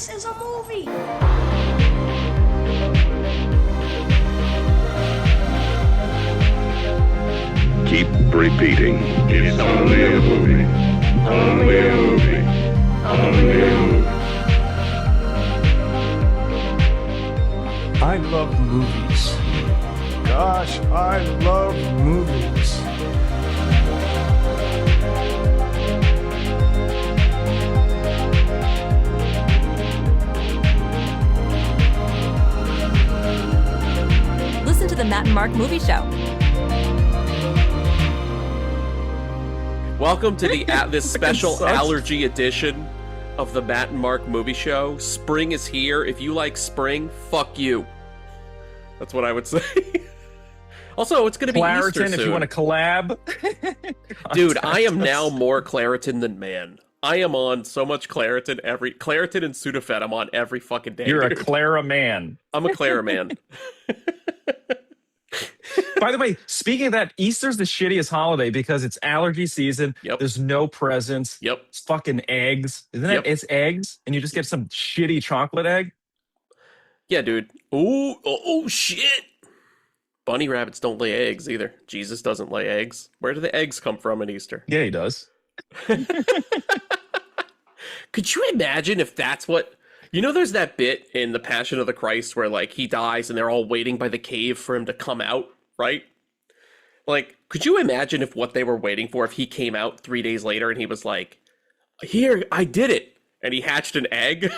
This is a movie. Keep repeating. It's only a movie. Only a movie. Only a movie. I love movies. Gosh, I love movies. Listen to the Matt and Mark Movie Show. Welcome to this special allergy edition of the Matt and Mark Movie Show. Spring is here. If you like spring, fuck you. That's what I would say. Also, it's going to be Easter soon. If you want to collab. Dude, I am now more Claritin than man. I am on so much Claritin Claritin and Sudafed. I'm on every fucking day. You're dude. a Clara man. I'm a Clara man. By the way, speaking of that, Easter's the shittiest holiday because it's allergy season. Yep. There's no presents. Yep. It's fucking eggs. Isn't it? Yep. It's eggs, and you just get some shitty chocolate egg. Yeah, dude. Oh, shit. Bunny rabbits don't lay eggs either. Jesus doesn't lay eggs. Where do the eggs come from at Easter? Yeah, he does. Could you imagine if that's what... You know, there's that bit in The Passion of the Christ where, like, he dies and they're all waiting by the cave for him to come out, right? Like, could you imagine if what they were waiting for, if he came out 3 days later and he was like, here, I did it, and he hatched an egg?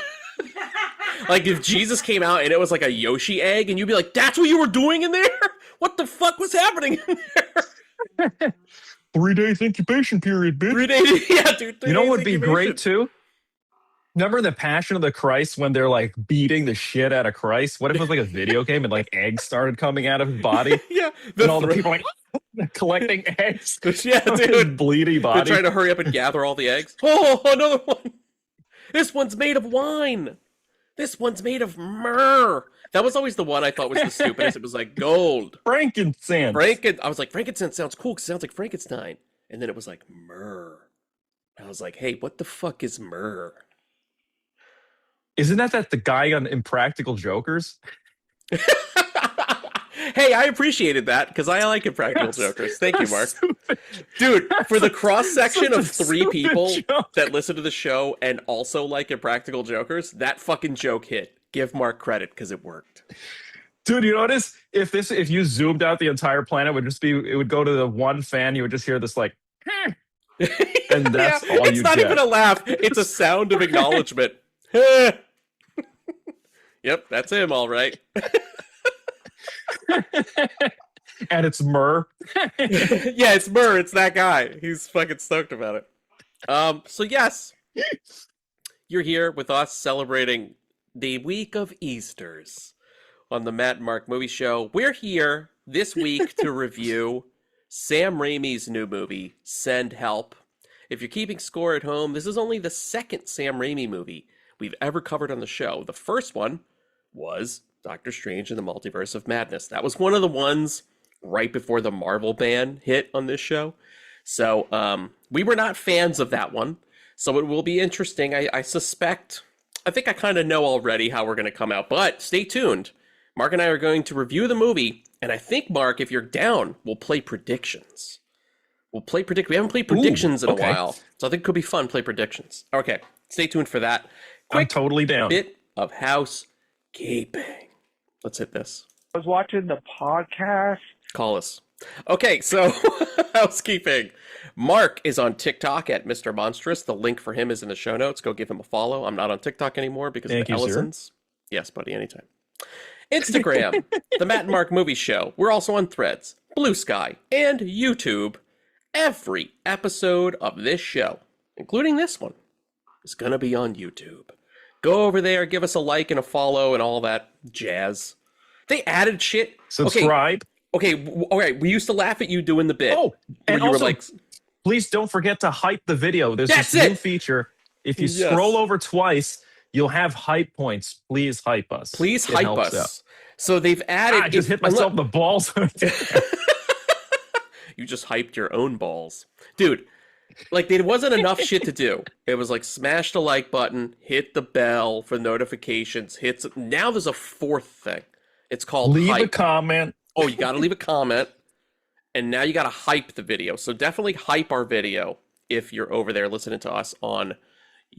Like, if Jesus came out and it was like a Yoshi egg, and you'd be like, that's what you were doing in there? What the fuck was happening in there? 3 days incubation period, bitch. 3 days, yeah, dude. You know what would be great, too? Remember the Passion of the Christ when they're like beating the shit out of Christ? What if it was like a video game and like eggs started coming out of his body? Yeah. And all the people like collecting eggs. Yeah, dude. Bleedy body. They're trying to hurry up and gather all the eggs. Oh, another one. This one's made of wine. This one's made of myrrh. That was always the one I thought was the stupidest. It was like gold. Frankincense. I was like, frankincense sounds cool because it sounds like Frankenstein. And then it was like myrrh. I was like, hey, what the fuck is myrrh? Isn't that the guy on Impractical Jokers? Hey, I appreciated that because I like Impractical Jokers. Thank you, Mark. Dude, for the cross-section of 3 people that listen to the show and also like Impractical Jokers, that fucking joke hit. Give Mark credit because it worked. Dude, you notice if you zoomed out the entire planet, it would go to the one fan, you would just hear this like, and that's all you get. It's not even a laugh. It's a sound of acknowledgement. Yep, that's him, all right. And it's myrrh. Yeah, it's myrrh. It's that guy. He's fucking stoked about it. So yes, you're here with us celebrating the week of Easters on the Matt and Mark Movie Show. We're here this week to review Sam Raimi's new movie, Send Help. If you're keeping score at home, this is only the second Sam Raimi movie we've ever covered on the show. The first one was Doctor Strange in the Multiverse of Madness. That was one of the ones right before the Marvel ban hit on this show. So we were not fans of that one. So it will be interesting. I think I kind of know already how we're going to come out. But stay tuned. Mark and I are going to review the movie. And I think, Mark, if you're down, we'll play predictions. We haven't played predictions in a while. So I think it could be fun, play predictions. Okay, stay tuned for that. I'm totally down. Bit of housekeeping. Let's hit this. I was watching the podcast. Call us. Okay, so housekeeping. Mark is on TikTok at Mr. Monstrous. The link for him is in the show notes. Go give him a follow. I'm not on TikTok anymore because of the Ellisons. Yes, buddy, anytime. Instagram, the Matt and Mark Movie Show. We're also on Threads, Blue Sky, and YouTube. Every episode of this show, including this one, is going to be on YouTube. Go over there, give us a like and a follow and all that jazz. They added shit. Subscribe. Okay, all right. We used to laugh at you doing the bit. Oh, and you also, were like, please don't forget to hype the video. There's this new feature. If you scroll over twice, you'll have hype points. Please hype us. Please hype us. Out. So they've added... I just hit myself in the balls. You just hyped your own balls. Dude, Like, there wasn't enough shit to do. It was like smash the like button, hit the bell for notifications, now there's a fourth thing. It's called Leave hype. a comment. Oh, you gotta leave a comment, and now you gotta hype the video. So definitely hype our video if you're over there listening to us on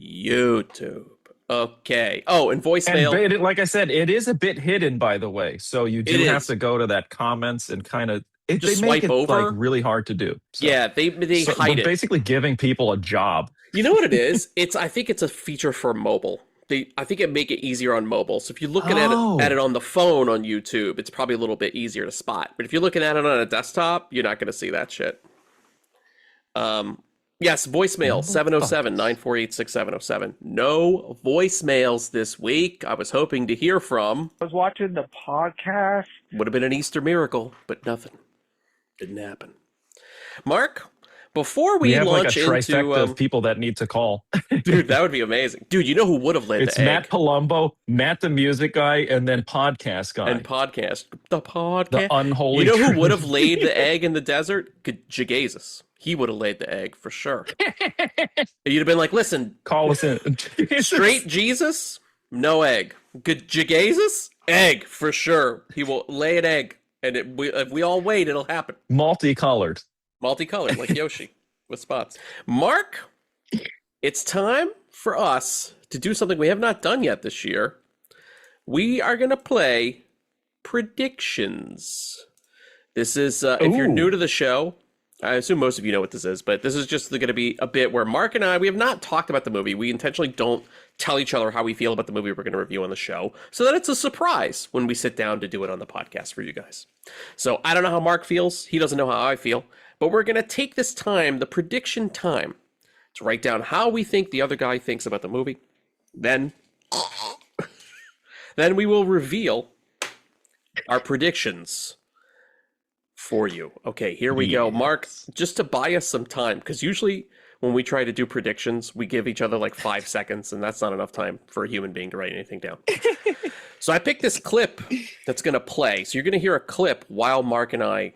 YouTube. Okay. Oh, and voicemail. And like I said, it is a bit hidden, by the way. So you do It have is. to go to that comments and kind of Just they swipe make it over? like really hard to do. So, Yeah, they hide we're it. basically giving people a job. You know what it is? I think it's a feature for mobile. I think it make it easier on mobile. So if you're looking at it on the phone on YouTube, it's probably a little bit easier to spot. But if you're looking at it on a desktop, you're not going to see that shit. Yes, voicemail 707-948-6707. No voicemails this week. I was hoping to hear from. I was watching the podcast. Would have been an Easter miracle, but nothing. Didn't happen. Mark, before we have launch like a trifecta into of people that need to call. dude, that would be amazing. Dude, you know who would have laid It's the egg? Matt Palumbo, Matt the music guy, and then podcast guy. And podcast. The podcast. The unholy You know who trinity. would have laid the egg in the desert? Jesus. He would have laid the egg for sure. You'd have been like, listen, Call us in. straight Jesus, no egg. Good Jesus, egg for sure. He will lay an egg, and if we all wait, it'll happen. Multicolored. Multicolored, like Yoshi with spots. Mark, it's time for us to do something we have not done yet this year. We are going to play predictions. This is, if you're new to the show, I assume most of you know what this is, but this is just going to be a bit where Mark and I, we have not talked about the movie. We intentionally don't tell each other how we feel about the movie we're going to review on the show, so that it's a surprise when we sit down to do it on the podcast for you guys. So I don't know how Mark feels. He doesn't know how I feel, but we're going to take this time, the prediction time, to write down how we think the other guy thinks about the movie. Then we will reveal our predictions for you. Okay, here we go. Mark, just to buy us some time, because usually when we try to do predictions, we give each other like 5 seconds, and that's not enough time for a human being to write anything down. So I picked this clip that's going to play. So you're going to hear a clip while Mark and I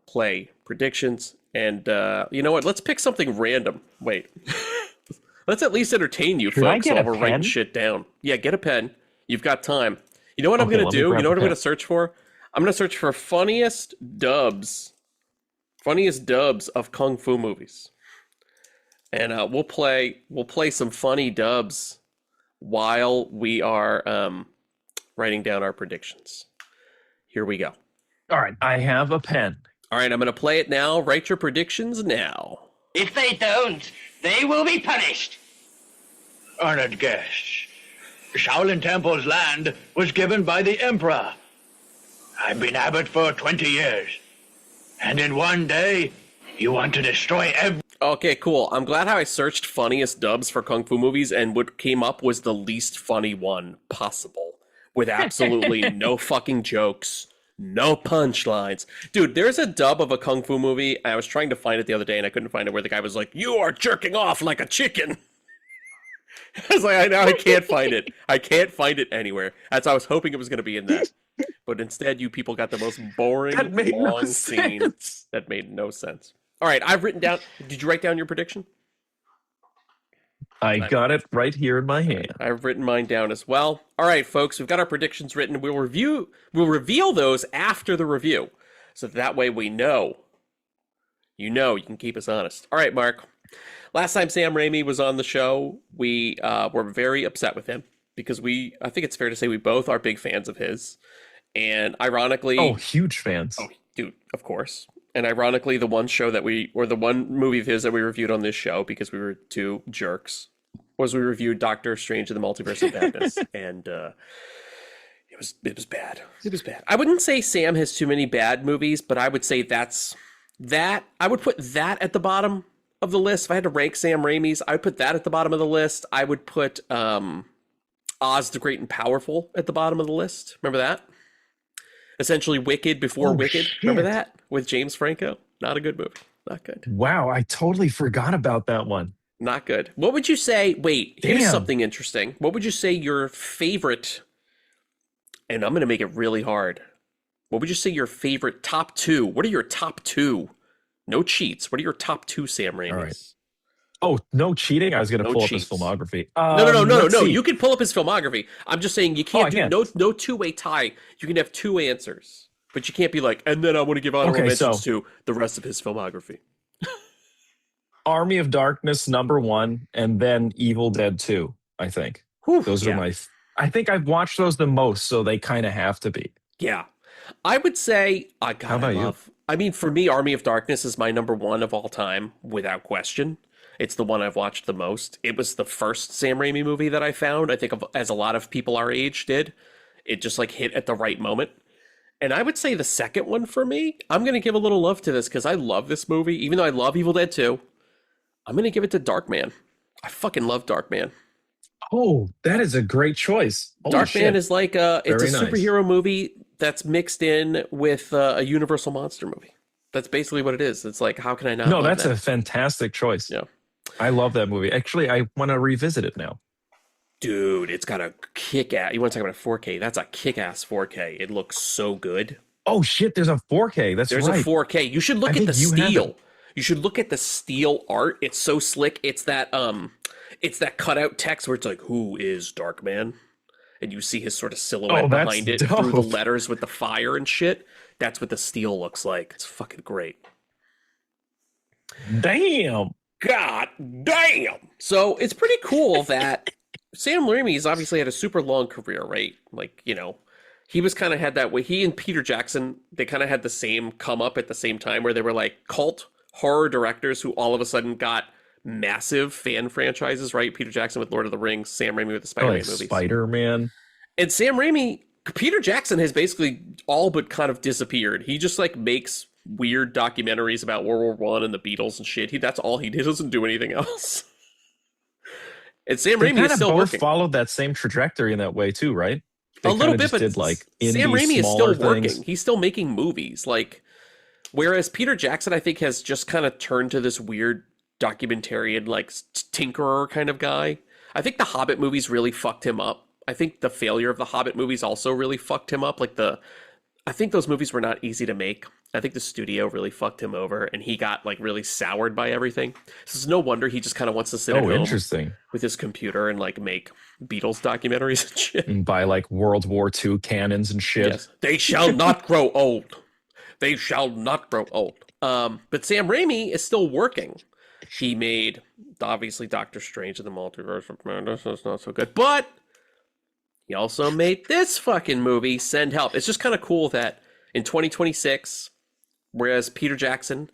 play predictions. And you know what? Let's pick something random. Wait. Let's at least entertain you, folks, while we're writing shit down. Yeah, get a pen. You've got time. You know what I'm going to do? You know what I'm going to search for? I'm going to search for funniest dubs of Kung Fu movies. And we'll play some funny dubs while we are writing down our predictions. Here we go. All right, I have a pen. All right, I'm going to play it now. Write your predictions now. If they don't, they will be punished. Honored guests, Shaolin Temple's land was given by the Emperor. I've been abbot for 20 years. And in one day, you want to destroy every... Okay, cool. I'm glad how I searched funniest dubs for Kung Fu movies, and what came up was the least funny one possible. With absolutely no fucking jokes, no punchlines. Dude, there's a dub of a Kung Fu movie. I was trying to find it the other day, and I couldn't find it, where the guy was like, "You are jerking off like a chicken." I was like, I can't find it. I can't find it anywhere. That's why I was hoping it was going to be in that. But instead, you people got the most boring, long scene that made no sense. All right, I've written down... Did you write down your prediction? I got it right here in my hand. I've written mine down as well. All right, folks, we've got our predictions written. We'll reveal those after the review, so that way we know. You can keep us honest. All right, Mark. Last time Sam Raimi was on the show, we were very upset with him because I think it's fair to say we both are big fans of his. And ironically... Oh, huge fans. Oh, dude, of course. And ironically, the one movie of his that we reviewed on this show, because we were two jerks, was we reviewed Doctor Strange in the Multiverse of Madness. And it was bad. It was bad. I wouldn't say Sam has too many bad movies, but I would say I would put that at the bottom of the list. If I had to rank Sam Raimi's, I would put that at the bottom of the list. I would put Oz the Great and Powerful at the bottom of the list. Remember that? Essentially Wicked before Wicked. Shit. Remember that? With James Franco? Not a good movie. Not good. Wow, I totally forgot about that one. Not good. What would you say? Wait, here's Damn. something interesting. What would you say your favorite, and I'm going to make it really hard. What would you say your favorite top two? What are your top two No cheats. What are your top 2 Sam Raimis? All right. Oh, no cheating. I was going to pull cheats. up his filmography. No. You can pull up his filmography. I'm just saying you can't no two-way tie. You can have 2 answers, but you can't be like, and then I want to give honorable mentions to the rest of his filmography. Army of Darkness #1, and then Evil Dead 2. I think those are my. I think I've watched those the most, so they kind of have to be. Yeah, I would say. How about you? I mean, for me, Army of Darkness is my #1 of all time, without question. It's the one I've watched the most. It was the first Sam Raimi movie that I found, I think, as a lot of people our age did. It just like hit at the right moment. And I would say the second one for me, I'm going to give a little love to this because I love this movie. Even though I love Evil Dead 2, I'm going to give it to Darkman. I fucking love Darkman. Oh, that is a great choice. Darkman is like it's a superhero movie that's mixed in with a Universal monster movie. That's basically what it is. It's like, how can I not? No, that's a fantastic choice. Yeah. I love that movie. Actually, I want to revisit it now. Dude, it's got a kick-ass. You want to talk about a 4K? That's a kick-ass 4K. It looks so good. Oh shit, there's a 4K. There's a 4K. You should look at the steel. You should look at the steel art. It's so slick. It's that cutout text where it's like, "Who is Darkman?" And you see his sort of silhouette behind it through the letters with the fire and shit. That's what the steel looks like. It's fucking great. Damn. God damn. So it's pretty cool that Sam Raimi's obviously had a super long career, right? Like, you know, he was kind of had that way. He and Peter Jackson, they kind of had the same come up at the same time where they were like cult horror directors who all of a sudden got massive fan franchises, right? Peter Jackson with Lord of the Rings, Sam Raimi with the Spider-Man movies. Spider-Man. And Sam Raimi, Peter Jackson has basically all but kind of disappeared. He just like makes weird documentaries about World War I and the Beatles and shit. That's all he did. He doesn't do anything else. And Sam Raimi is still working. Followed that same trajectory in that way too, right? A little bit, but did like Sam Raimi is still working. Things. He's still making movies. Like, whereas Peter Jackson, I think, has just kind of turned to this weird documentarian, like tinkerer kind of guy. I think the Hobbit movies really fucked him up. I think the failure of the Hobbit movies also really fucked him up. I think those movies were not easy to make. I think the studio really fucked him over, and he got like really soured by everything. So it's no wonder he just kind of wants to sit at home with his computer and like make Beatles documentaries and shit. And buy like World War II cannons and shit. Yes. They shall not grow old. They shall not grow old. But Sam Raimi is still working. He made obviously Doctor Strange in the Multiverse of Madness. That's not so good, but he also made this fucking movie, Send Help. It's just kind of cool that in 2026, whereas Peter Jackson,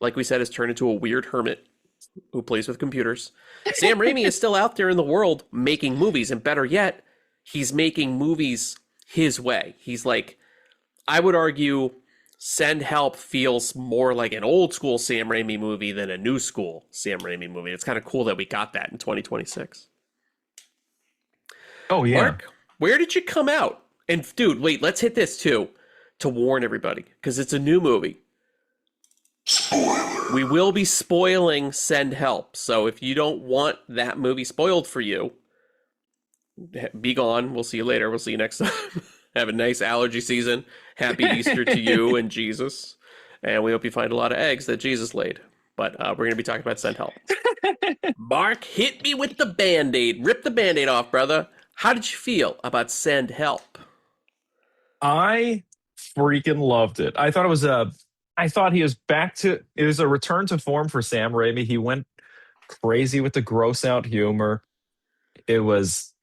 like we said, has turned into a weird hermit who plays with computers, Sam Raimi is still out there in the world making movies. And better yet, he's making movies his way. He's like, I would argue, Send Help feels more like an old school Sam Raimi movie than a new school Sam Raimi movie. It's kind of cool that we got that in 2026. Oh, yeah. Mark, where did you come out? And dude, wait, let's hit this too, to warn everybody, because it's a new movie. Spoiler. We will be spoiling Send Help. So if you don't want that movie spoiled for you, be gone. We'll see you later. We'll see you next time. Have a nice allergy season. Happy Easter to you and Jesus. And we hope you find a lot of eggs that Jesus laid. But we're going to be talking about Send Help. Mark, hit me with the Band-Aid. Rip the Band-Aid off, brother. How did you feel about Send Help? I freaking loved it. I thought he was it was a return to form for Sam Raimi. He went crazy with the gross out humor. It was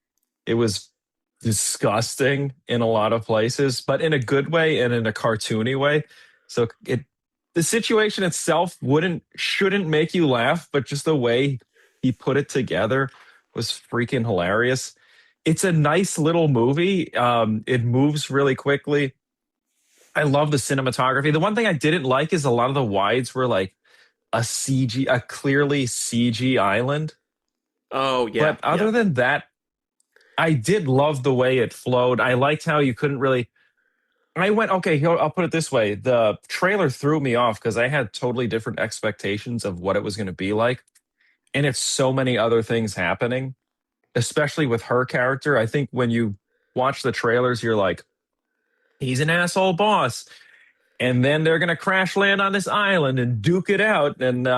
disgusting in a lot of places, but in a good way and in a cartoony way. So the situation itself shouldn't make you laugh, but just the way he put it together was freaking hilarious. It's a nice little movie. It moves really quickly. I love the cinematography. The one thing I didn't like is a lot of the wides were like a clearly CG island. Oh, yeah. But other than that, I did love the way it flowed. I liked how you couldn't really... I'll put it this way. The trailer threw me off because I had totally different expectations of what it was going to be like. And it's so many other things happening, especially with her character. I think when you watch the trailers, you're like, he's an asshole boss. and then they're going to crash land on this island and duke it out. And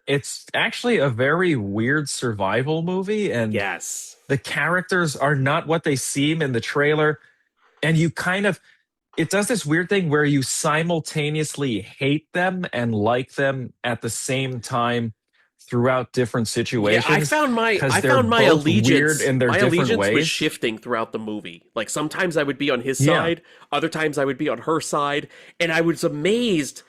it's actually a very weird survival movie. And Yes. the characters are not what they seem in the trailer. And you kind of, it does this weird thing where you simultaneously hate them and like them at the same time throughout different situations. Yeah, I found my both allegiance weird in their my different allegiance ways. was shifting throughout the movie. Like sometimes I would be on his side, other times I would be on her side, and I was amazed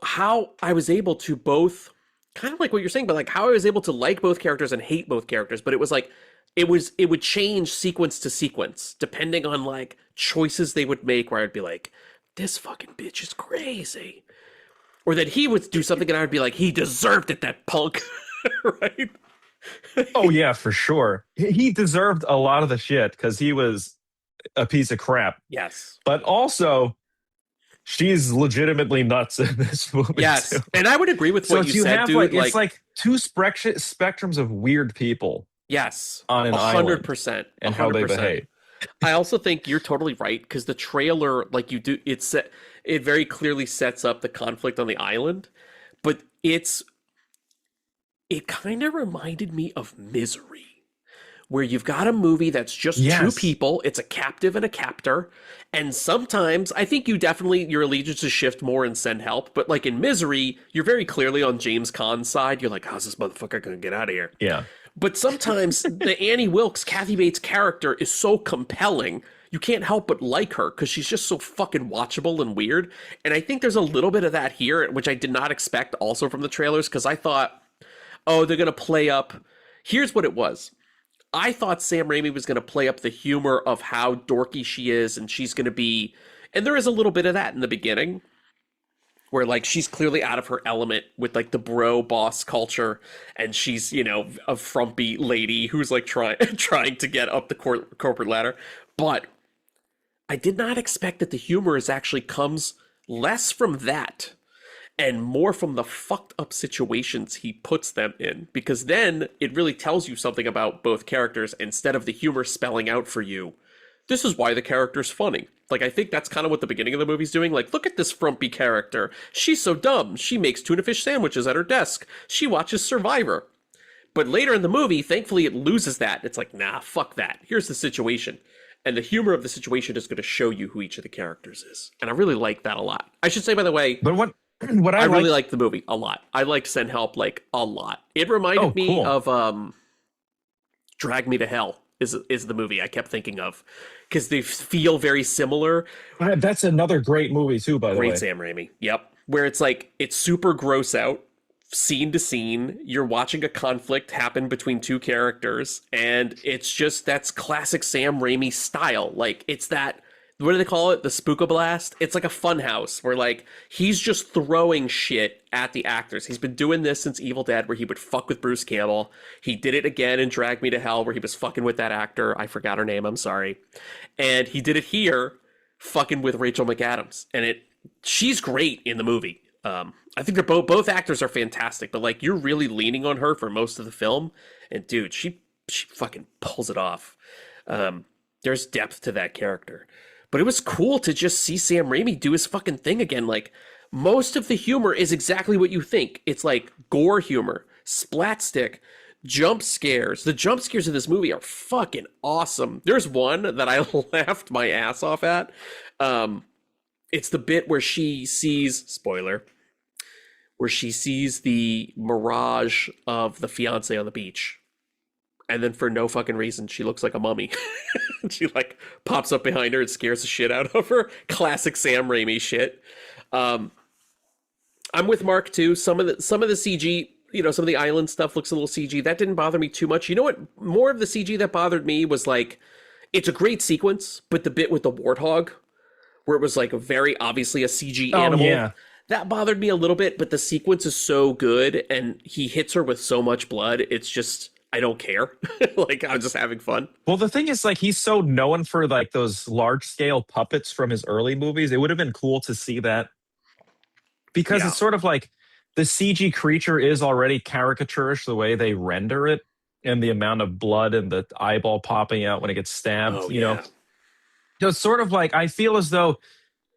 how I was able to both, kind of like what you're saying, but like how I was able to like both characters and hate both characters. But it was like it would change sequence to sequence depending on like choices they would make, where I'd be like, this fucking bitch is crazy. Or that he would do something and I would be like, he deserved it, that punk. Right? Oh, yeah, for sure. He deserved a lot of the shit because he was a piece of crap. Yes. But also, she's legitimately nuts in this movie. Yes. Too. And I would agree with what you said, dude. It's like two spectrums of weird people. Yes. On an 100%, island. 100%. And how they behave. I also think you're totally right, because the trailer, like you do, it very clearly sets up the conflict on the island, but it kind of reminded me of Misery, where you've got a movie that's just two people, it's a captive and a captor, and sometimes, I think your allegiances shift more and send help, but like in Misery, you're very clearly on James Caan's side, you're like, how's this motherfucker gonna get out of here? Yeah. But sometimes the Annie Wilkes, Kathy Bates character is so compelling, you can't help but like her because she's just so fucking watchable and weird. And I think there's a little bit of that here, which I did not expect also from the trailers, because I thought, oh, they're going to play up. Here's what it was. I thought Sam Raimi was going to play up the humor of how dorky she is, and she's going to be, and there is a little bit of that in the beginning, where like she's clearly out of her element with like the bro boss culture, and she's, you know, a frumpy lady who's like trying to get up the corporate ladder. But I did not expect that the humor actually comes less from that and more from the fucked up situations he puts them in, because then it really tells you something about both characters instead of the humor spelling out for you, this is why the character's funny. Like, I think that's kind of what the beginning of the movie's doing. Like, look at this frumpy character. She's so dumb. She makes tuna fish sandwiches at her desk. She watches Survivor. But later in the movie, thankfully, it loses that. It's like, nah, fuck that. Here's the situation. And the humor of the situation is going to show you who each of the characters is. And I really like that a lot. I should say, by the way, but what I really liked the movie a lot. I liked Send Help, like, a lot. It reminded me of Drag Me to Hell is the movie I kept thinking of, because they feel very similar. That's another great movie too, by the way. Great Sam Raimi. Yep. Where it's like, it's super gross out, scene to scene. You're watching a conflict happen between two characters, and it's just, that's classic Sam Raimi style. Like, it's that, what do they call it? The spook-a-BLAST? It's like a fun house where like he's just throwing shit at the actors. He's been doing this since Evil Dead, where he would fuck with Bruce Campbell. He did it again in Drag Me to Hell, where he was fucking with that actor. I forgot her name. I'm sorry. And he did it here, fucking with Rachel McAdams. And she's great in the movie. I think they're both actors are fantastic, but like you're really leaning on her for most of the film. And dude, she fucking pulls it off. There's depth to that character. But it was cool to just see Sam Raimi do his fucking thing again. Like, most of the humor is exactly what you think. It's like gore humor, splatstick, jump scares. The jump scares in this movie are fucking awesome. There's one that I laughed my ass off at. It's the bit where she sees, spoiler, where she sees the mirage of the fiance on the beach. And then for no fucking reason, she looks like a mummy. She like pops up behind her and scares the shit out of her. Classic Sam Raimi shit. I'm with Mark too. Some of the CG, you know, some of the island stuff looks a little CG. That didn't bother me too much. You know what? More of the CG that bothered me was like, it's a great sequence, but the bit with the warthog, where it was like very obviously a CG animal. Yeah. That bothered me a little bit, but the sequence is so good and he hits her with so much blood. It's just, I don't care. Like, I'm just having fun. Well, the thing is, like, he's so known for like those large scale puppets from his early movies. It would have been cool to see that, because it's sort of like the CG creature is already caricaturish the way they render it, and the amount of blood and the eyeball popping out when it gets stabbed. You know, so it's sort of like, I feel as though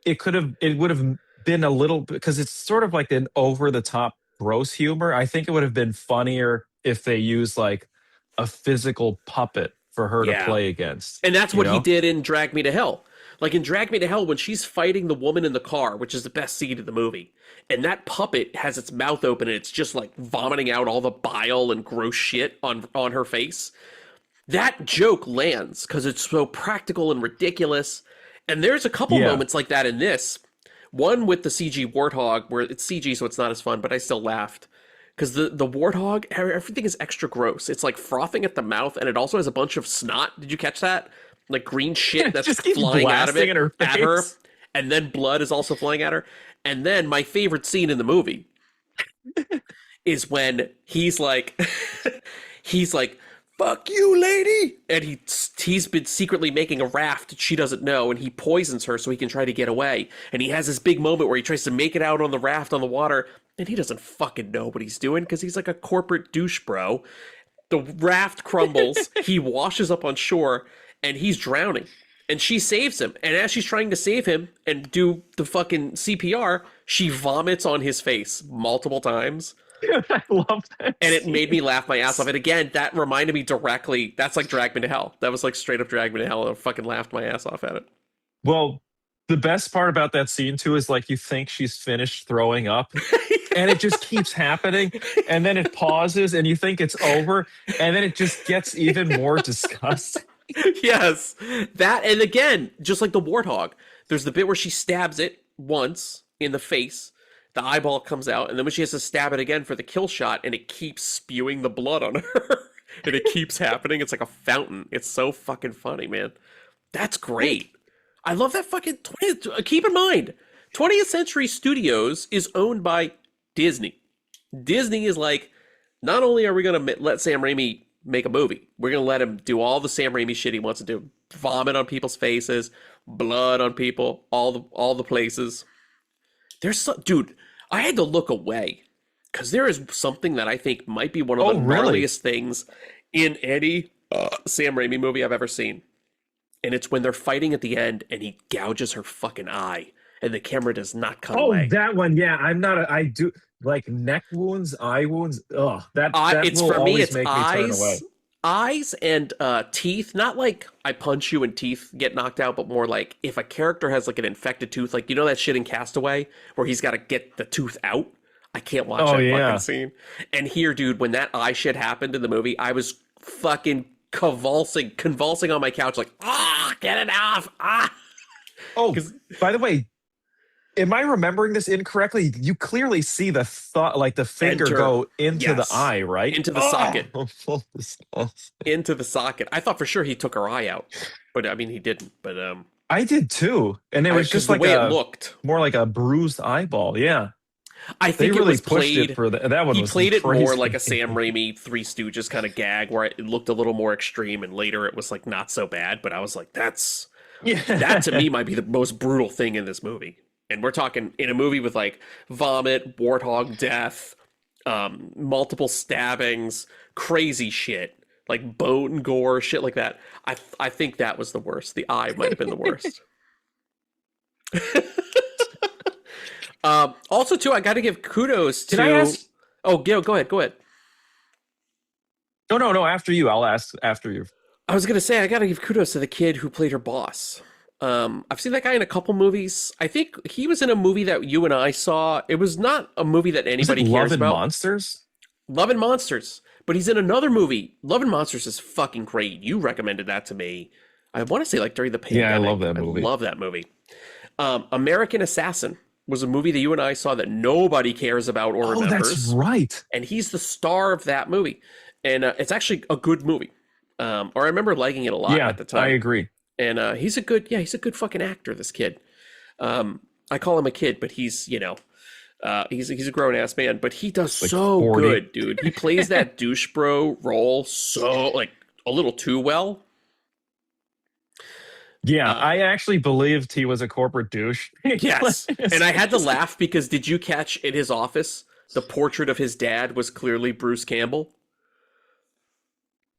it would have been a little, because it's sort of like an over the top gross humor. I think it would have been funnier if they used like a physical puppet for her to Yeah. play against. And that's you what he know? did in Drag Me to Hell. Like in Drag Me to Hell, when she's fighting the woman in the car, which is the best scene in the movie, and that puppet has its mouth open and it's just like vomiting out all the bile and gross shit on her face. That joke lands because it's so practical and ridiculous. And there's a couple moments like that in this. One with the CG warthog, where it's CG, so it's not as fun, but I still laughed. Because the warthog, everything is extra gross. It's like frothing at the mouth, and it also has a bunch of snot. Did you catch that? Like green shit that's just keeps flying out of it blasting at in her her. face. And then blood is also flying at her. And then my favorite scene in the movie is when he's like, fuck you, lady. And he's been secretly making a raft she doesn't know, and he poisons her so he can try to get away. And he has this big moment where he tries to make it out on the raft on the water, and he doesn't fucking know what he's doing because he's like a corporate douche bro. The raft crumbles, he washes up on shore, and he's drowning. And she saves him. And as she's trying to save him and do the fucking CPR, she vomits on his face multiple times. I love that. And it made me laugh my ass off. And again, that reminded me directly, that's like Drag Me to Hell. That was like straight up Drag Me to Hell, and I fucking laughed my ass off at it. Well, the best part about that scene too is like you think she's finished throwing up and it just keeps happening, and then it pauses and you think it's over, and then it just gets even more disgusting. Yes. That, and again, just like the warthog, there's the bit where she stabs it once in the face, the eyeball comes out, and then when she has to stab it again for the kill shot, and it keeps spewing the blood on her. And it keeps happening. It's like a fountain. It's so fucking funny, man. That's great. I love that fucking 20th. Keep in mind, 20th Century Studios is owned by Disney. Disney is like, not only are we going to let Sam Raimi make a movie, we're going to let him do all the Sam Raimi shit he wants to do. Vomit on people's faces, blood on people, all the places. Dude, I had to look away because there is something that I think might be one of the gnarliest things in any Sam Raimi movie I've ever seen. And it's when they're fighting at the end and he gouges her fucking eye and the camera does not cut away. Oh, that one. Yeah, I do like neck wounds, eye wounds. Ugh, that it's will for me, always it's make me turn away. eyes and teeth. Not like I punch you and teeth get knocked out, but more like if a character has like an infected tooth, like you know that shit in Castaway where he's got to get the tooth out. I can't watch that fucking scene. And here, dude, when that eye shit happened in the movie, I was fucking convulsing on my couch, like, get it off, Oh, by the way, am I remembering this incorrectly? You clearly see the finger go into the eye, right? Into the socket. Into the socket. I thought for sure he took her eye out, but I mean he didn't. But I did too, and it was just like the way it looked, more like a bruised eyeball. Yeah. I think they really it was pushed played it for that one. He was played it crazy. more like a Sam Raimi Three Stooges kind of gag, where it looked a little more extreme, and later it was like not so bad. But I was like, that to me might be the most brutal thing in this movie. And we're talking in a movie with like vomit, warthog death, multiple stabbings, crazy shit, like bone gore, shit like that. I think that was the worst. The eye might have been the worst. Also, too, I got to give kudos to. Can I ask? Oh, Gail, go ahead. No. After you, I'll ask after you. I was gonna say I got to give kudos to the kid who played her boss. I've seen that guy in a couple movies. I think he was in a movie that you and I saw. It was not a movie that anybody cares about. Love and Monsters? Love and Monsters. But he's in another movie. Love and Monsters is fucking great. You recommended that to me. I want to say like during the pandemic. Yeah, I love that movie. I love that movie. American Assassin was a movie that you and I saw that nobody cares about or remembers. Oh, that's right. And he's the star of that movie. And it's actually a good movie. Or I remember liking it a lot at the time. I agree. And he's a good fucking actor, this kid. I call him a kid, but he's a grown ass man, but he does like so 40. Good, dude. He plays that douche bro role so like a little too well. Yeah, I actually believed he was a corporate douche. Yes. And I had to laugh because did you catch in his office the portrait of his dad was clearly Bruce Campbell?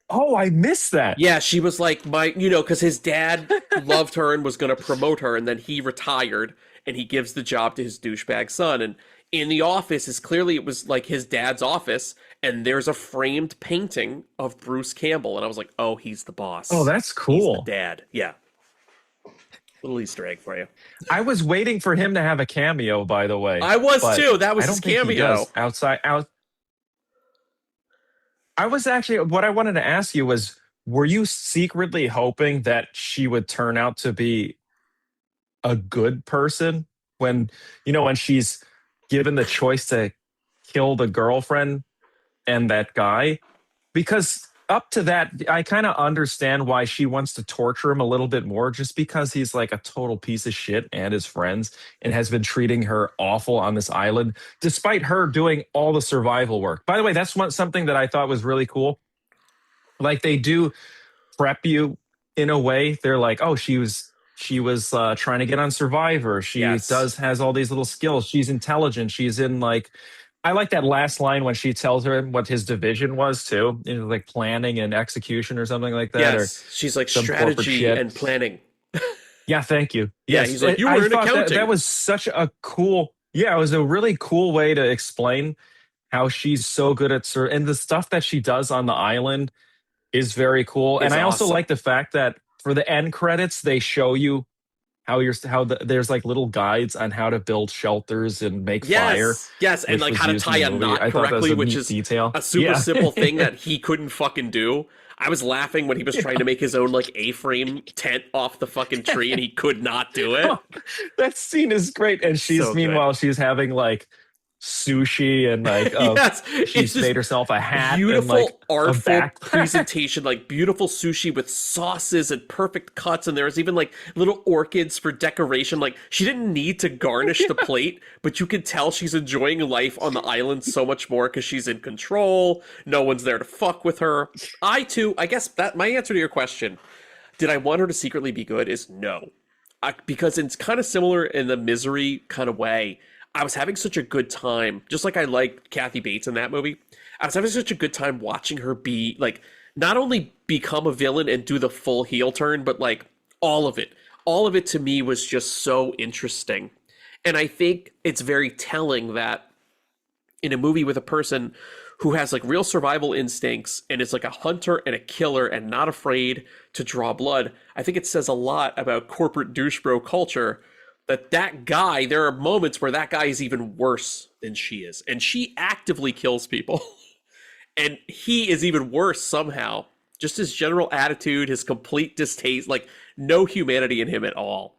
Oh, I missed that. Yeah, she was like because his dad loved her and was going to promote her, and then he retired, and he gives the job to his douchebag son. And in the office is clearly it was like his dad's office, and there's a framed painting of Bruce Campbell, and I was like, oh, he's the boss. Oh, that's cool. He's the dad. Yeah. Little Easter egg for you. I was waiting for him to have a cameo, by the way. I was but too. That was I don't his think he cameo. does. I was actually, what I wanted to ask you was, were you secretly hoping that she would turn out to be a good person when, when she's given the choice to kill the girlfriend and that guy? Because up to that, I kind of understand why she wants to torture him a little bit more, just because he's like a total piece of shit and his friends, and has been treating her awful on this island, despite her doing all the survival work. By the way, that's something that I thought was really cool. Like, they do prep you in a way. They're like, oh, she was trying to get on Survivor. She has all these little skills. She's intelligent. She's in like, I like that last line when she tells her what his division was too, like planning and execution or something like that. Yes, or she's like strategy and planning. Yeah, thank you. Yeah, he's like, you were in accounting. That was such a cool, it was a really cool way to explain how she's so good at and the stuff that she does on the island is very cool. And I also like the fact that for the end credits, they show you there's like little guides on how to build shelters and make fire. Yes, and like how to tie a knot correctly, which is detail. A super simple thing that he couldn't fucking do. I was laughing when he was trying to make his own like A-frame tent off the fucking tree, and he could not do it. Oh, that scene is great. And she's having like sushi and like she's made herself a hat, beautiful and, like, artful presentation, like beautiful sushi with sauces and perfect cuts, and there's even like little orchids for decoration. Like, she didn't need to garnish the plate, but you could tell she's enjoying life on the island so much more because she's in control. No one's there to fuck with her. I guess that my answer to your question, did I want her to secretly be good, is no. Because it's kind of similar in the Misery kind of way. I was having such a good time, just like I liked Kathy Bates in that movie. I was having such a good time watching her be, like, not only become a villain and do the full heel turn, but, like, all of it. All of it to me was just so interesting. And I think it's very telling that in a movie with a person who has, like, real survival instincts and is, like, a hunter and a killer and not afraid to draw blood, I think it says a lot about corporate douche bro culture. That guy, there are moments where that guy is even worse than she is. And she actively kills people. And he is even worse somehow. Just his general attitude, his complete distaste, like no humanity in him at all.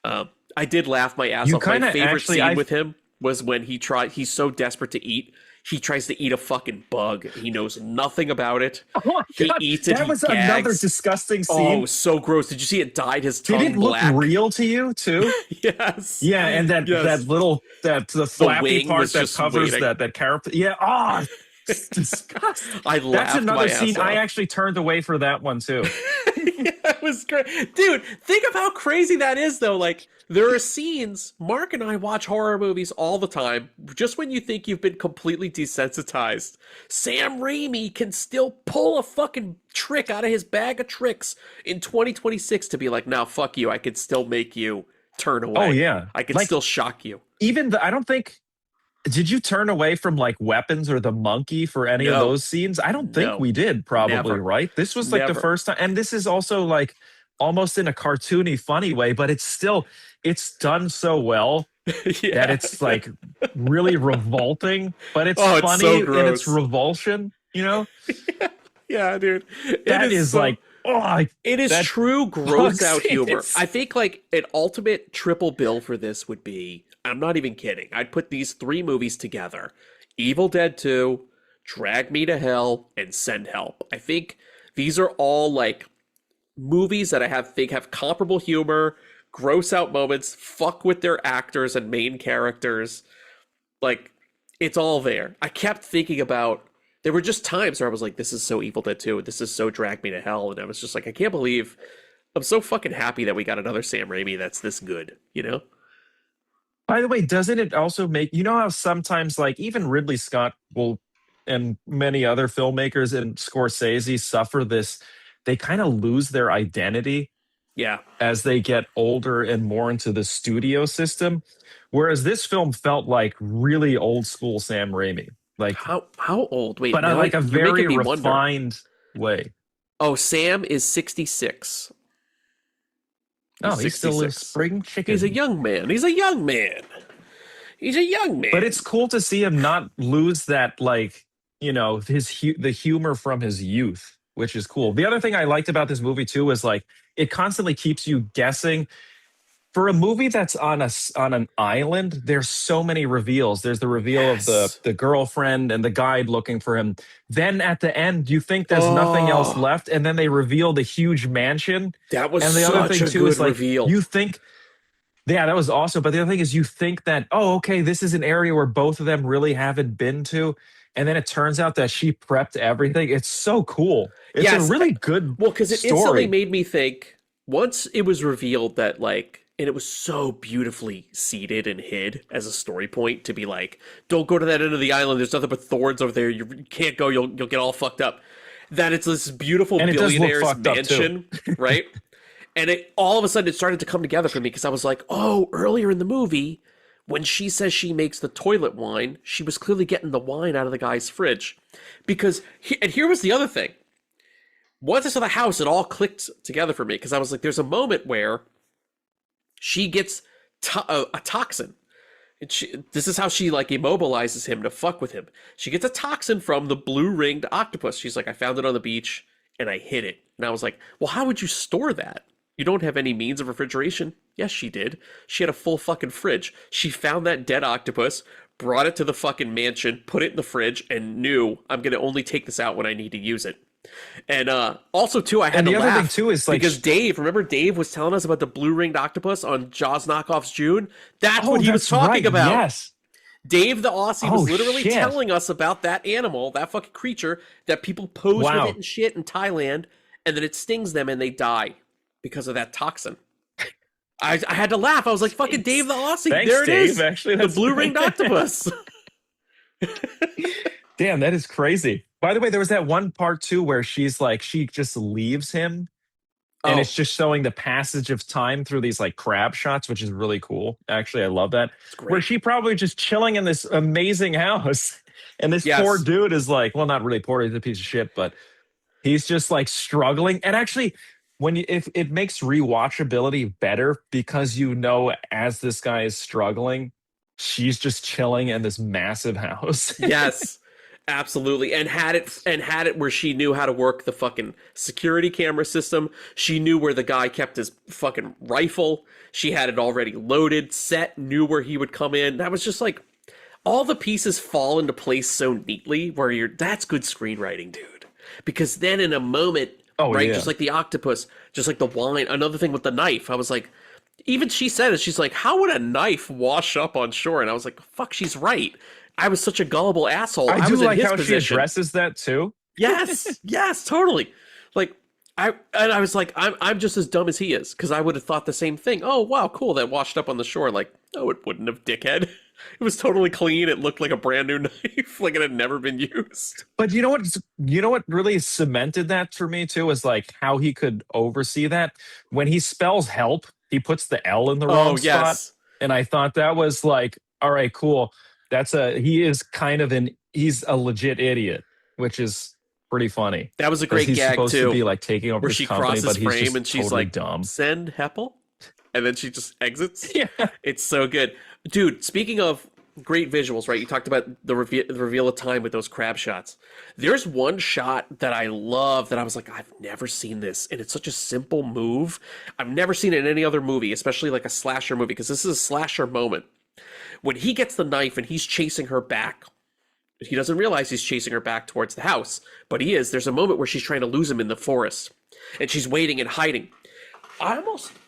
I did laugh my ass off. My favorite scene with him was when he's so desperate to eat. He tries to eat a fucking bug. He knows nothing about it. Oh, he eats it. That was another disgusting scene. Oh, it was so gross. Did you see it dyed his tongue black? Did it look real to you too? Yes. Yeah, and the flappy part that covers that character. Yeah. Oh, it's disgusting. I laughed. That's another my scene. ass off. I actually turned away for that one too. Yeah, it was great. Dude, think of how crazy that is though. Like, there are scenes, Mark and I watch horror movies all the time. Just when you think you've been completely desensitized, Sam Raimi can still pull a fucking trick out of his bag of tricks in 2026 to be like, now fuck you, I could still make you turn away. Oh yeah. I can still shock you. Even I don't think, did you turn away from like Weapons or the monkey for any of those scenes? I don't think we did, probably. Never. Right? This was like the first time, and this is also like almost in a cartoony, funny way, but it's done so well that it's like really revolting, but it's funny so in its revulsion, you know? Yeah, dude. That is so, like, it is true gross out humor. I think like an ultimate triple bill for this would be, I'm not even kidding, I'd put these 3 movies together: Evil Dead 2, Drag Me to Hell, and Send Help. I think these are all like movies that I think have comparable humor, gross out moments, fuck with their actors and main characters. Like, it's all there. I kept thinking about, there were just times where I was like, this is so Evil Dead 2, this is so Drag Me to Hell, and I was just like, I can't believe, I'm so fucking happy that we got another Sam Raimi that's this good, you know? By the way, doesn't it also make, you know how sometimes like even Ridley Scott and many other filmmakers and Scorsese suffer this, they kind of lose their identity Yeah. as they get older and more into the studio system. Whereas this film felt like really old school Sam Raimi, like, How old? Wait, but now like a you're making very me wonder. refined way. Oh, Sam is 66. Oh, he still is 66. spring chicken. He's a young man. He's a young man. He's a young man. But it's cool to see him not lose that, like, you know, the humor from his youth, which is cool. The other thing I liked about this movie too is like it constantly keeps you guessing. For a movie that's on an island, there's so many reveals. There's the reveal of the girlfriend and the guide looking for him. Then at the end, you think there's nothing else left, and then they reveal the huge mansion. That was and the such other thing a too good is like reveal. you think, yeah, that was awesome. But the other thing is you think that, oh, okay, this is an area where both of them really haven't been to. And then it turns out that she prepped everything. It's so cool. It's a really good because it story. instantly made me think, once it was revealed that, like, and it was so beautifully seated and hid as a story point to be like, don't go to that end of the island. There's nothing but thorns over there. You can't go. You'll get all fucked up. That it's this beautiful billionaire's mansion, right? And it all of a sudden it started to come together for me because I was like, oh, earlier in the movie, when she says she makes the toilet wine, she was clearly getting the wine out of the guy's fridge. Because, and here was the other thing. Once I saw the house, it all clicked together for me because I was like, there's a moment where she gets a toxin. This is how she like immobilizes him to fuck with him. She gets a toxin from the blue-ringed octopus. She's like, I found it on the beach and I hid it. And I was like, well, how would you store that? You don't have any means of refrigeration? Yes, she did. She had a full fucking fridge. She found that dead octopus, brought it to the fucking mansion, put it in the fridge, and knew I'm going to only take this out when I need to use it. And also, too, I had to laugh. And the other thing, too, is like... Because remember Dave was telling us about the blue-ringed octopus on Jaws Knockoff's June? That's what he was talking about. Yes. Dave the Aussie was literally telling us about that animal, that fucking creature, that people pose with it and shit in Thailand, and then it stings them and they die because of that toxin. I had to laugh. I was like, fucking Dave the Aussie. Thanks, there it Dave. is. Actually, the blue-ringed octopus. Damn, that is crazy. By the way, there was that one part too where she's like, she just leaves him and it's just showing the passage of time through these like crab shots, which is really cool. Actually, I love that. Where she probably just chilling in this amazing house. And this poor dude is like, well, not really poor, he's a piece of shit, but he's just like struggling. And actually, if it makes rewatchability better because you know as this guy is struggling, she's just chilling in this massive house. Yes. Absolutely. And had it where she knew how to work the fucking security camera system. She knew where the guy kept his fucking rifle. She had it already loaded, set, knew where he would come in. That was just like all the pieces fall into place so neatly where that's good screenwriting, dude. Because then in a moment, just like the octopus, just like the wine, another thing with the knife, I was like, even she said it, she's like, how would a knife wash up on shore? And I was like, fuck, she's right. I was such a gullible asshole. I do was like in his how position. she addresses that too. Yes, yes, totally. Like I was like, I'm just as dumb as he is because I would have thought the same thing. Oh wow, cool, that washed up on the shore. Like, no, it wouldn't have, dickhead. It was totally clean. It looked like a brand new knife, like it had never been used. But you know what? You know what really cemented that for me too is like how he could oversee that when he spells help. He puts the L in the wrong spot, and I thought that was like, all right, cool. He's a legit idiot, which is pretty funny. That was a great he's gag supposed too. to be like taking over where his she company, crosses but he's frame just and she's totally like, dumb. Send Heppel, and then she just exits. Yeah, it's so good, dude. Speaking of great visuals, right? You talked about the reveal of time with those crab shots. There's one shot that I love that I was like, I've never seen this, and it's such a simple move. I've never seen it in any other movie, especially like a slasher movie, because this is a slasher moment. When he gets the knife and he's chasing her back, he doesn't realize he's chasing her back towards the house, but he is. There's a moment where she's trying to lose him in the forest, and she's waiting and hiding. I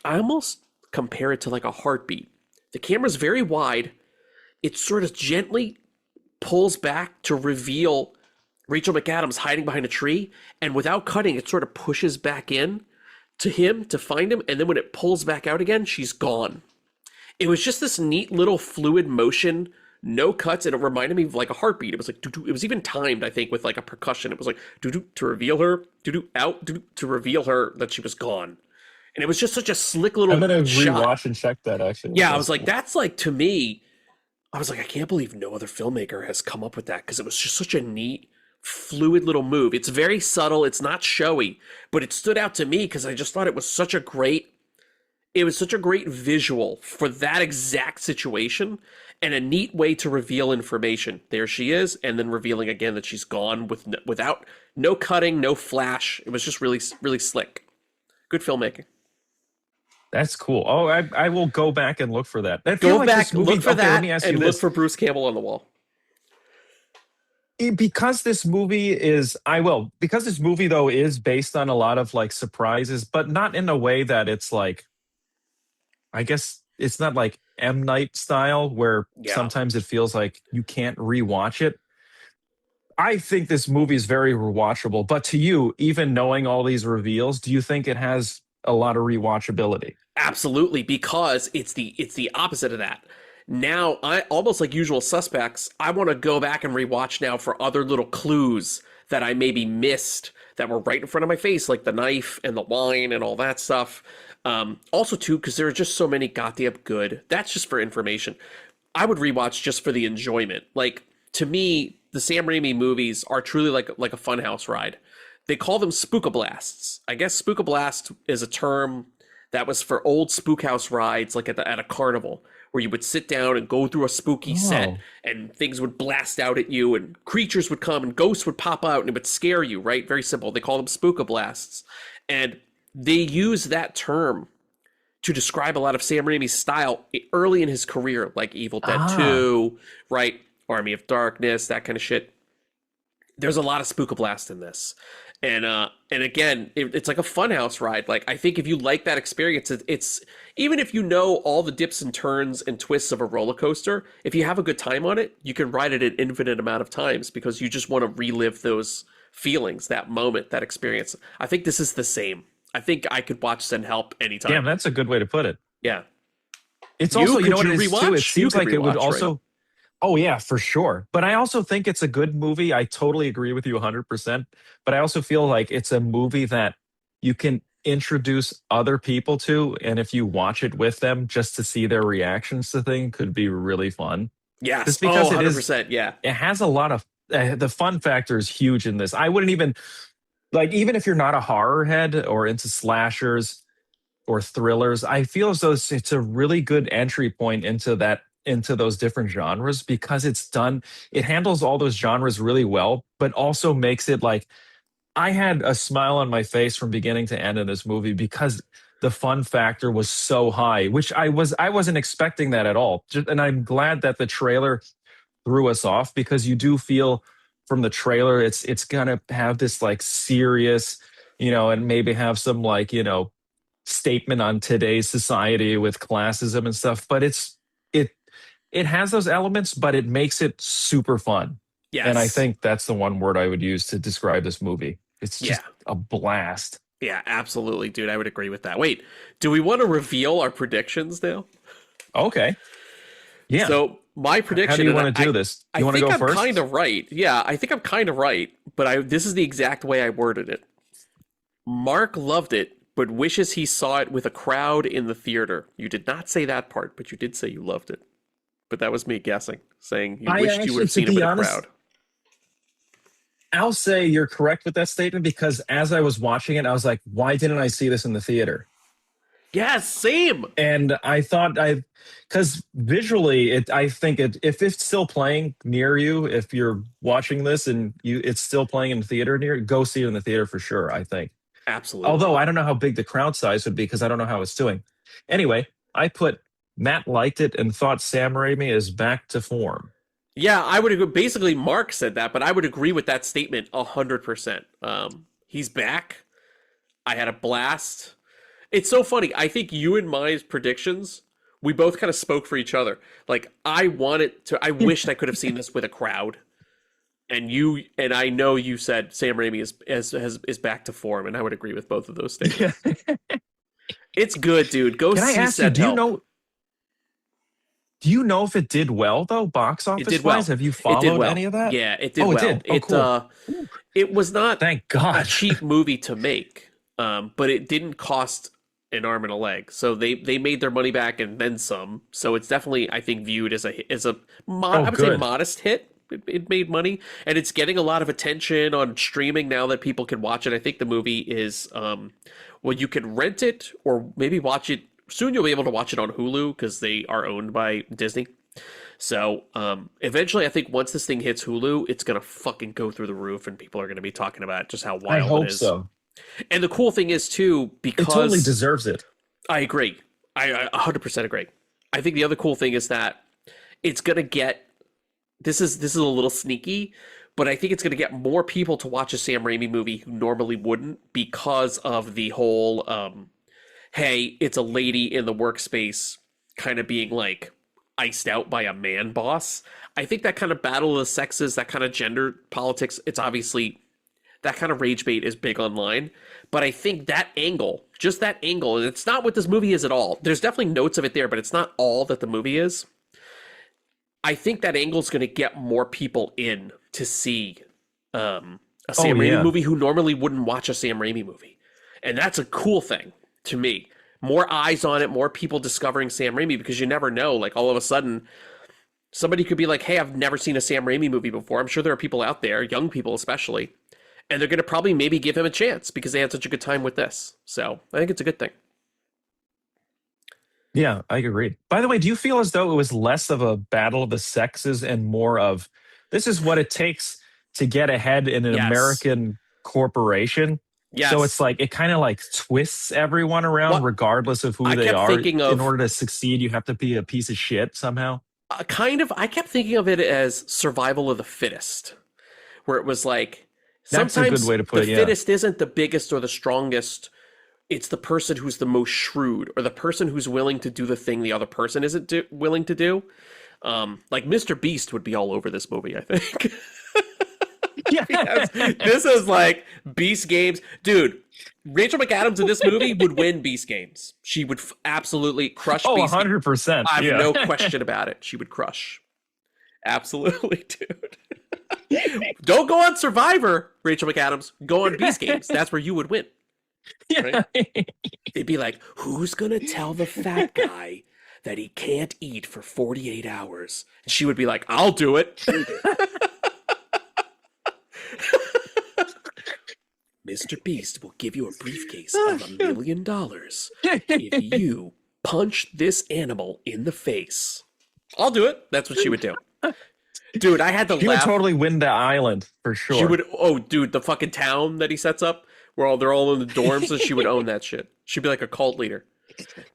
almost compare it to like a heartbeat. The camera's very wide. It sort of gently pulls back to reveal Rachel McAdams hiding behind a tree, and without cutting, it sort of pushes back in to him to find him, and then when it pulls back out again, she's gone. It was just this neat little fluid motion, no cuts, and it reminded me of like a heartbeat. It was like doo-doo. It was even timed, I think, with like a percussion. It was like doo-doo to reveal her, doo-doo out, doo-doo to reveal her that she was gone. And it was just such a slick little I'm gonna shot. rewatch and check that actually. Yeah, I was like, that's like, to me, I was like, I can't believe no other filmmaker has come up with that, because it was just such a neat, fluid little move. It's very subtle, it's not showy, but it stood out to me because I just thought it was such a great visual for that exact situation, and a neat way to reveal information. There she is, and then revealing again that she's gone without no cutting, no flash. It was just really, really slick. Good filmmaking. That's cool. Oh, I will go back and look for that. Go back, look for that, let me ask you and this. look for Bruce Campbell on the wall. Because this movie because this movie though is based on a lot of like surprises, but not in a way that it's like, I guess it's not like M. Night style where sometimes it feels like you can't rewatch it. I think this movie is very rewatchable, but to you, even knowing all these reveals, do you think it has a lot of rewatchability? Absolutely, because it's the opposite of that. Now, I almost like Usual Suspects, I want to go back and rewatch now for other little clues that I maybe missed that were right in front of my face, like the knife and the wine and all that stuff. Also, too, because there are just so many goddamn good. That's just for information. I would rewatch just for the enjoyment. Like, to me, the Sam Raimi movies are truly like a funhouse ride. They call them spook-a-blasts. I guess spook-a-blast is a term that was for old spook house rides, like at a carnival, where you would sit down and go through a spooky set, and things would blast out at you, and creatures would come, and ghosts would pop out, and it would scare you, right? Very simple. They call them spook-a-blasts. And they use that term to describe a lot of Sam Raimi's style early in his career, like Evil Dead 2, right? Army of Darkness, that kind of shit. There's a lot of spook-a-blast in this. And again, it's like a funhouse ride. Like, I think if you like that experience, it's even if you know all the dips and turns and twists of a roller coaster, if you have a good time on it, you can ride it an infinite amount of times because you just want to relive those feelings, that moment, that experience. I think this is the same. I think I could watch Send Help anytime. Damn, that's a good way to put it. Yeah. It's also, you know what it is too? It You seems could like it would rewatch, also... right? Oh, yeah, for sure. But I also think it's a good movie. I totally agree with you 100%. But I also feel like it's a movie that you can introduce other people to. And if you watch it with them, just to see their reactions to things could be really fun. Yes. Just because 100%. Yeah. It has a lot of... the fun factor is huge in this. I wouldn't even... Like, even if you're not a horror head or into slashers or thrillers, I feel as though it's a really good entry point into those different genres, because it handles all those genres really well, but also makes it like, I had a smile on my face from beginning to end in this movie because the fun factor was so high, which I wasn't expecting that at all. And I'm glad that the trailer threw us off, because you do feel from the trailer it's gonna have this like serious, and maybe have some like, statement on today's society with classism and stuff, but it has those elements, but it makes it super fun. Yes. And I think that's the one word I would use to describe this movie. It's just a blast. Yeah, absolutely, dude. I would agree with that. Wait, do we want to reveal our predictions now? Okay. Yeah. So my prediction... How do you want to do this? You want to go first? I think I'm kind of right. Yeah, I think I'm kind of right, but this is the exact way I worded it. Mark loved it, but wishes he saw it with a crowd in the theater. You did not say that part, but you did say you loved it. But that was me guessing, saying you wished you would have seen it with a crowd. I'll say you're correct with that statement, because as I was watching it, I was like, why didn't I see this in the theater? Yes, same. And I thought because visually, I think if it's still playing near you, if you're watching this and it's still playing in the theater near you, go see it in the theater for sure, I think. Absolutely. Although I don't know how big the crowd size would be, because I don't know how it's doing. Anyway, I put Matt liked it and thought Sam Raimi is back to form. Yeah, I would agree. Basically, Mark said that, but I would agree with that statement 100%. He's back. I had a blast. It's so funny. I think you and my predictions, we both kind of spoke for each other. Like, I wished I could have seen this with a crowd. And I know you said Sam Raimi is back to form, and I would agree with both of those statements. It's good, dude. Go see. Can I ask you? Do you know if it did well though, box office wise? Well. Have you followed any of that? Yeah, it did well. It did. Cool. It was not thank God a cheap movie to make, but it didn't cost an arm and a leg. So they made their money back and then some. So it's definitely, I think, viewed as I would say modest hit. It made money, and it's getting a lot of attention on streaming now that people can watch it. I think the movie is, well, you can rent it or maybe watch it. Soon you'll be able to watch it on Hulu because they are owned by Disney. So eventually, I think once this thing hits Hulu, it's going to fucking go through the roof, and people are going to be talking about just how wild I hope it is. so. And the cool thing is, too, because... It totally deserves it. I agree. I 100% agree. I think the other cool thing is that it's going to get... This is a little sneaky, but I think it's going to get more people to watch a Sam Raimi movie who normally wouldn't because of the whole, hey, it's a lady in the workspace kind of being like iced out by a man boss. I think that kind of battle of the sexes, that kind of gender politics, it's obviously, that kind of rage bait is big online. But I think that angle, just that angle, and it's not what this movie is at all. There's definitely notes of it there, but it's not all that the movie is. I think that angle is going to get more people in to see a Sam Raimi movie who normally wouldn't watch a Sam Raimi movie. And that's a cool thing to me. More eyes on it, more people discovering Sam Raimi, because you never know. Like, all of a sudden, somebody could be like, hey, I've never seen a Sam Raimi movie before. I'm sure there are people out there, young people especially, and they're going to probably maybe give him a chance because they had such a good time with this. So I think it's a good thing. Yeah, I agree. By the way, do you feel as though it was less of a battle of the sexes and more of this is what it takes to get ahead in an American corporation? Yes. So it's like it kind of like twists everyone around regardless of who they are. In order to succeed, you have to be a piece of shit somehow. I kept thinking of it as survival of the fittest, where it was like That's sometimes a good way to put the fittest isn't the biggest or the strongest. It's the person who's the most shrewd, or the person who's willing to do the thing the other person isn't willing to do. Like Mr. Beast would be all over this movie, I think. This is like Beast Games. Dude, Rachel McAdams in this movie would win Beast Games. She would absolutely crush Beast 100%. I have no question about it. She would crush. Absolutely, dude. Don't go on Survivor, Rachel McAdams. Go on Beast Games. That's where you would win. Right? They'd be like, who's gonna tell the fat guy that he can't eat for 48 hours? And she would be like, I'll do it. Mr. Beast will give you a briefcase of $1 million if you punch this animal in the face. I'll do it. That's what she would do. Dude, I had to laugh. She would totally win the island for sure. She would. Oh, dude, the fucking town that he sets up, where they're all in the dorms, and she would own that shit. She'd be like a cult leader.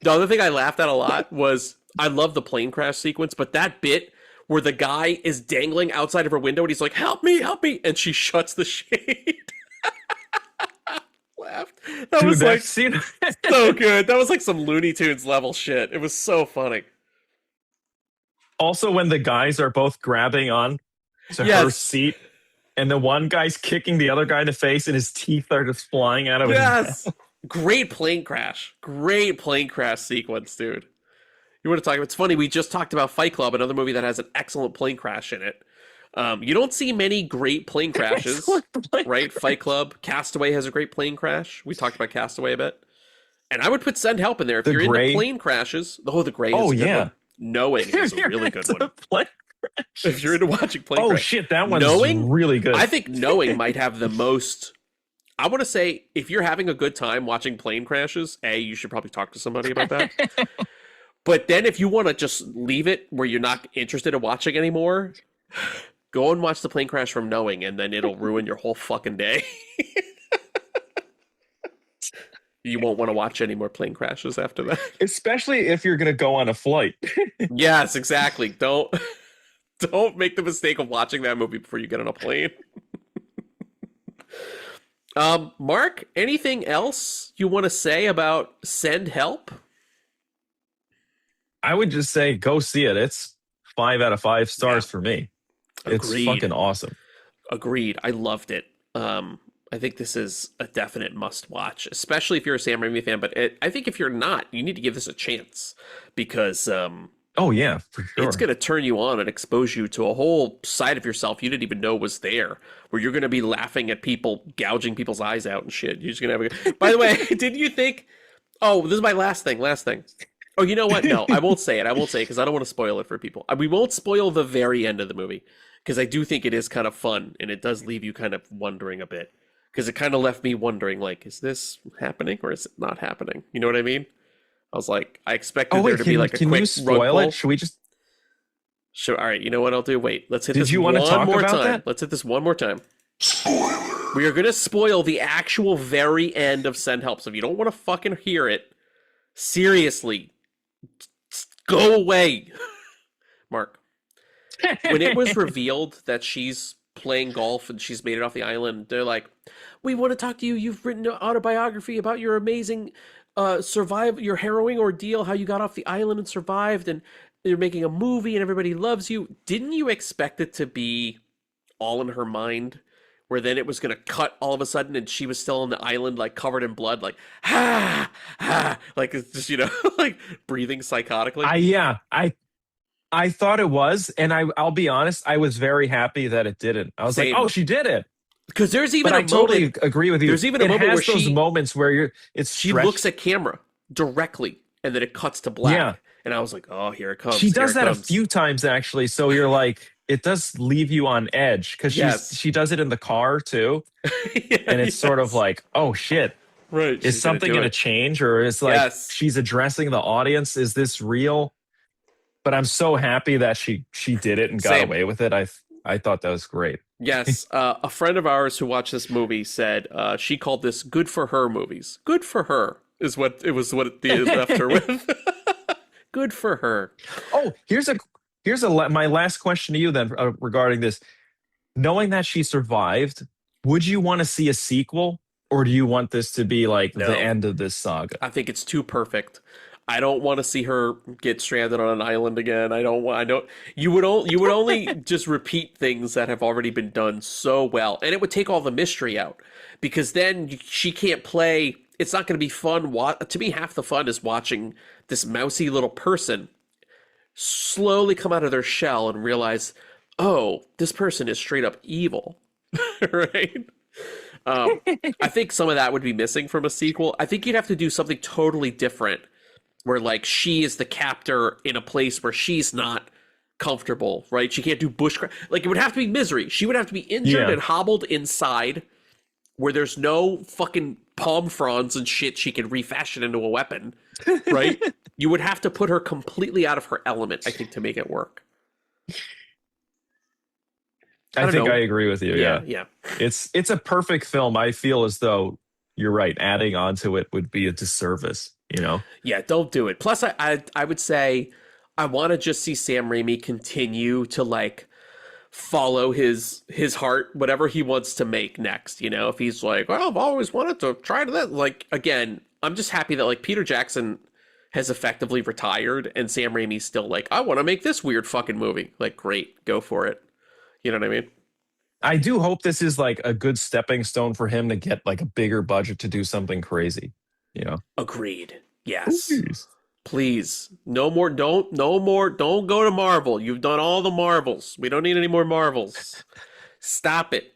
The other thing I laughed at a lot was I love the plane crash sequence, but that bit where the guy is dangling outside of her window and he's like, "Help me, help me," and she shuts the shade. Laughed. That was like so good. That was like some Looney Tunes level shit. It was so funny. Also, when the guys are both grabbing on to her seat, and the one guy's kicking the other guy in the face, and his teeth are just flying out of his mouth. Great plane crash. Great plane crash sequence, dude. You want to talk about? It's funny. We just talked about Fight Club, another movie that has an excellent plane crash in it. You don't see many great plane crashes, right? Fight Club, Castaway has a great plane crash. We talked about Castaway a bit, and I would put Send Help in there if you're into plane crashes. The Gray is a good one. Knowing is a really good one. If you're into watching plane crash. Oh shit, that one's really good. I think Knowing might have the most. I want to say, if you're having a good time watching plane crashes, you should probably talk to somebody about that. But then if you want to just leave it where you're not interested in watching anymore, go and watch the plane crash from Knowing, and then it'll ruin your whole fucking day. You won't want to watch any more plane crashes after that. Especially if you're going to go on a flight. Yes, exactly. Don't make the mistake of watching that movie before you get on a plane. Mark, anything else you want to say about Send Help? I would just say go see it. It's 5 out of 5 stars for me. Agreed. It's fucking awesome. Agreed. I loved it. I think this is a definite must watch, especially if you're a Sam Raimi fan. But I think if you're not, you need to give this a chance because oh yeah, for sure, it's going to turn you on and expose you to a whole side of yourself you didn't even know was there, where you're going to be laughing at people gouging people's eyes out and shit. You're just going to have a. By the way, didn't you think Oh, this is my last thing. Oh, you know what? No, I won't say it. Because I don't want to spoil it for people. We won't spoil the very end of the movie because I do think it is kind of fun and it does leave you kind of wondering a bit because it kind of left me wondering, like, is this happening or is it not happening? You know what I mean? I was like, I expected there to be like a quick can you spoil rug it? Should we just? Sure. All right. You know what I'll do? Wait. Let's hit Did this you want to one talk more about time. that? Let's hit this one more time. We are going to spoil the actual very end of Send Help. So if you don't want to fucking hear it, seriously, go away. Mark. When it was revealed that she's playing golf and she's made it off the island, they're like, we want to talk to you. You've written an autobiography about your amazing your harrowing ordeal, how you got off the island and survived, and you're making a movie and everybody loves you. Didn't you expect it to be all in her mind? Where then it was going to cut all of a sudden and she was still on the island, like covered in blood, like, like it's just, like breathing psychotically. I thought it was, and I'll be honest, I was very happy that it didn't. I was Same. like, oh, she did it. Because there's even but a I totally moment, agree with you. There's even a moment has where those moments where she looks at camera directly and then it cuts to black. Yeah. And I was like, oh, here it comes. She does that a few times actually. So you're like, it does leave you on edge because she does it in the car too. And it's sort of like, oh shit. Right. Is something going to change or is like she's addressing the audience? Is this real? But I'm so happy that she did it and got away with it. I thought that was great. Yes. A friend of ours who watched this movie said she called this good for her movies. Good for her is what it left her with. Good for her. Oh, here's my last question to you then regarding this. Knowing that she survived, would you want to see a sequel or do you want this to be like the end of this saga? I think it's too perfect. I don't want to see her get stranded on an island again. You would only just repeat things that have already been done so well. And it would take all the mystery out because then she can't play. It's not going to be fun. To me, half the fun is watching this mousy little person slowly come out of their shell and realize, oh, this person is straight up evil. Right? I think some of that would be missing from a sequel. I think you'd have to do something totally different where like she is the captor in a place where she's not comfortable, right? She can't do bushcraft. Like it would have to be misery. She would have to be injured and hobbled inside where there's no fucking palm fronds and shit she can refashion into a weapon, right? You would have to put her completely out of her element, I think, to make it work. I think I agree with you. Yeah. It's a perfect film. I feel as though you're right. Adding on to it would be a disservice, Yeah, don't do it. Plus, I would say I want to just see Sam Raimi continue to like follow his heart, whatever he wants to make next. If he's like, well, I've always wanted to try that. Like, again, I'm just happy that like Peter Jackson has effectively retired and Sam Raimi's still like, I want to make this weird fucking movie. Like, great, go for it. You know what I mean? I do hope this is like a good stepping stone for him to get like a bigger budget to do something crazy. Agreed. Yes. Please. No more. Don't go to Marvel. You've done all the Marvels. We don't need any more Marvels. Stop it.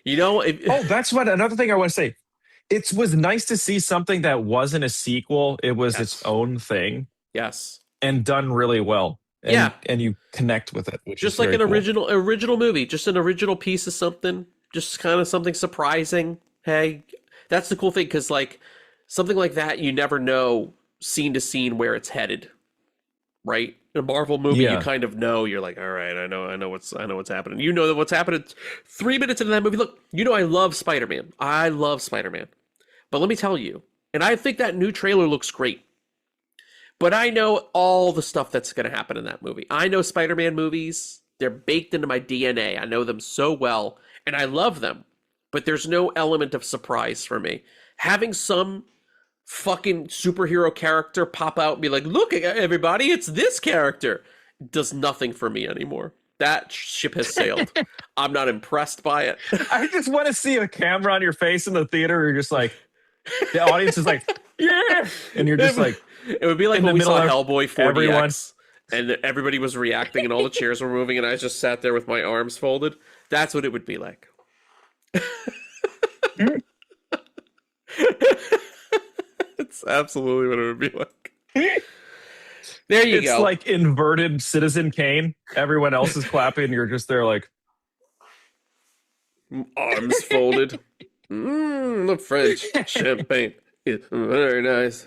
That's another thing I want to say. It was nice to see something that wasn't a sequel. It was its own thing. Yes. And done really well. And you connect with it, which just is like very an cool. original movie, just an original piece of something, just kind of something surprising. Hey, that's the cool thing because like something like that, you never know scene to scene where it's headed, right? In a Marvel movie, you kind of know. You're like, all right, I know what's happening. You know that what's happening 3 minutes into that movie. Look, I love Spider-Man. But let me tell you, and I think that new trailer looks great. But I know all the stuff that's going to happen in that movie. I know Spider-Man movies. They're baked into my DNA. I know them so well, and I love them. But there's no element of surprise for me. Having some fucking superhero character pop out and be like, look, everybody, it's this character, does nothing for me anymore. That ship has sailed. I'm not impressed by it. I just want to see a camera on your face in the theater. You're just like, the audience is like, yeah. And you're just like, it would be like when we saw Hellboy 4DX and everybody was reacting and all the chairs were moving and I just sat there with my arms folded. That's what it would be like. That's absolutely what it would be like. There you go. It's like inverted Citizen Kane. Everyone else is clapping. You're just there like... Arms folded. The French champagne is very nice.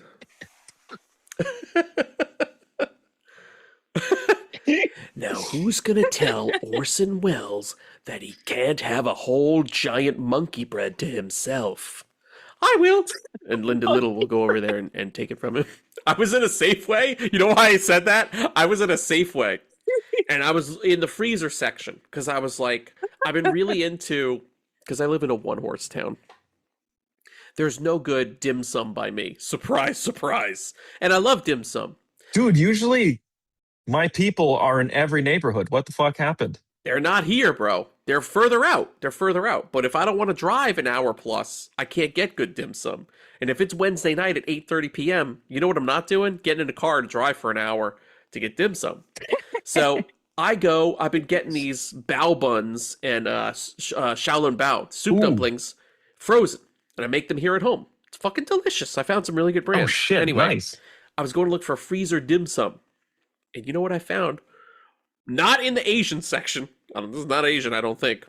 Now, who's going to tell Orson Welles that he can't have a whole giant monkey bread to himself? I will. And Linda Little will go over there and take it from him. I was in a Safeway. You know why I said that? I was in a Safeway. And I was in the freezer section because I was like, I've been really into, because I live in a one-horse town. There's no good dim sum by me. Surprise, surprise. And I love dim sum. Dude, usually my people are in every neighborhood. What the fuck happened? They're not here, bro. They're further out. But if I don't want to drive an hour plus, I can't get good dim sum. And if it's Wednesday night at 8:30 p.m., you know what I'm not doing? Getting in a car to drive for an hour to get dim sum. So I've been getting these bao buns and Shaolin bao, soup dumplings, frozen. And I make them here at home. It's fucking delicious. I found some really good brands. Oh, shit, anyway, nice. I was going to look for a freezer dim sum. And you know what I found? Not in the Asian section. This is not Asian, I don't think.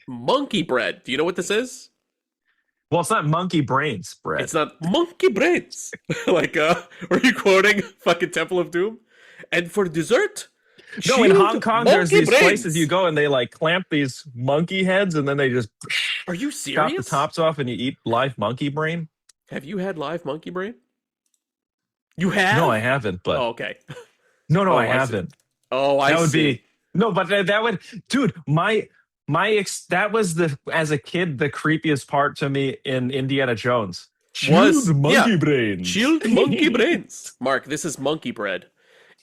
Monkey bread. Do you know what this is? Well, it's not monkey brains bread. It's not monkey brains. Like, were you quoting fucking Temple of Doom? And for dessert... No, in Hong Kong, there's these brains. places you go and they like clamp these monkey heads and then they just Are you chop serious? the tops off and you eat live monkey brain. Have you had live monkey brain? You have? No, I haven't. But Oh, okay. no, I haven't. Oh, I That would see. be no, but that would, dude. That was as a kid the creepiest part to me in Indiana Jones. Chilled monkey brains. Chilled monkey brains. Mark, this is monkey bread.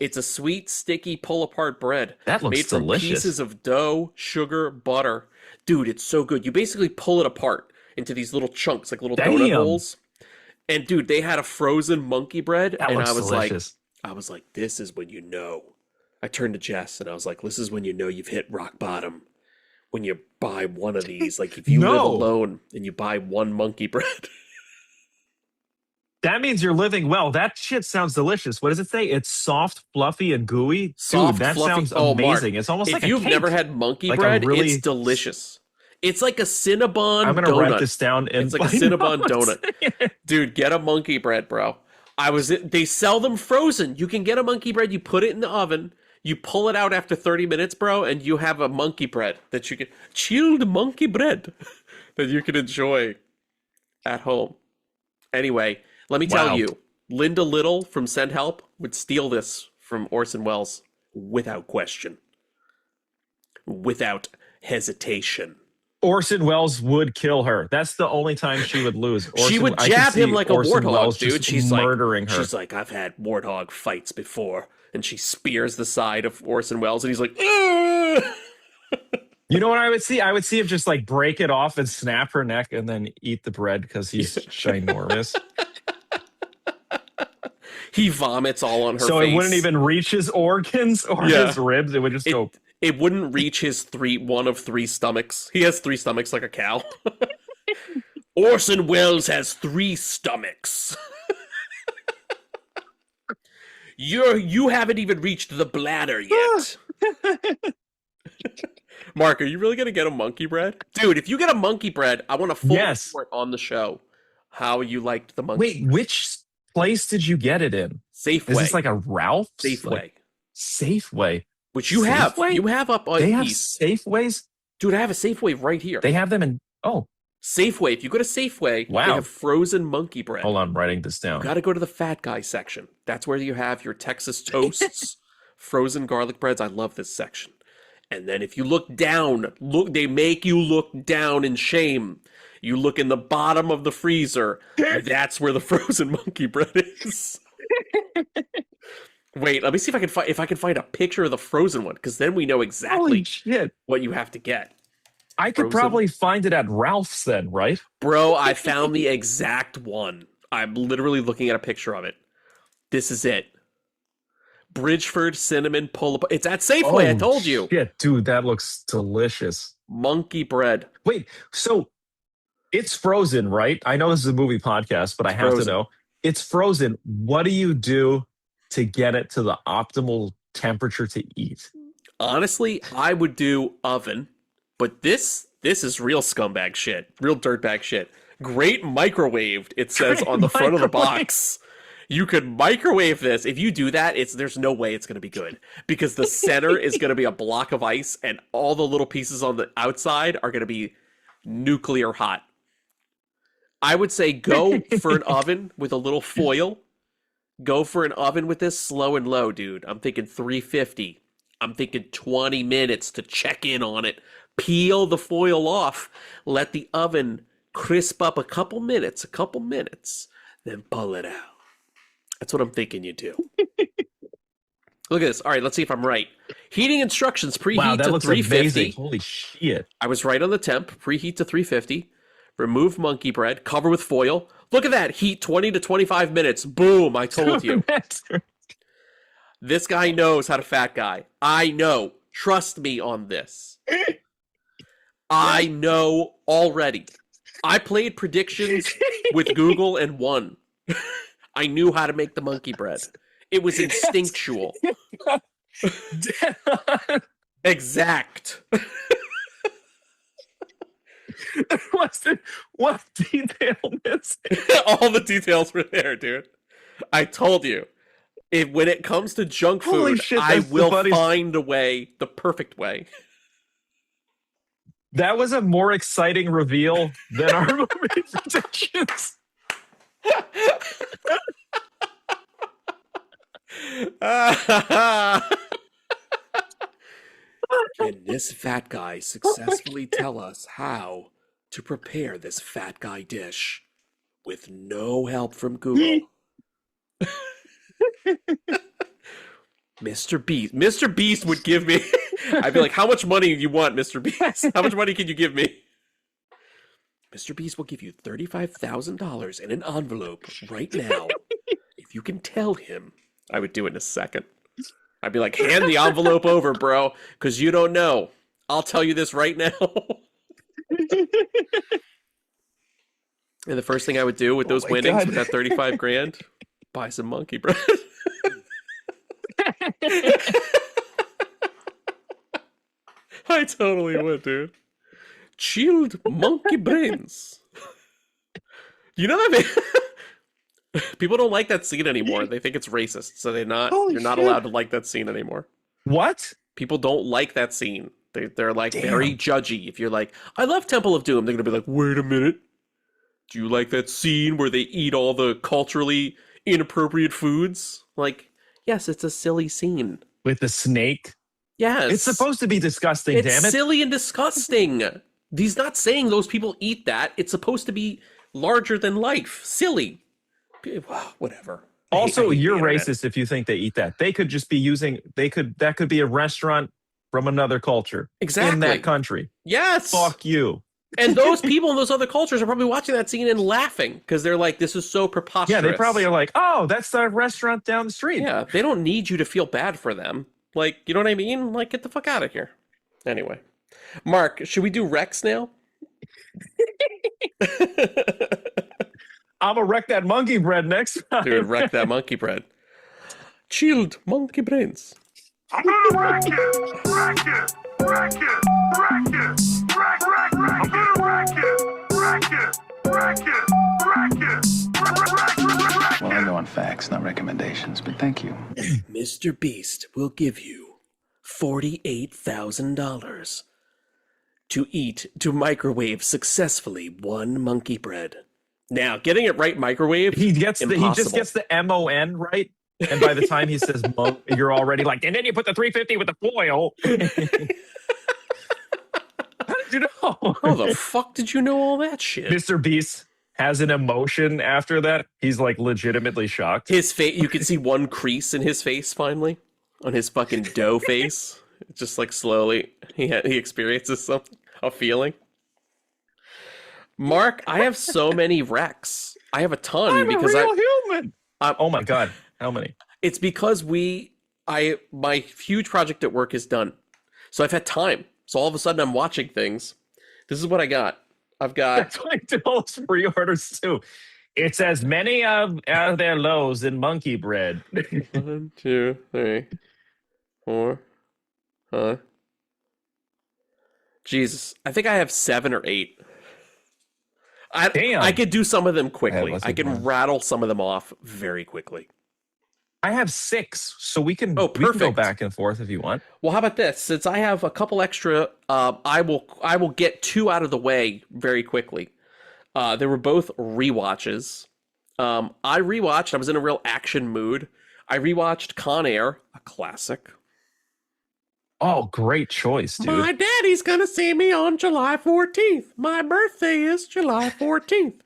It's a sweet, sticky, pull-apart bread. That looks made from delicious. pieces of dough, sugar, butter. Dude, it's so good. You basically pull it apart into these little chunks, like little donut holes. And dude, they had a frozen monkey bread, That and looks I was delicious. like, this is when you know. I turned to Jess, and I was like, this is when you know you've hit rock bottom. When you buy one of these, like if you live alone and you buy one monkey bread. That means you're living well. That shit sounds delicious. What does it say? It's soft, fluffy, and gooey. Soft, Dude, that fluffy. sounds Oh, amazing. Mark, It's almost like a if you've cake. never had monkey Like a bread, really- it's delicious. It's like a Cinnabon I'm gonna donut. write this down. It's like a Cinnabon donut. Dude, get a monkey bread, bro. They sell them frozen. You can get a monkey bread. You put it in the oven. You pull it out after 30 minutes, bro, and you have a monkey bread that you can chilled monkey bread that you can enjoy at home. Anyway, let me tell you, Linda Little from Send Help would steal this from Orson Welles without question, without hesitation. Orson Welles would kill her. That's the only time she would lose. She would jab him like a warthog, dude. She's murdering her. She's like, I've had warthog fights before. And she spears the side of Orson Welles, and he's like, "Ugh!" You know what I would see? I would see him just like break it off and snap her neck and then eat the bread because he's ginormous. He vomits all on her So face. it wouldn't even reach his organs or his ribs. It would just go. It wouldn't reach his one of three stomachs. He has three stomachs like a cow. Orson Welles has three stomachs. You haven't even reached the bladder yet. Mark, are you really gonna get a monkey bread? Dude, if you get a monkey bread, I want a full report on the show how you liked the monkey. Wait, which place did you get it in? Safeway. Is this like a Ralph's? Safeway. Like, Safeway. Which you have. Safeway? You have up on They have East. Safeways? Dude, I have a Safeway right here. They have them in. Oh, Safeway. If you go to Safeway, wow. they have frozen monkey bread. Hold on, I'm writing this down. You got to go to the fat guy section. That's where you have your Texas toasts, frozen garlic breads. I love this section. And then if you look down, they make you look down in shame. You look in the bottom of the freezer. That's where the frozen monkey bread is. Wait, let me see if I can find a picture of the frozen one, because then we know exactly Holy shit. what you have to get. I could probably find it at Ralph's then, right? Bro, I found the exact one. I'm literally looking at a picture of it. This is it. Bridgeford cinnamon pull-up. It's at Safeway, I told you. Shit, dude, that looks delicious. Monkey bread. Wait, so it's frozen, right? I know this is a movie podcast, but I have to know. It's frozen. What do you do to get it to the optimal temperature to eat? Honestly, I would do oven, but this is real scumbag shit, real dirtbag shit. Great microwaved, it says Great on the front of the microwave. box. You could microwave this. If you do that, there's no way it's going to be good because the center is going to be a block of ice and all the little pieces on the outside are going to be nuclear hot. I would say go for an oven with a little foil. Go for an oven with this slow and low, dude. I'm thinking 350. I'm thinking 20 minutes to check in on it. Peel the foil off. Let the oven crisp up a couple minutes, then pull it out. That's what I'm thinking you do. Look at this. All right, let's see if I'm right. Heating instructions, preheat Wow, that to looks 350. amazing. Holy shit. I was right on the temp. Preheat to 350. Remove monkey bread. Cover with foil. Look at that. Heat 20 to 25 minutes. Boom, I told you. This guy knows how to fat guy. I know. Trust me on this. I know already. I played predictions with Google and won. I knew how to make the monkey bread. It was instinctual. Exact. What detail missing? All the details were there, dude. I told you. When it comes to junk Holy food, shit, I that's the will funniest- find a way, the perfect way. That was a more exciting reveal than our movie predictions. Can this fat guy successfully tell us how to prepare this fat guy dish with no help from Google? Mr. Beast would give me I'd be like, how much money do you want, Mr. Beast? How much money can you give me? Mr. Beast will give you $35,000 in an envelope right now. If you can tell him, I would do it in a second. I'd be like, hand the envelope over, bro, because you don't know. I'll tell you this right now. And the first thing I would do with those winnings, God. with that 35 grand, buy some monkey bread. I totally would, dude. Chilled monkey brains. You know that people don't like that scene anymore. They think it's racist, so you're not allowed to like that scene anymore. What? People don't like that scene. They're like very judgy. If you're like, I love Temple of Doom, they're gonna be like, wait a minute. Do you like that scene where they eat all the culturally inappropriate foods? Like, yes, it's a silly scene. With the snake? Yes. It's supposed to be disgusting, It's damn it. silly and disgusting. He's not saying those people eat that. It's supposed to be larger than life. Silly. Whatever. Also, I hate you're the internet. racist if you think they eat that. They could just be that could be a restaurant from another culture. Exactly. In that country. Yes. Fuck you. And those people in those other cultures are probably watching that scene and laughing because they're like, this is so preposterous. Yeah, they probably are like, oh, that's the restaurant down the street. Yeah, they don't need you to feel bad for them. Like, you know what I mean? Like, get the fuck out of here. Anyway. Mark, should we do Rex now? I'm gonna wreck that monkey bread next time. Dude, wreck that monkey bread. Chilled monkey brains. I'm gonna wreck it! Wreck it! Wreck it! Wreck it! Wreck, wreck, wreck! I'm gonna wreck it! Wreck it! Wreck it! Wreck it! Wreck, wreck, wreck, wreck! Well, I go on facts, not recommendations, but thank you. Mr. Beast will give you $48,000 to microwave successfully one monkey bread. Now, getting it right microwave, he just impossible. gets the MON right. And by the time he says monk, you're already like, and then you put the 350 with the foil. How did you know? How the fuck did you know all that shit? Mr. Beast has an emotion after that. He's like legitimately shocked. His face, you can see one crease in his face finally, on his fucking dough face. It's just like slowly, he experiences a feeling. Mark, I have so many wrecks. I have a ton I'm because a real human. Oh my god, how many? It's because my huge project at work is done, so I've had time. So all of a sudden, I'm watching things. This is what I got. I've got That's why I did all those pre-orders too. It's as many of their loaves in monkey bread. 1, 2, 3, 4, 5. Jesus, I think I have 7 or 8. Damn. I could do some of them quickly. let's I see can mine. rattle some of them off very quickly. I have 6, so we can Oh, we can go perfect. back and forth if you want. Well, how about this? Since I have a couple extra, I will get 2 out of the way very quickly. They were both rewatches. I rewatched. I was in a real action mood. I rewatched Con Air, a classic. Oh, great choice, dude. My daddy's gonna see me on July 14th. My birthday is July 14th.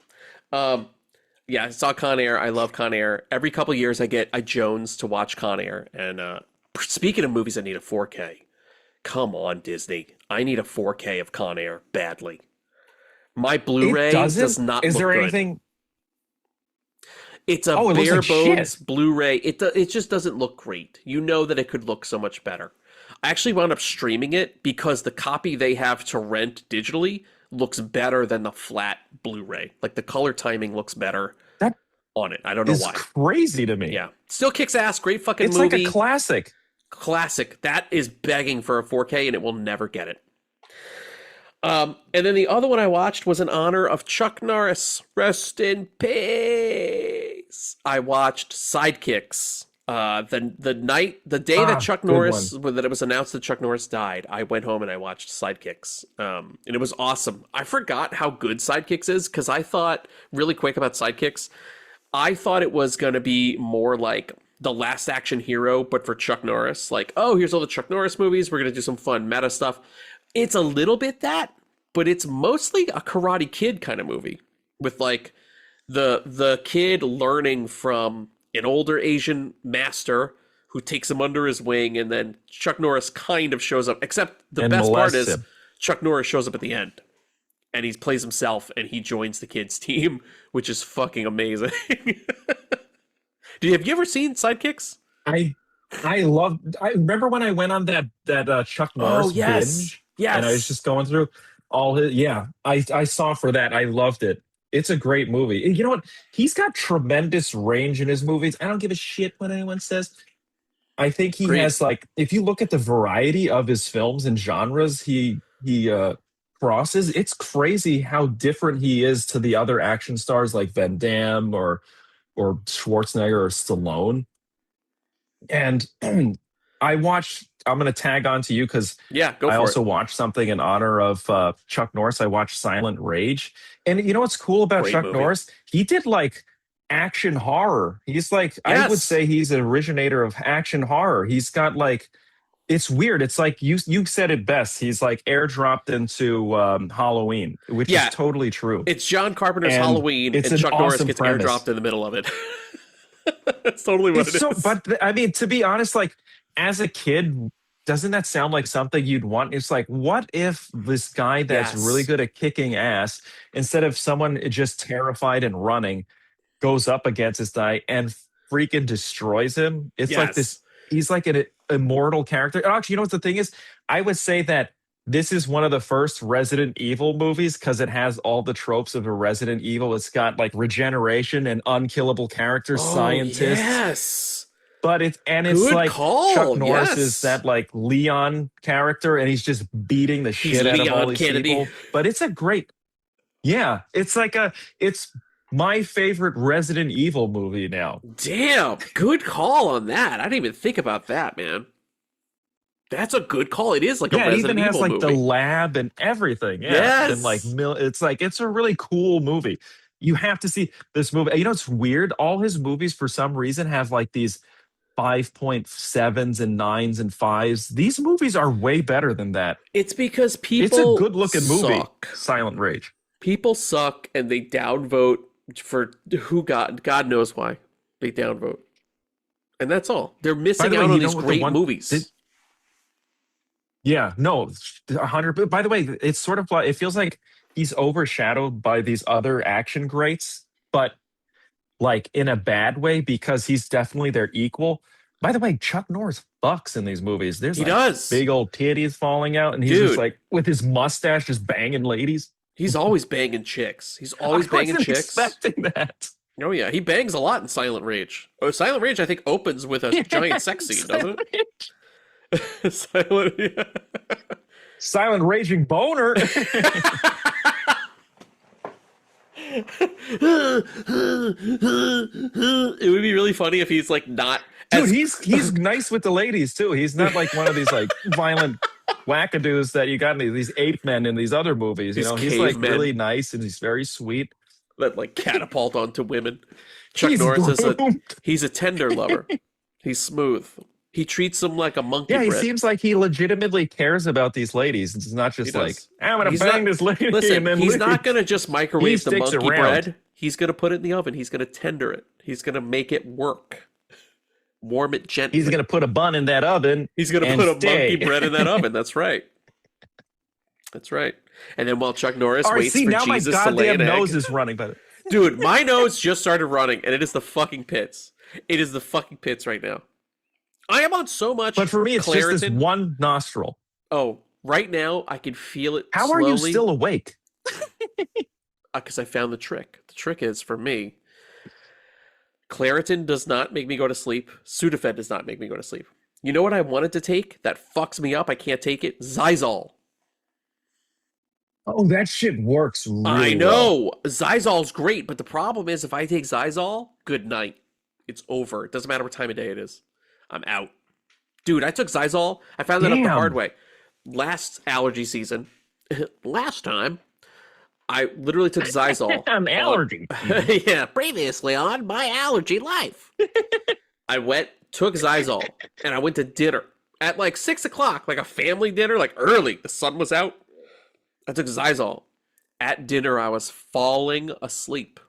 Yeah, I saw Con Air. I love Con Air. Every couple years I Jones to watch Con Air. And speaking of movies that need a 4K, come on, Disney. I need a 4K of Con Air badly. My Blu-ray does not Is look there good. anything? It's a it looks bare like bones shit. Blu-ray. It just doesn't look great. You know that it could look so much better. I actually wound up streaming it because the copy they have to rent digitally looks better than the flat Blu-ray. Like the color timing looks better That on it. I don't know is why. crazy to me. Yeah. Still kicks ass. Great fucking It's movie. like a classic. Classic. That is begging for a 4K and it will never get it. And then the other one I watched was in honor of Chuck Norris. Rest in peace. I watched Sidekicks. The day that Chuck good Norris, that it was announced that Chuck Norris died, I went home and I watched Sidekicks. And it was awesome. I forgot how good Sidekicks is because I thought really quick about Sidekicks. I thought it was going to be more like The Last Action Hero, but for Chuck Norris. Like, oh, here's all the Chuck Norris movies. We're going to do some fun meta stuff. It's a little bit that, but it's mostly a Karate Kid kind of movie with like the kid learning from an older Asian master who takes him under his wing, and then Chuck Norris kind of shows up. Except the And best part molests is him. Chuck Norris shows up at the end, and he plays himself, and he joins the kids' team, which is fucking amazing. Have you ever seen Sidekicks? I remember when I went on that Chuck Norris binge. Yes. And I was just going through all his. Yeah, I saw for that. I loved it. It's a great movie. You know what? He's got tremendous range in his movies. I don't give a shit what anyone says. I think he Agreed. has like, if you look at the variety of his films and genres he crosses, it's crazy how different he is to the other action stars like Van Damme or Schwarzenegger or Stallone. And I'm going to tag on to you because Yeah, go for I also it. watched something in honor of Chuck Norris. I watched Silent Rage. And you know what's cool about Great Chuck movie. Norris? He did like action horror. He's like, I would Yes. say he's an originator of action horror. He's got like, it's weird. It's like you said it best. He's like airdropped into Halloween, which Yeah. is totally true. It's John Carpenter's And Halloween, it's and an Chuck Norris awesome gets premise. airdropped in the middle of it. That's totally what It's it is. but I mean, to be honest, like as a kid, doesn't that sound like something you'd want? It's like, what if this guy that's Yes. really good at kicking ass, instead of someone just terrified and running, goes up against this guy and freaking destroys him? It's like this. He's like an immortal character. Actually, you know what the thing is? I would say that this is one of the first Resident Evil movies because it has all the tropes of a Resident Evil. It's got like regeneration and unkillable characters, scientists. Yes. But it's Good like call, Chuck Norris yes. is that like Leon character, and he's just beating the He's shit out of all Leon these Kennedy. people. But it's a great, yeah. It's my favorite Resident Evil movie now. Damn. Good call on that. I didn't even think about that, man. That's a good call. It is like a Yeah, it Resident even has Evil like movie. the lab and everything. Yeah, Yes. and like it's a really cool movie. You have to see this movie. You know, it's weird. All his movies, for some reason, have like these 5.7s and 9s and 5s. These movies are way better than that. It's because people It's a good looking movie. suck. Silent Rage. People suck and they downvote for who God knows why. They downvote. And that's all. They're missing way, out on you know these what the great one- movies. Yeah, no, 100. By the way, it's sort of like, it feels like he's overshadowed by these other action greats, but like in a bad way, because he's definitely their equal. By the way, Chuck Norris fucks in these movies. There's He like does. big old titties falling out, and he's Dude. just like with his mustache just banging ladies. He's always banging chicks. He's always I banging wasn't chicks. expecting that. Oh yeah, he bangs a lot in Silent Rage. Oh, Silent Rage, I think, opens with a giant sex scene, doesn't it? Silent, yeah. Silent raging boner. It would be really funny if he's like not. Dude, he's nice with the ladies too. He's not like one of these like violent wackadoos that you got in these ape men in these other movies. You These know, he's like cavemen. really nice and he's very sweet. that like catapult onto women. Chuck He's Norris is groomed. he's a tender lover. He's smooth. He treats them like a monkey. Yeah, he bread. seems like he legitimately cares about these ladies. It's not just He like, does. I'm gonna He's bang not- this lady. Listen, and then he's leave. not gonna just microwave the sticks monkey around. bread. He's gonna put it in the oven. He's gonna tender it. He's gonna make it work. Warm it gently. He's gonna put a bun in that oven. He's gonna and put a stay. monkey bread in that oven. That's right. That's right. And then while Chuck Norris All right, waits see, for now my Jesus to lay goddamn an egg. nose is running. But Dude, my nose just started running, and it is the fucking pits. It is the fucking pits right now. I am on so much for me, it's Claritin. just this one nostril. Oh, right now I can feel it. How slowly. are you still awake? Because I found the trick. The trick is, for me, Claritin does not make me go to sleep. Sudafed does not make me go to sleep. You know what I wanted to take that fucks me up? I can't take it. Xyzal. Oh, that shit works really I know. Xyzal's great, but the problem is if I take Xyzal, good night. It's over. It doesn't matter what time of day it is. I'm out. Dude, I took Xyzal. I found that out the Damn. hard way. Last allergy season, last time, I literally took Xyzal. An allergy. Yeah, previously on My Allergy Life. I took Xyzal, and I went to dinner at like 6 o'clock, like a family dinner, like early. The sun was out. I took Xyzal. At dinner, I was falling asleep.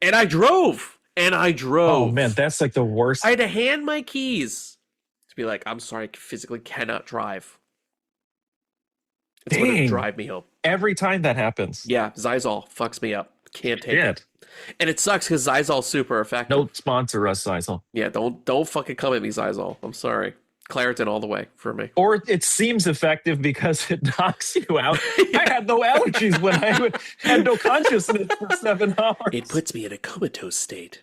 And I drove. Oh man, that's like the worst. I had to hand my keys to be like, I'm sorry, I physically cannot drive. It's going to Dang. drive me home. Every time that happens. Yeah, Xyzal fucks me up. Can't take Yeah. it. And it sucks because Xyzal's super effective. Don't sponsor us, Sisal. Yeah, don't fucking come at me, Xyzal. I'm sorry. Claritin all the way for me. Or it seems effective because it knocks you out. I had no allergies when I had no consciousness for 7 hours. It puts me in a comatose state.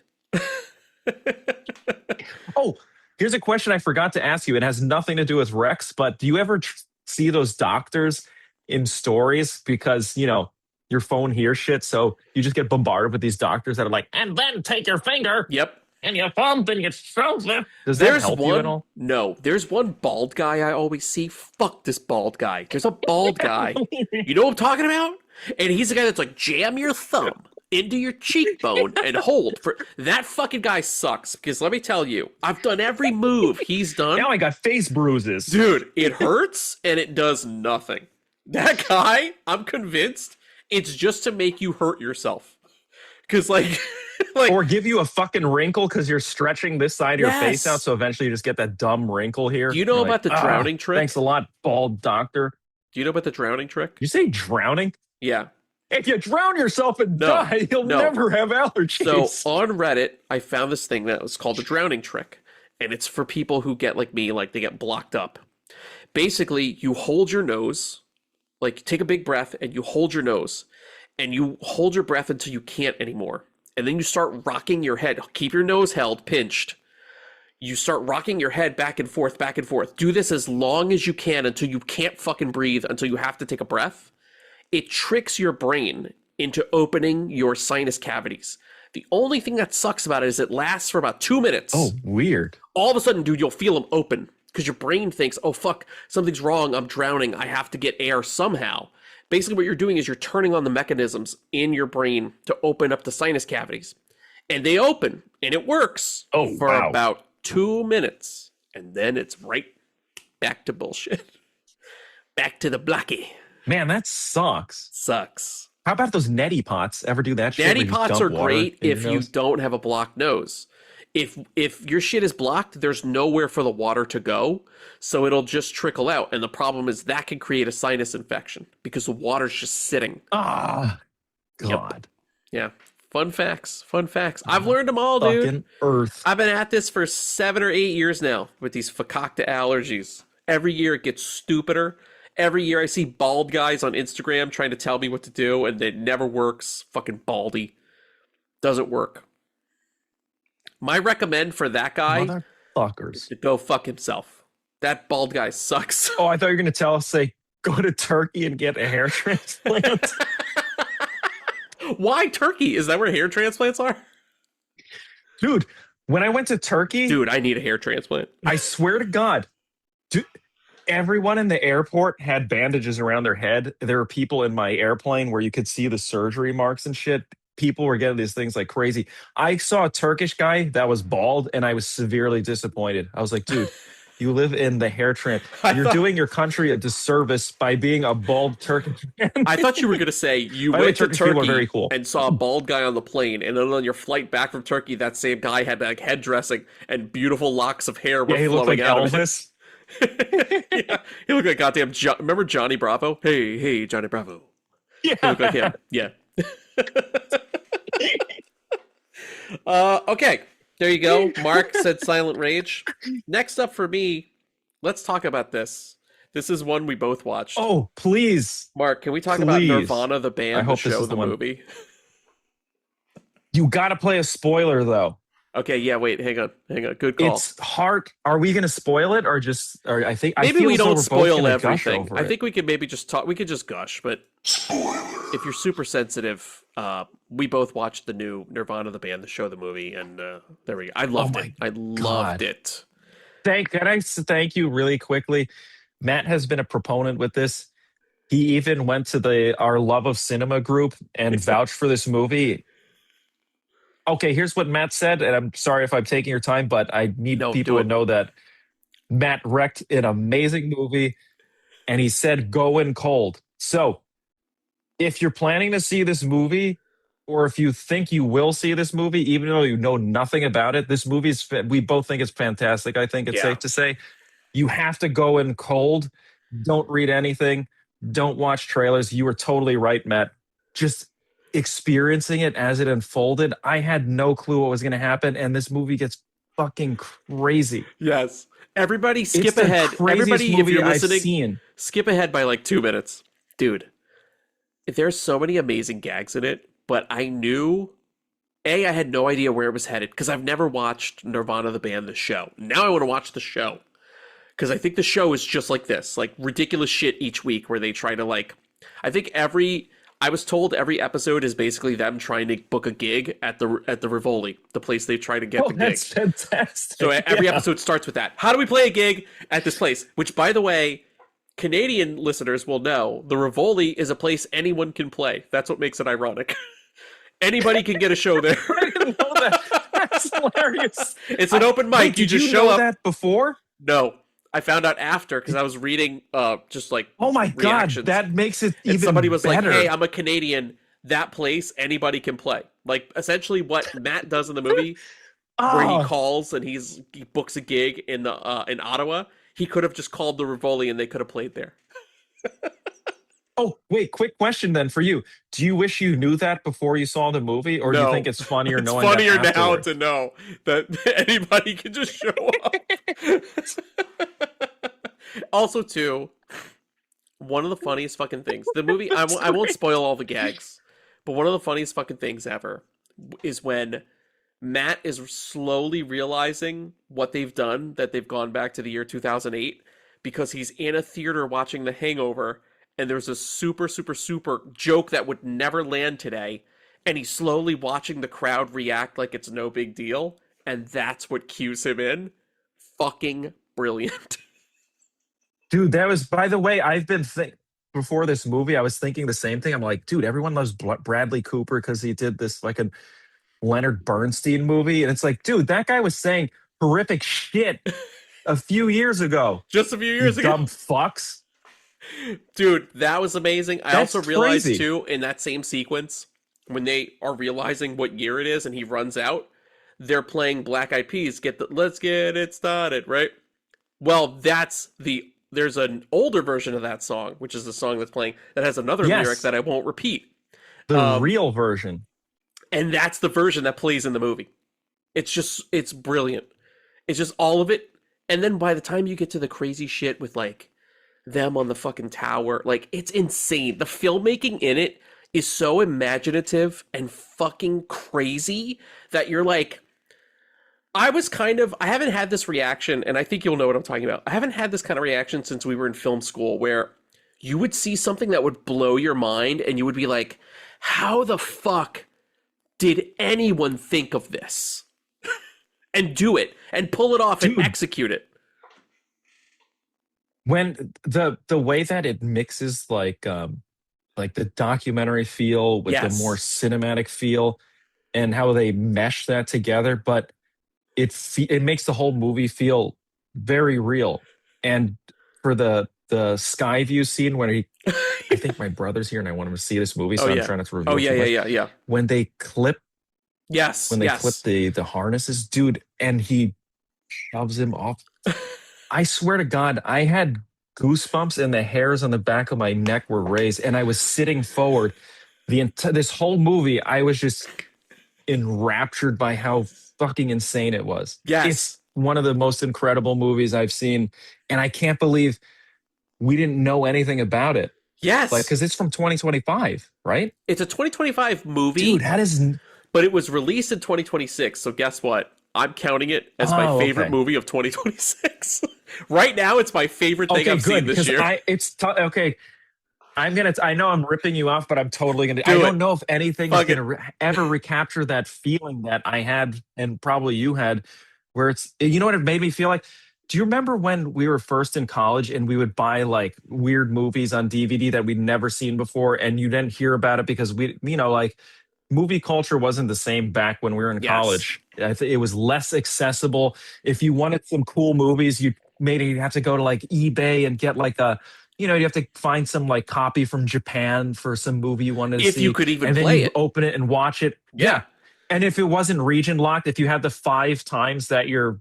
Oh, here's a question I forgot to ask you. It has nothing to do with Rex, but do you ever see those doctors in stories because, you know, your phone hears shit, so you just get bombarded with these doctors that are like, and then take your finger Yep. and your thumb and you shove it. Does that There's help one. you at all? No, there's one bald guy I always see. Fuck this bald guy. There's a bald guy. You know what I'm talking about? And he's the guy that's like, jam your thumb into your cheekbone and hold for that fucking guy sucks. Because let me tell you, I've done every move he's done. Now I got face bruises. Dude, it hurts and it does nothing. That guy, I'm convinced it's just to make you hurt yourself. Because like Or give you a fucking wrinkle because you're stretching this side of your face Yes. out, so eventually you just get that dumb wrinkle here. Do you know You're about the drowning trick? Thanks a lot, bald doctor. Do you know about the drowning trick? You say drowning? Yeah. If you drown yourself and No, die, you'll no. never have allergies. So on Reddit, I found this thing that was called the drowning trick. And it's for people who get like me, like they get blocked up. Basically, you hold your nose, like take a big breath and you hold your nose. And you hold your breath until you can't anymore. And then you start rocking your head. Keep your nose held, pinched. You start rocking your head back and forth, back and forth. Do this as long as you can until you can't fucking breathe, until you have to take a breath. It tricks your brain into opening your sinus cavities. The only thing that sucks about it is it lasts for about 2 minutes. Oh, weird. All of a sudden, dude, you'll feel them open because your brain thinks, oh, fuck, something's wrong. I'm drowning. I have to get air somehow. Basically, what you're doing is you're turning on the mechanisms in your brain to open up the sinus cavities. And they open, and it works for wow. about 2 minutes. And then it's right back to bullshit. Back to the blocky. Man, that sucks. Sucks. How about those neti pots? Ever do that shit? where Neti you just pots dump are water great in your if you nose? don't have a blocked nose. If your shit is blocked, there's nowhere for the water to go, so it'll just trickle out. And the problem is that can create a sinus infection because the water's just sitting. Ah, Yep. God. Yeah. Fun facts. Fun facts. I've learned them all, dude. Fucking Earth. I've been at this for 7 or 8 years now with these fakakta allergies. Every year it gets stupider Every year I see bald guys on Instagram trying to tell me what to do, and it never works. Fucking baldy. Doesn't work. My recommend for that guy Motherfuckers. to go fuck himself. That bald guy sucks. Oh, I thought you were going to tell us, say, go to Turkey and get a hair transplant. Why Turkey? Is that where hair transplants are? Dude, when I went to Turkey, Dude, I need a hair transplant. I swear to God, dude, everyone in the airport had bandages around their head. There were people in my airplane where you could see the surgery marks and shit. People were getting these things like crazy. I saw a Turkish guy that was bald, and I was severely disappointed. I was like, dude, you live in the hair trend. You're doing your country a disservice by being a bald Turkish man. I thought you were going to say you By the way, went to Turkish people are Turkey very cool. and saw a bald guy on the plane, and then on your flight back from Turkey, that same guy had like head dressing and beautiful locks of hair were Yeah, he looked flowing like out of Elvis. it. Yeah, he looked like goddamn. Remember Johnny Bravo? Hey, Johnny Bravo. Yeah. He looked like him. Yeah. Okay, there you go. Mark said Silent Rage. Next up for me, let's talk about this. This is one we both watched. Oh, please. Mark, can we talk about Please. Nirvana, the I band, the hope this show, is the the one. movie? You got to play a spoiler, though. Okay, yeah, wait, hang on. Good call. It's hard. Are we going to spoil it or just? Or I think Maybe I feel we as though don't we're both spoil gonna gush everything. over I it. think we could maybe just talk. We could just gush, but if you're super sensitive, we both watched the new Nirvana, the band, the show, the movie, and there we go. I loved it. I loved it. Can I thank you really quickly? Matt has been a proponent with this. He even went to our Love of Cinema group and vouched for this movie. Okay, here's what Matt said, and I'm sorry if I'm taking your time, but I need people to know that Matt wrecked an amazing movie, and he said go in cold. So if you're planning to see this movie, or if you think you will see this movie, even though you know nothing about it, this movie is, we both think it's fantastic. I think it's safe to say. You have to go in cold. Don't read anything. Don't watch trailers. You were totally right, Matt. Just experiencing it as it unfolded. I had no clue what was going to happen, and this movie gets fucking crazy. Yes. Everybody skip It's the ahead. craziest Everybody, if movie you're I've listening, seen. skip ahead by like 2 minutes. Dude, there's so many amazing gags in it, but I knew, I had no idea where it was headed because I've never watched Nirvana, the band, the show. Now I want to watch the show because I think the show is just like this, like ridiculous shit each week where they try to like, I was told every episode is basically them trying to book a gig at the Rivoli, the place they try to get the gig. That's fantastic. So every episode starts with that. How do we play a gig at this place? Which, by the way, Canadian listeners will know the Rivoli is a place anyone can play. That's what makes it ironic. Anybody can get a show there. I didn't know that. That's hilarious. It's an open mic. Wait, You did just you show know up. that before? No, I found out after because I was reading just like Oh my reactions. god, that makes it And even somebody was better. like, "Hey, I'm a Canadian. That place, anybody can play." Like essentially what Matt does in the movie, where he calls and he books a gig in in Ottawa. He could have just called the Rivoli and they could have played there. Oh, wait, quick question then for you. Do you wish you knew that before you saw the movie, or do you think it's funnier It's knowing funnier that now afterwards? to know that anybody can just show up. Also, too, one of the funniest fucking things. The movie, I won't spoil all the gags, but one of the funniest fucking things ever is when Matt is slowly realizing what they've done, that they've gone back to the year 2008, because he's in a theater watching The Hangover, and there's a super, super, super joke that would never land today, and he's slowly watching the crowd react like it's no big deal, and that's what cues him in. Fucking brilliant. Dude, that was, by the way, I've been before this movie, I was thinking the same thing. I'm like, dude, everyone loves Bradley Cooper because he did this like a Leonard Bernstein movie. And it's like, dude, that guy was saying horrific shit a few years ago. Just a few years You ago. dumb fucks. Dude, that was amazing. I That's also realized, crazy. too, in that same sequence, when they are realizing what year it is and he runs out, they're playing Black Eyed Peas, Let's Get It Started, right? Well, there's an older version of that song, which is the song that's playing, that has another Yes. lyric that I won't repeat. The real version. And that's the version that plays in the movie. It's brilliant. It's just all of it. And then by the time you get to the crazy shit with like them on the fucking tower. Like, it's insane. The filmmaking in it is so imaginative and fucking crazy that you're like, I haven't had this reaction, and I think you'll know what I'm talking about. I haven't had this kind of reaction since we were in film school, where you would see something that would blow your mind, and you would be like, how the fuck did anyone think of this? And do it, and pull it off, and execute it. When the way that it mixes like the documentary feel with the more cinematic feel, and how they mesh that together, but it makes the whole movie feel very real. And for the sky view scene when I think my brother's here and I want him to see this movie, so I'm trying not to reveal. Yeah. When they clip, clip the harnesses, dude, and he shoves him off. I swear to God, I had goosebumps and the hairs on the back of my neck were raised, and I was sitting forward. This whole movie, I was just enraptured by how fucking insane it was. Yes. It's one of the most incredible movies I've seen, and I can't believe we didn't know anything about it. Yes. Like, because it's from 2025, right? It's a 2025 movie. Dude, that is... But it was released in 2026, so guess what? I'm counting it as my favorite movie of 2026. Right now, it's my favorite thing I've seen this year. Okay. I know I'm ripping you off, but I'm totally gonna. I don't know if anything is gonna ever recapture that feeling that I had, and probably you had, where it's. You know what it made me feel like? Do you remember when we were first in college and we would buy like weird movies on DVD that we'd never seen before, and you didn't hear about it because like movie culture wasn't the same back when we were in college. It was less accessible. If you wanted some cool movies, you'd have to go to like eBay and get like you have to find some like copy from Japan for some movie you wanted to see. If you could even and then play you it. open it and watch it. Yeah. And if it wasn't region locked, if you had the 5 times that your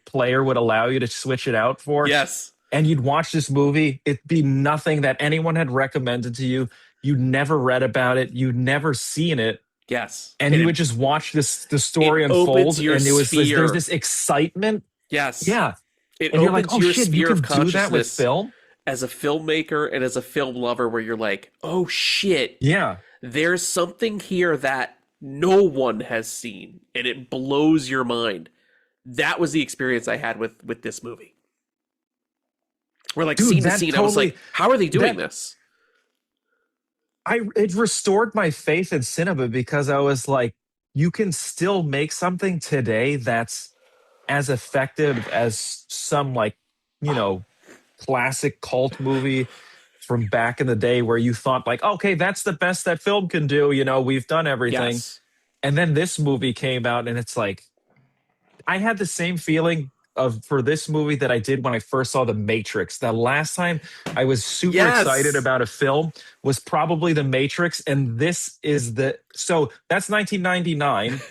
player would allow you to switch it out for. Yes. And you'd watch this movie, it'd be nothing that anyone had recommended to you. You'd never read about it. You'd never seen it. Yes. And you would just watch the story unfold, and there's this excitement. Yes. Yeah. It and opens you're like, oh your shit, sphere you can of do consciousness that with film? as a filmmaker and as a film lover, where you're like, oh shit. Yeah. There's something here that no one has seen, and it blows your mind. That was the experience I had with this movie. Where like scene to scene, I was like, how are they doing this? It restored my faith in cinema, because I was like, you can still make something today that's as effective as some like, classic cult movie from back in the day where you thought like, okay, that's the best that film can do. We've done everything. Yes. And then this movie came out, and it's like, I had the same feeling for this movie that I did when I first saw The Matrix. The last time I was super excited about a film was probably The Matrix, and this is so that's 1999,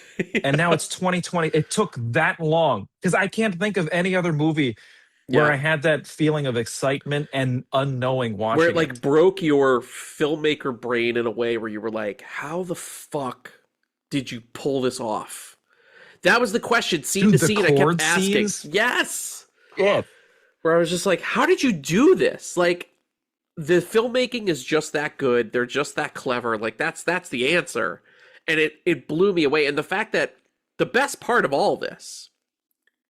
and now it's 2020. It took that long, because I can't think of any other movie where I had that feeling of excitement and unknowing watching where it like broke your filmmaker brain in a way where you were like, how the fuck did you pull this off? That was the question, scene to scene. I kept asking. Scenes? Yes. Yeah. Where I was just like, how did you do this? Like, the filmmaking is just that good. They're just that clever. Like, that's the answer. And it blew me away. And the fact that the best part of all this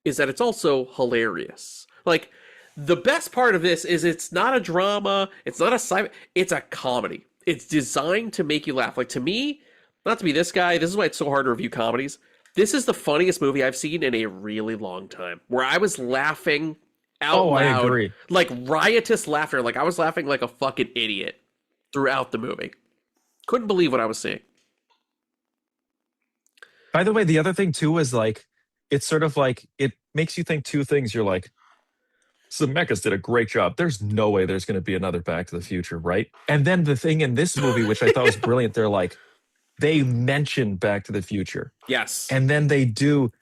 is that it's also hilarious. Like, the best part of this is it's not a drama. It's not a sci-fi. It's a comedy. It's designed to make you laugh. Like, to me, not to be this guy, this is why it's so hard to review comedies. This is the funniest movie I've seen in a really long time, where I was laughing out loud. I agree. Like riotous laughter. Like I was laughing like a fucking idiot throughout the movie. Couldn't believe what I was seeing. By the way, the other thing too is like, it's sort of like, it makes you think two things. You're like, Zemeckis did a great job. There's no way there's going to be another Back to the Future, right? And then the thing in this movie, which I thought was brilliant, they're like, they mention Back to the Future. Yes. And then they do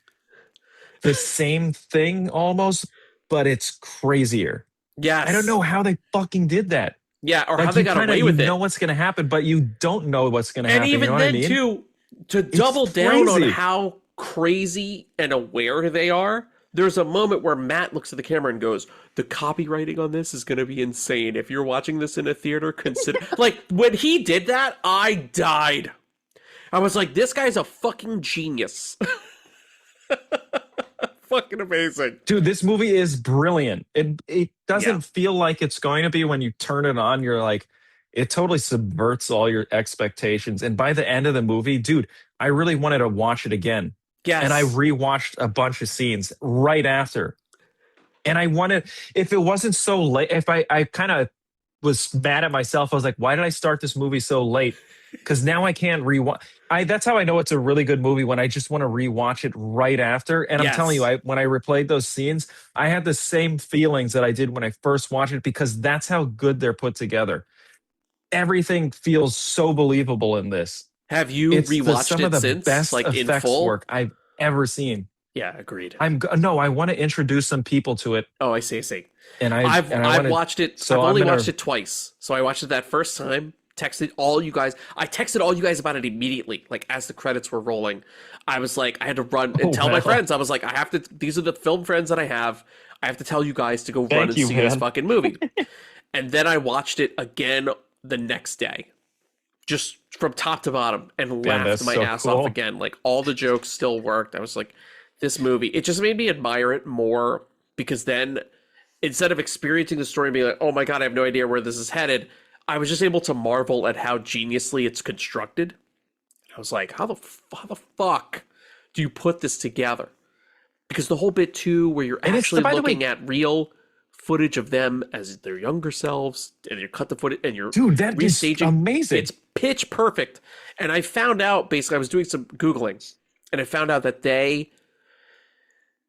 the same thing almost, but it's crazier. Yes. I don't know how they fucking did that. Yeah, or how they got away with it. You know what's going to happen, but you don't know what's going to happen. And even then, too, to double down on crazy. how crazy and aware they are, There's a moment where Matt looks at the camera and goes, "The copywriting on this is going to be insane. If you're watching this in a theater, consider..." Like, when he did that, I died. I was like, this guy's a fucking genius. Fucking amazing. Dude, this movie is brilliant. It doesn't feel like it's going to be. When you turn it on, you're like, it totally subverts all your expectations. And by the end of the movie, dude, I really wanted to watch it again. Yes. And I rewatched a bunch of scenes right after. And I wanted, if it wasn't so late, if I kind of was mad at myself, I was like, why did I start this movie so late? Because now I can't rewatch. That's how I know it's a really good movie, when I just want to rewatch it right after. And I'm telling you, when I replayed those scenes, I had the same feelings that I did when I first watched it, because that's how good they're put together. Everything feels so believable in this. Have you rewatched some of the since, best like, in effects full? work I've ever seen. Yeah, agreed. No, I want to introduce some people to it. Oh, I see. And I've watched it. So I've only watched it twice. So I watched it that first time. Texted all you guys. I texted all you guys about it immediately. Like, as the credits were rolling, I was like, I had to run and tell my friends. I was like, I have to. These are the film friends that I have. I have to tell you guys to go run and see this fucking movie. And then I watched it again the next day, just from top to bottom, and laughed my ass off again. Like, all the jokes still worked. I was like, this movie, it just made me admire it more, because then, instead of experiencing the story and being like, oh my God, I have no idea where this is headed, I was just able to marvel at how geniusly it's constructed. I was like, how the fuck do you put this together? Because the whole bit too, where you're actually looking at real footage of them as their younger selves, and you cut the footage and you're restaging. Is amazing. It's pitch perfect. And I found out, basically, I was doing some Googling, and I found out that they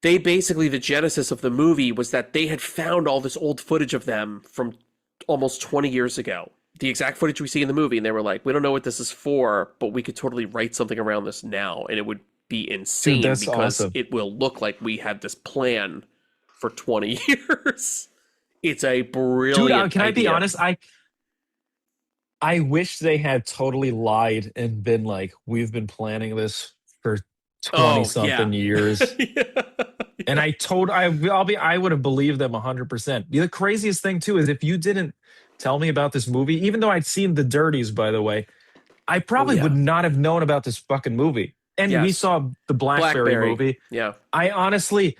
basically, the genesis of the movie was that they had found all this old footage of them from almost 20 years ago. The exact footage we see in the movie. And they were like, we don't know what this is for, but we could totally write something around this now, and it would be insane. Dude, because awesome. It will look like we had this plan for 20 years. It's a brilliant Dude, can I be idea. honest? I wish they had totally lied and been like, we've been planning this for 20-something years. And I would have believed them 100%. The craziest thing too is, if you didn't tell me about this movie, even though I'd seen The Dirties, by the way, I probably would not have known about this fucking movie. And we saw the Blackberry movie. Yeah. I honestly,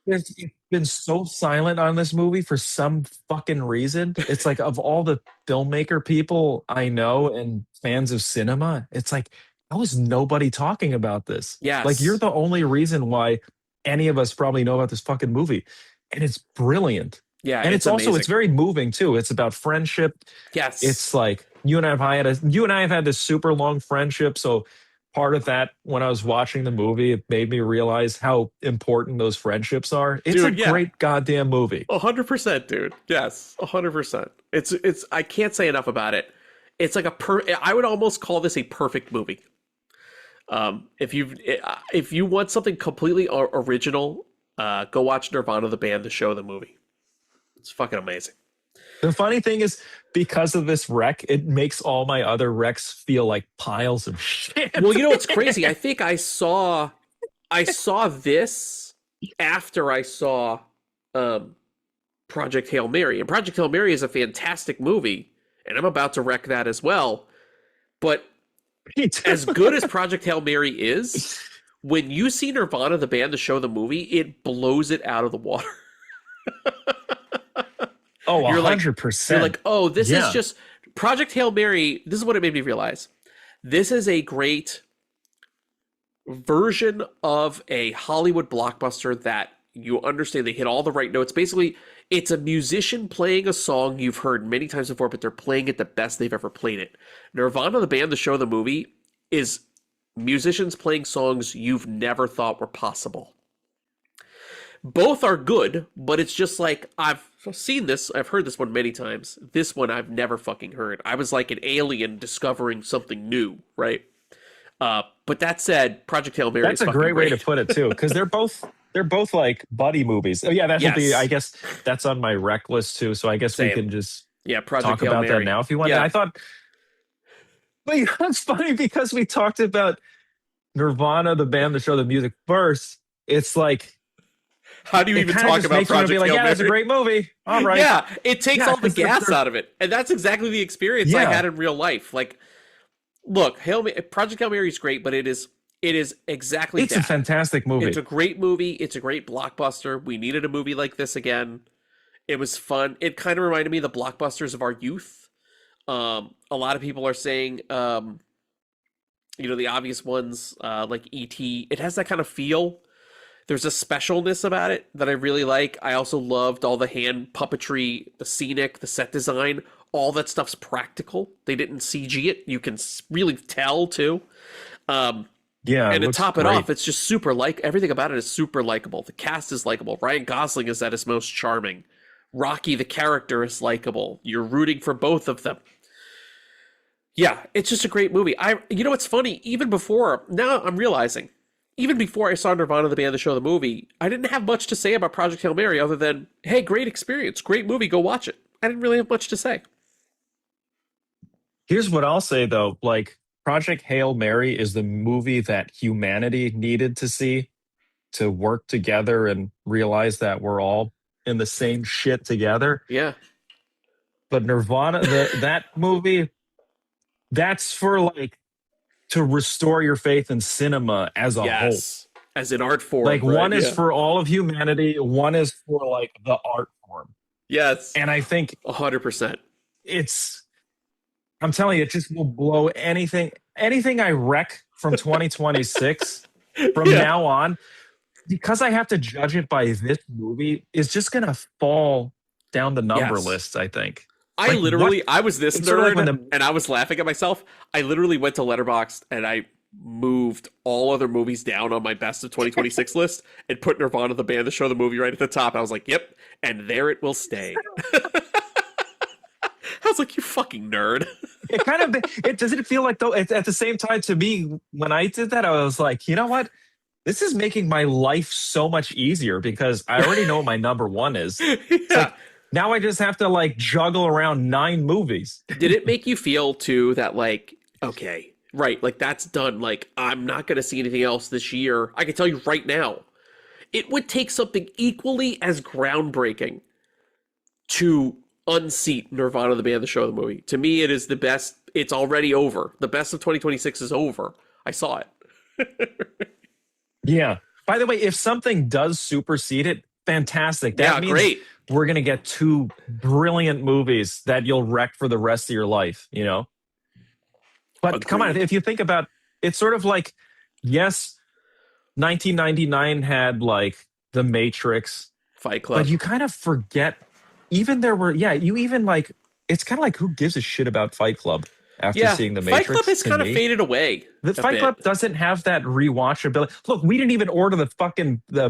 it's been so silent on this movie for some fucking reason. It's like, of all the filmmaker people I know and fans of cinema, it's like, how is nobody talking about this? Yes. Like, you're the only reason why any of us probably know about this fucking movie. And it's brilliant. Yeah. And it's also, it's very moving too. It's about friendship. Yes. It's like, you and I have had this super long friendship. So part of that, when I was watching the movie, it made me realize how important those friends are. It's a great goddamn movie. 100%, dude. Yes, 100%. It's. I can't say enough about it. It's like I would almost call this a perfect movie. If you want something completely original, go watch Nirvana the band, the show, the movie. It's fucking amazing. The funny thing is, because of this wreck, it makes all my other wrecks feel like piles of shit. Well, you know what's crazy? I think I saw this after I saw Project Hail Mary. And Project Hail Mary is a fantastic movie, and I'm about to wreck that as well. But as good as Project Hail Mary is, when you see Nirvana the band, the show, the movie, it blows it out of the water. Oh, you're 100%. You're like, oh, this is just Project Hail Mary. This is what it made me realize. This is a great version of a Hollywood blockbuster that you understand. They hit all the right notes. Basically, it's a musician playing a song you've heard many times before, but they're playing it the best they've ever played it. Nirvana, the band, the show, the movie, is musicians playing songs you've never thought were possible. Both are good, but it's just like, I've seen this, I've heard this one many times. This one I've never fucking heard. I was like an alien discovering something new, right? But that said, Project Hail Mary. That's a great way to put it too, because they're both like buddy movies. Oh yeah, that would be. I guess that's on my rec list too. So I guess we can just Project talk Hail about Mary. that now if you want. Yeah. I thought, but you know, it's funny because we talked about Nirvana, the band, the show, the music first. It's like How do you it even kinda talk just about makes you wanna Project be like, Hail yeah, that's a Mary? great movie. All right. Yeah, it takes Yeah, all the 'cause gas they're- out of it, and that's exactly the experience I had in real life. Like, look, Project Hail Mary is great, but it is exactly It's that. a fantastic movie. It's a great movie. It's a great blockbuster. We needed a movie like this again. It was fun. It kind of reminded me of the blockbusters of our youth. A lot of people are saying, the obvious ones, like E.T. It has that kind of feel. There's a specialness about it that I really like. I also loved all the hand puppetry, the scenic, the set design. All that stuff's practical. They didn't CG it. You can really tell, too. Yeah, And to looks top it great. off, it's just super everything about it is super likable. The cast is likable. Ryan Gosling is at his most charming. Rocky, the character, is likable. You're rooting for both of them. Yeah, it's just a great movie. You know what's funny? Even before, now I'm realizing, even before I saw Nirvana, the band, the show, the movie, I didn't have much to say about Project Hail Mary other than, hey, great experience, great movie, go watch it. I didn't really have much to say. Here's what I'll say though, like Project Hail Mary is the movie that humanity needed to see to work together and realize that we're all in the same shit together. Yeah. But Nirvana, that movie, that's for like to restore your faith in cinema as a whole. As an art form. Like right? one is Yeah. for all of humanity, one is for like the art form. Yes. And I think 100%. I'm telling you, it just will blow anything I wreck from 2026 from now on, because I have to judge it by this movie, is just gonna fall down the number list, I think. I was this It's sort of nerd, like and I was laughing at myself. I literally went to Letterboxd and I moved all other movies down on my best of 2026 list and put Nirvana, the band, the show, the movie right at the top. I was like, yep, and there it will stay. I was like, you fucking nerd. It doesn't feel like though. At the same time, to me, when I did that, I was like, you know what? This is making my life so much easier because I already know what my number one is. It's like, now I just have to like juggle around 9 movies. Did it make you feel too that like, okay, right, like that's done. Like I'm not going to see anything else this year. I can tell you right now, it would take something equally as groundbreaking to unseat Nirvana, the band, the show, the movie. To me, it is the best. It's already over. The best of 2026 is over. I saw it. Yeah. By the way, if something does supersede it, fantastic. That means great. We're going to get 2 brilliant movies that you'll wreck for the rest of your life, you know? But come on, if you think about it's sort of like, yes, 1999 had like The Matrix, Fight Club. but you kind of forget, even there were, you even like, it's kind of like, who gives a shit about Fight Club after seeing The Matrix? Fight Club has to kind of me? faded away. The Fight Club doesn't have that rewatchability. Look, we didn't even order the fucking steel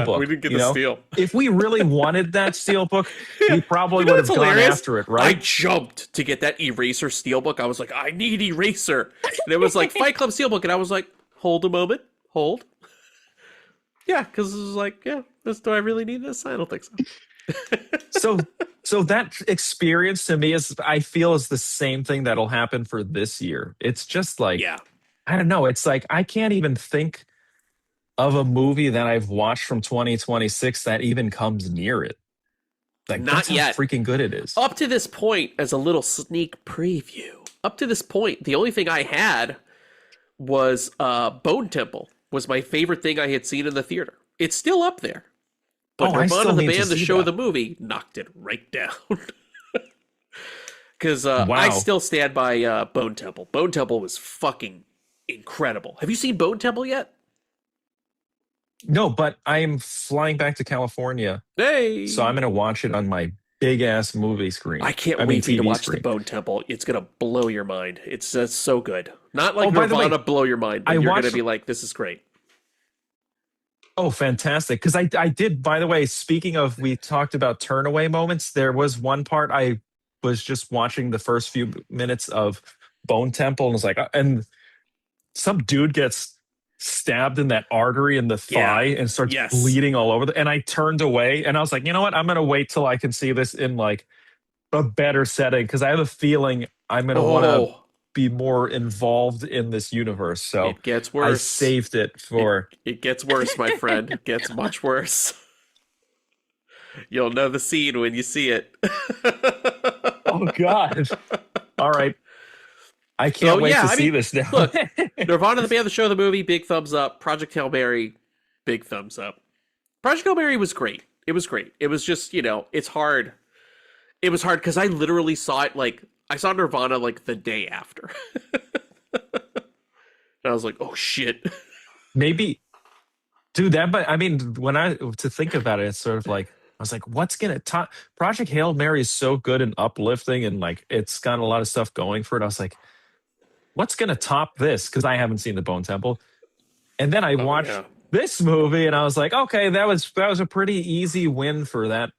book. We didn't get you the know? steel. If we really wanted that steel book, we probably would have gone hilarious? after it, I right? jumped to get that Eraser steelbook. I was like, I need Eraser. And it was like Fight Club steelbook, and I was like, hold a moment, hold. Yeah, because it was like, do I really need this? I don't think so. So that experience to me I feel is the same thing that'll happen for this year. It's just like, I don't know. It's like I can't even think of a movie that I've watched from 2026 that even comes near it. Like, Not that's yet. How freaking good it is. Up to this point, as a little sneak preview, up to this point, the only thing I had was Bone Temple. Was my favorite thing I had seen in the theater. It's still up there. But Nirvana, the band, the show, the movie, knocked it right down. Because I still stand by Bone Temple. Bone Temple was fucking incredible. Have you seen Bone Temple yet? No, but I'm flying back to California. Hey! So I'm going to watch it on my big-ass movie screen. I can't wait for you to TV watch screen. the Bone Temple. It's going to blow your mind. It's so good. Not like by the way, Nirvana blow your mind, but I you're going to watched- be like, this is great. Oh, fantastic. Because I did, by the way, speaking of, we talked about turnaway moments. There was one part I was just watching the first few minutes of Bone Temple and was like, and some dude gets stabbed in that artery in the thigh and starts bleeding all over. And I turned away and I was like, you know what? I'm going to wait till I can see this in like a better setting because I have a feeling I'm going to want to be more involved in this universe. So it gets worse. I saved it for... It gets worse, my friend. It gets much worse. You'll know the scene when you see it. Oh God! All right, I can't wait to see this now. Look, Nirvana, the band, the show, the movie, big thumbs up. Project Hail Mary, big thumbs up. Project Hail Mary was great. It was great. It was just, it's hard. It was hard because I literally saw it I saw Nirvana the day after. And I was like, oh shit. Maybe, dude, but I mean, to think about it, it's sort of I was like, what's gonna top Project Hail Mary is so good and uplifting and it's got a lot of stuff going for it. I was like, what's gonna top this? Because I haven't seen the Bone Temple. And then I watched this movie and I was like, okay, that was a pretty easy win for that.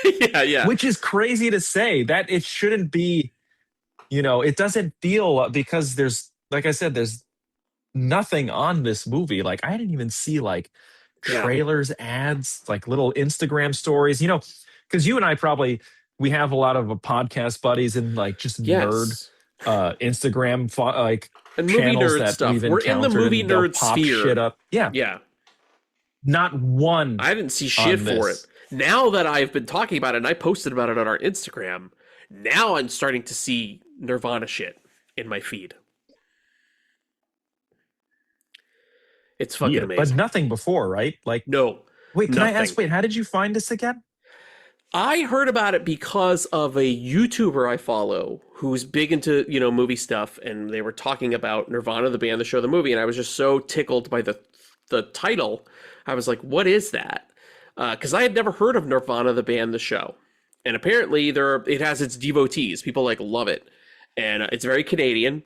Yeah. Which is crazy to say that it shouldn't be, it doesn't feel because there's, like I said, there's nothing on this movie. I didn't even see trailers, ads, little Instagram stories, because you and I we have a lot of podcast buddies and just nerd Instagram and movie channels nerd that stuff. we've We're in the movie and they'll nerd pop sphere. shit up. Yeah. Yeah. Not one. I didn't see shit for it. Now that I've been talking about it and I posted about it on our Instagram, now I'm starting to see Nirvana shit in my feed. It's fucking amazing. But nothing before, right? No. Wait, can I ask, how did you find this again? I heard about it because of a YouTuber I follow who's big into, movie stuff, and they were talking about Nirvana, the band, the show, the movie, and I was just so tickled by the title. I was like, what is that? Because I had never heard of Nirvana, the band, the show. And apparently it has its devotees. People love it. And it's very Canadian.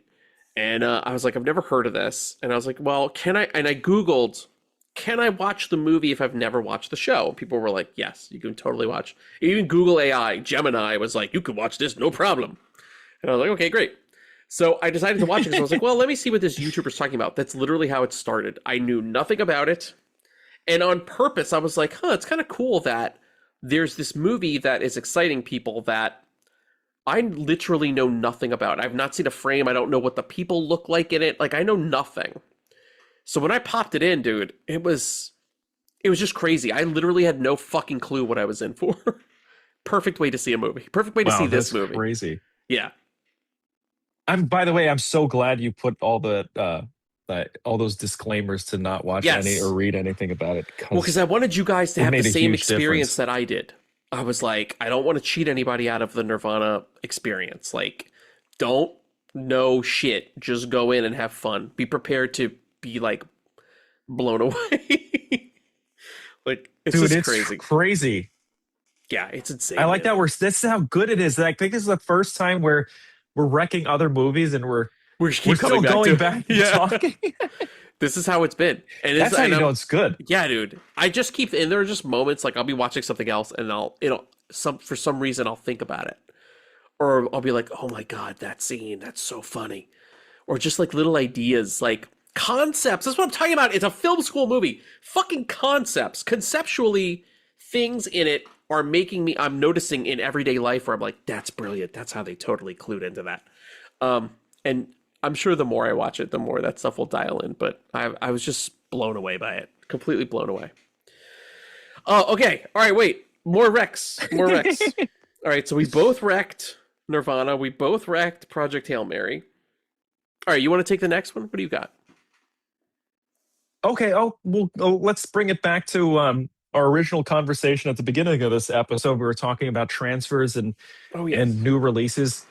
And I was like, I've never heard of this. And I was like, well, can I? And I Googled, can I watch the movie if I've never watched the show? And people were like, yes, you can totally watch. Even Google AI, Gemini was like, you can watch this, no problem. And I was like, okay, great. So I decided to watch it because I was like, well, let me see what this YouTuber's talking about. That's literally how it started. I knew nothing about it. And on purpose, I was like, it's kind of cool that there's this movie that is exciting people that I literally know nothing about. I've not seen a frame. I don't know what the people look like in it. I know nothing. So when I popped it in, dude, it was just crazy. I literally had no fucking clue what I was in for. Perfect way to see a movie. Perfect way to see this movie. Crazy. Yeah. By the way, I'm so glad you put all those disclaimers to not watch any or read anything about it. Because I wanted you guys to have the same experience difference. that I did. I was like, I don't want to cheat anybody out of the Nirvana experience. Don't know shit. Just go in and have fun. Be prepared to be blown away. It's Dude, just crazy. Crazy. Yeah, it's insane. I like that this is how good it is. I think this is the first time where we're wrecking other movies and we're still going back and talking. This is how it's been. And that's how you know it's good. Yeah, dude. I just keep, and there are just moments I'll be watching something else and for some reason I'll think about it. Or I'll be like, oh my God, that scene, that's so funny. Or just little ideas, concepts. That's what I'm talking about. It's a film school movie. Fucking concepts. Conceptually, things in it are making me, I'm noticing in everyday life where I'm like, that's brilliant. That's how they totally clued into that. And I'm sure the more I watch it, the more that stuff will dial in. But I was just blown away by it. Completely blown away. Oh, okay. All right, wait. More wrecks. All right, so we both wrecked Nirvana. We both wrecked Project Hail Mary. All right, you want to take the next one? What do you got? Okay. Let's bring it back to our original conversation at the beginning of this episode. We were talking about transfers and new releases.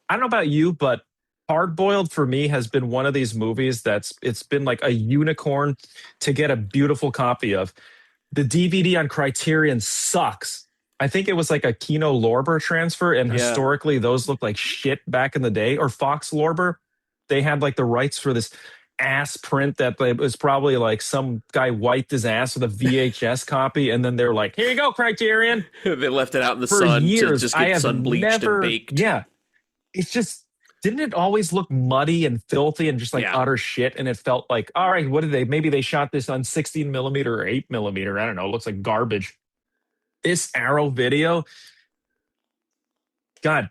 I don't know about you, but Hard Boiled for me has been one of these movies it's been like a unicorn to get a beautiful copy of. The DVD on Criterion sucks. I think it was like a Kino Lorber transfer, and historically those looked like shit back in the day. Or Fox Lorber, they had the rights for this ass print that was probably some guy wiped his ass with a VHS copy, and then they're like, "Here you go, Criterion." They left it out in the sun years, to just get sun bleached and baked. Yeah, it's just. Didn't it always look muddy and filthy and just utter shit? And it felt like, all right, what did they? Maybe they shot this on 16 millimeter or 8 millimeter. I don't know. It looks like garbage. This Arrow video, God,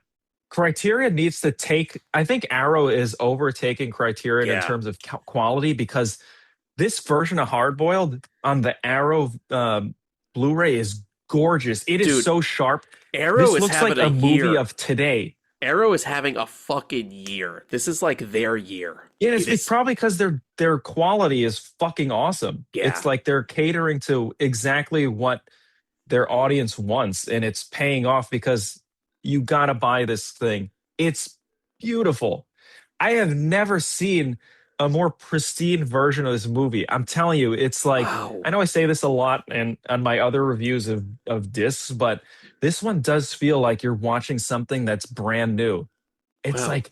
Criterion needs to take. I think Arrow is overtaking Criterion in terms of quality, because this version of Hard Boiled on the Arrow Blu-ray is gorgeous. It is Dude, so sharp. Arrow This is looks having like a movie year. of today. Arrow is having a fucking year. This is like their year. Yeah, It it's is- probably because their quality is fucking awesome. Yeah. It's like they're catering to exactly what their audience wants, and it's paying off because you gotta buy this thing. It's beautiful. I have never seen a more pristine version of this movie. I'm telling you, it's like Wow. I know I say this a lot and on my other reviews of discs, but this one does feel like you're watching something that's brand new. It's Wow. like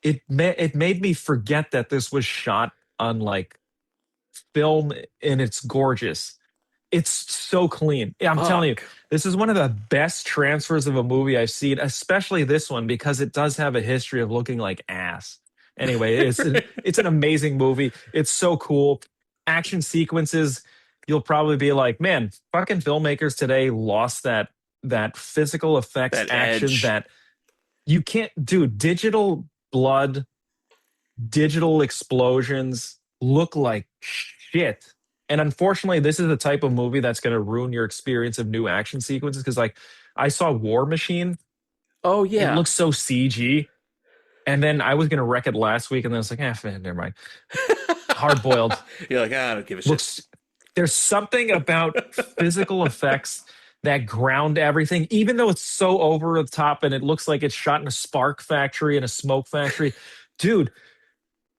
it made me forget that this was shot on like film, and it's gorgeous. It's so clean. Yeah, I'm telling you, Fuck. this is one of the best transfers of a movie I've seen, especially this one because it does have a history of looking like ass. Anyway, it's an amazing movie. It's so cool. Action sequences, you'll probably be like, man, fucking filmmakers today lost that physical effects That action edge. that you can't do. Digital blood, digital explosions look like shit. And unfortunately, this is the type of movie that's going to ruin your experience of new action sequences. Because, like, I saw War Machine. Oh yeah. It looks so CG. And then I was going to wreck it last week, and then I was like, never mind. Hard boiled. You're like, I don't give a shit. Looks. There's something about physical effects that ground everything, even though it's so over the top and it looks like it's shot in a spark factory and a smoke factory. Dude,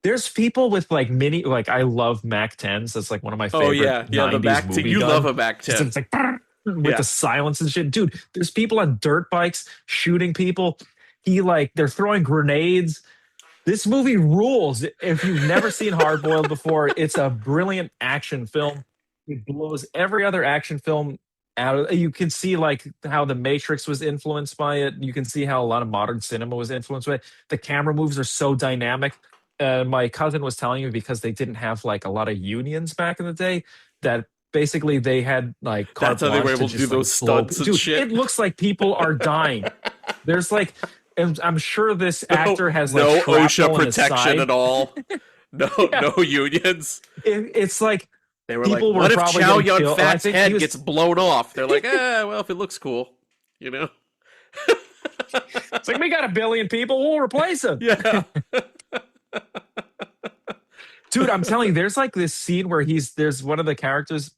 there's people with like I love Mac 10s. That's like one of my favorite. Oh yeah, the 90s Mac 10. movie You gun. love a Mac 10. It's like with Yeah. the silence and shit. Dude, there's people on dirt bikes shooting people. They're throwing grenades. This movie rules. If you've never seen Hard Boiled before, it's a brilliant action film. It blows every other action film out. You can see like how The Matrix was influenced by it. You can see how a lot of modern cinema was influenced by it. The camera moves are so dynamic. My cousin was telling me because they didn't have like a lot of unions back in the day that basically they had like carte That's how they were blanche able to do just, like, those blow- stunts and Dude, shit. It looks like people are dying. There's like, and I'm sure this actor has like no shrapnel OSHA in his protection side. at all. No, Yeah. no unions. It's like They were People like, were what if probably Chow getting Yun killed. I Fat's think he head was- gets blown off? They're like, well, if it looks cool, you know? it's like we got 1 billion people, we'll replace them. Yeah. Dude, I'm telling you, there's like this scene where there's one of the characters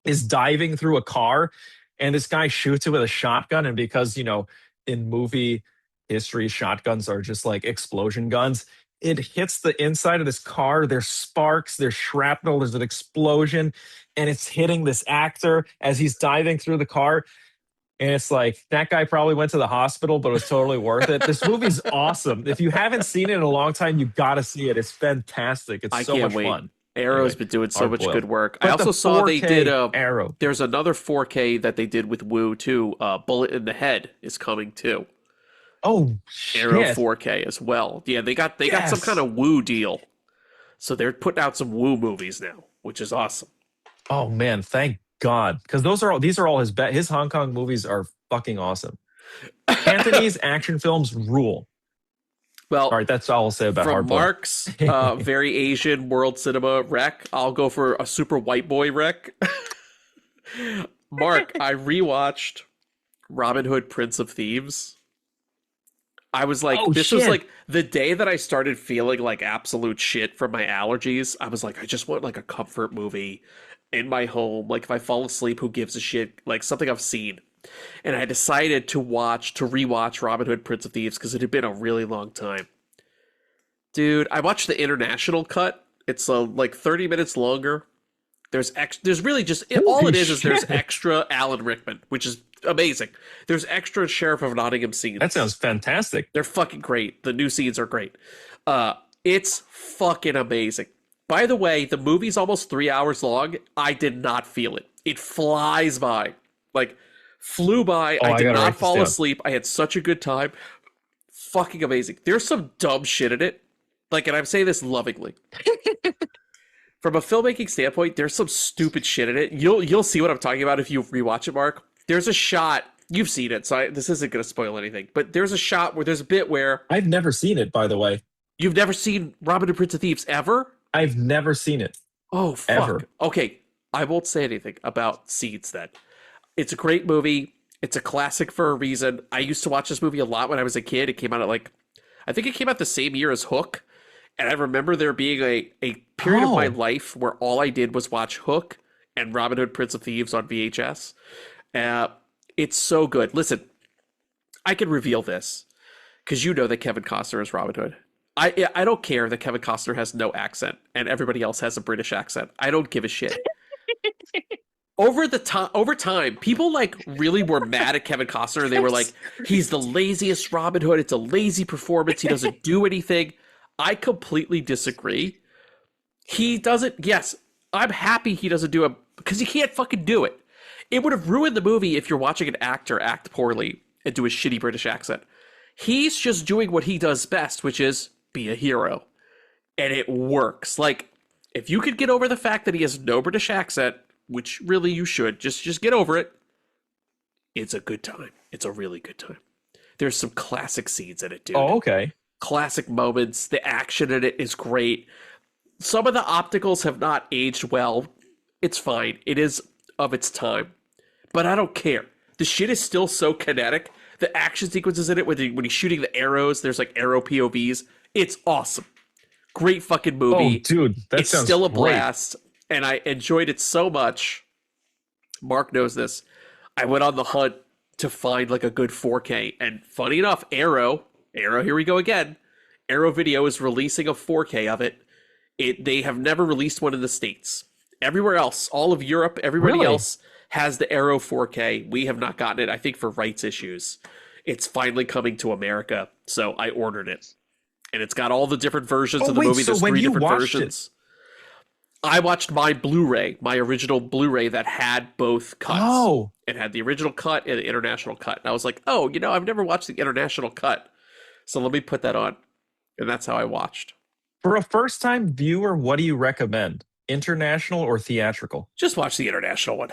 is diving through a car and this guy shoots it with a shotgun. And because, in movie history, shotguns are just like explosion guns. It hits the inside of this car. There's sparks, there's shrapnel, there's an explosion, and it's hitting this actor as he's diving through the car. And it's like, that guy probably went to the hospital, but it was totally worth it. This movie's awesome. If you haven't seen it in a long time, you got to see it. It's fantastic. It's I so can't much wait. fun. Arrow's Anyway, been doing so hard much boiled. good work. But I also the saw they 4K did Arrow. there's another 4K that they did with Woo too. Bullet in the Head is coming too. Oh, Arrow shit. 4K as well. Yeah, they got some Yes. kind of Woo deal. So they're putting out some Woo movies now, which is awesome. Oh man, thank God, because these are all his Hong Kong movies are fucking awesome. Anthony's action films rule. Well, All right, that's all I'll say about from Hard Boiled. Mark's very Asian world cinema rec, I'll go for a super white boy rec. Mark, I rewatched Robin Hood, Prince of Thieves. I was like, Oh, this was shit. like the day that I started feeling like absolute shit from my allergies. I was like, I just want like a comfort movie in my home. Like if I fall asleep, who gives a shit? Like something I've seen. And I decided to rewatch Robin Hood, Prince of Thieves because it had been a really long time. Dude, I watched the international cut. It's like 30 minutes longer. There's really just all Holy it is there's shit. extra Alan Rickman, which is amazing. There's extra Sheriff of Nottingham scenes. That sounds fantastic. They're fucking great. The new scenes are great. It's fucking amazing. By the way, the movie's almost 3 hours long. I did not feel it. It flies by. Like, flew by. Oh, I I did gotta write not this fall down. asleep. I had such a good time. Fucking amazing. There's some dumb shit in it. Like, and I'm saying this lovingly. From a filmmaking standpoint, there's some stupid shit in it. You'll see what I'm talking about if you rewatch it, Mark. There's a shot. You've seen it, so this isn't going to spoil anything. But there's a shot where there's a bit where I've never seen it, by the way. you've never seen Robin Hood, Prince of Thieves ever? I've never seen it. Oh, fuck. Ever. Okay, I won't say anything about scenes then. It's a great movie. It's a classic for a reason. I used to watch this movie a lot when I was a kid. It came out at I think it came out the same year as Hook. And I remember there being a period of my life where all I did was watch Hook and Robin Hood, Prince of Thieves on VHS. It's so good. Listen, I can reveal this because you know that Kevin Costner is Robin Hood. I don't care that Kevin Costner has no accent and everybody else has a British accent. I don't give a shit. Over time, people really were mad at Kevin Costner. They were like, he's the laziest Robin Hood. It's a lazy performance. He doesn't do anything. I completely disagree. He doesn't. Yes, I'm happy he doesn't do it because he can't fucking do it. It would have ruined the movie if you're watching an actor act poorly and do a shitty British accent. He's just doing what he does best, which is be a hero. And it works. If you could get over the fact that he has no British accent, which really you should, just get over it, it's a good time. It's a really good time. There's some classic scenes in it, dude. Oh, okay. Classic moments. The action in it is great. Some of the opticals have not aged well. It's fine. It is of its time. But I don't care. The shit is still so kinetic. The action sequences in it when he's shooting the arrows, there's arrow POVs. It's awesome. Great fucking movie. Oh, dude, it's still a blast. And I enjoyed it so much. Mark knows this. I went on the hunt to find a good 4K. And funny enough, Arrow, here we go again. Arrow Video is releasing a 4K of it. They have never released one in the States. Everywhere else, all of Europe, everybody else has the Arrow 4K. We have not gotten it, I think, for rights issues. It's finally coming to America, so I ordered it. And it's got all the different versions of the movie. There's 3 different versions. I watched my Blu-ray, my original Blu-ray that had both cuts. Oh. It had the original cut and the international cut. And I was like, oh, I've never watched the international cut. So let me put that on. And that's how I watched. For a first-time viewer, what do you recommend? International or theatrical? Just watch the international one.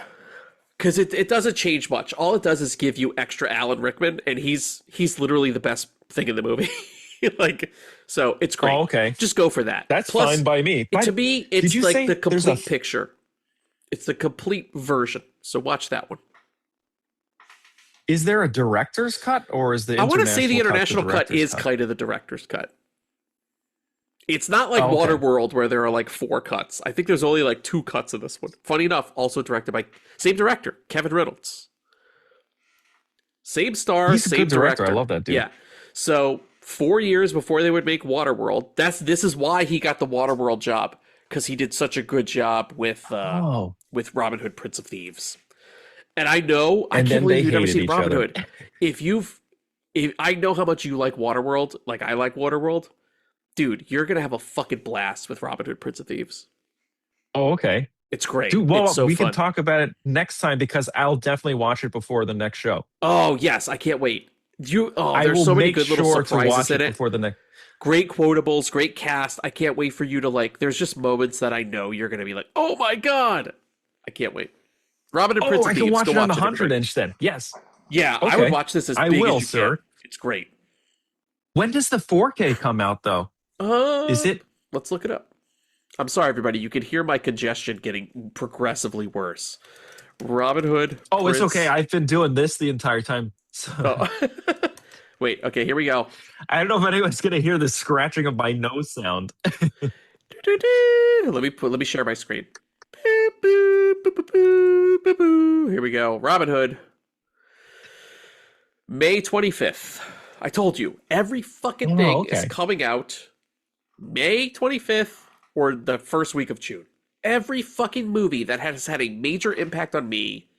Because it doesn't change much. All it does is give you extra Alan Rickman, and he's literally the best thing in the movie. So it's great. Oh, okay. Just go for that. That's fine by me. To me, it's the complete picture. It's the complete version. So watch that one. Is there a director's cut, or is the I want to say the international cut is kind of the director's cut. It's not like Waterworld where there are 4 cuts. I think there's only 2 cuts of this one. Funny enough, also directed by same director, Kevin Reynolds. Same star, He's a same good director. director. I love that dude. Yeah. So 4 years before they would make Waterworld, this is why he got the Waterworld job, because he did such a good job with Robin Hood, Prince of Thieves. And I can't believe you've never seen Robin Hood. If I know how much you like Waterworld, like I like Waterworld, dude, you're gonna have a fucking blast with Robin Hood, Prince of Thieves. Oh, okay. It's great. Dude, well, it's so we fun. can talk about it next time because I'll definitely watch it before the next show. Oh yes, I can't wait. I There's will so many make good little sure surprises to watch in it it. before the next. Great quotables, great cast. I can't wait for you to there's just moments that I know you're gonna be like, oh my god. I can't wait. Robin and Prince of I Thieves. can watch it on the it 100-inch then. Yes. Yeah, I Okay. would watch this as I big will, as you sir. can. It's great. When does the 4K come out, though? Is it? Let's look it up. I'm sorry, everybody. You can hear my congestion getting progressively worse. Robin Hood. Oh, Prince... it's okay. I've been doing this the entire time. So... Oh. Wait. Okay. Here we go. I don't know if anyone's gonna hear the scratching of my nose sound. Let me share my screen. Here we go. Robin Hood. May 25th. I told you, every fucking thing is coming out May 25th or the first week of June. Every fucking movie that has had a major impact on me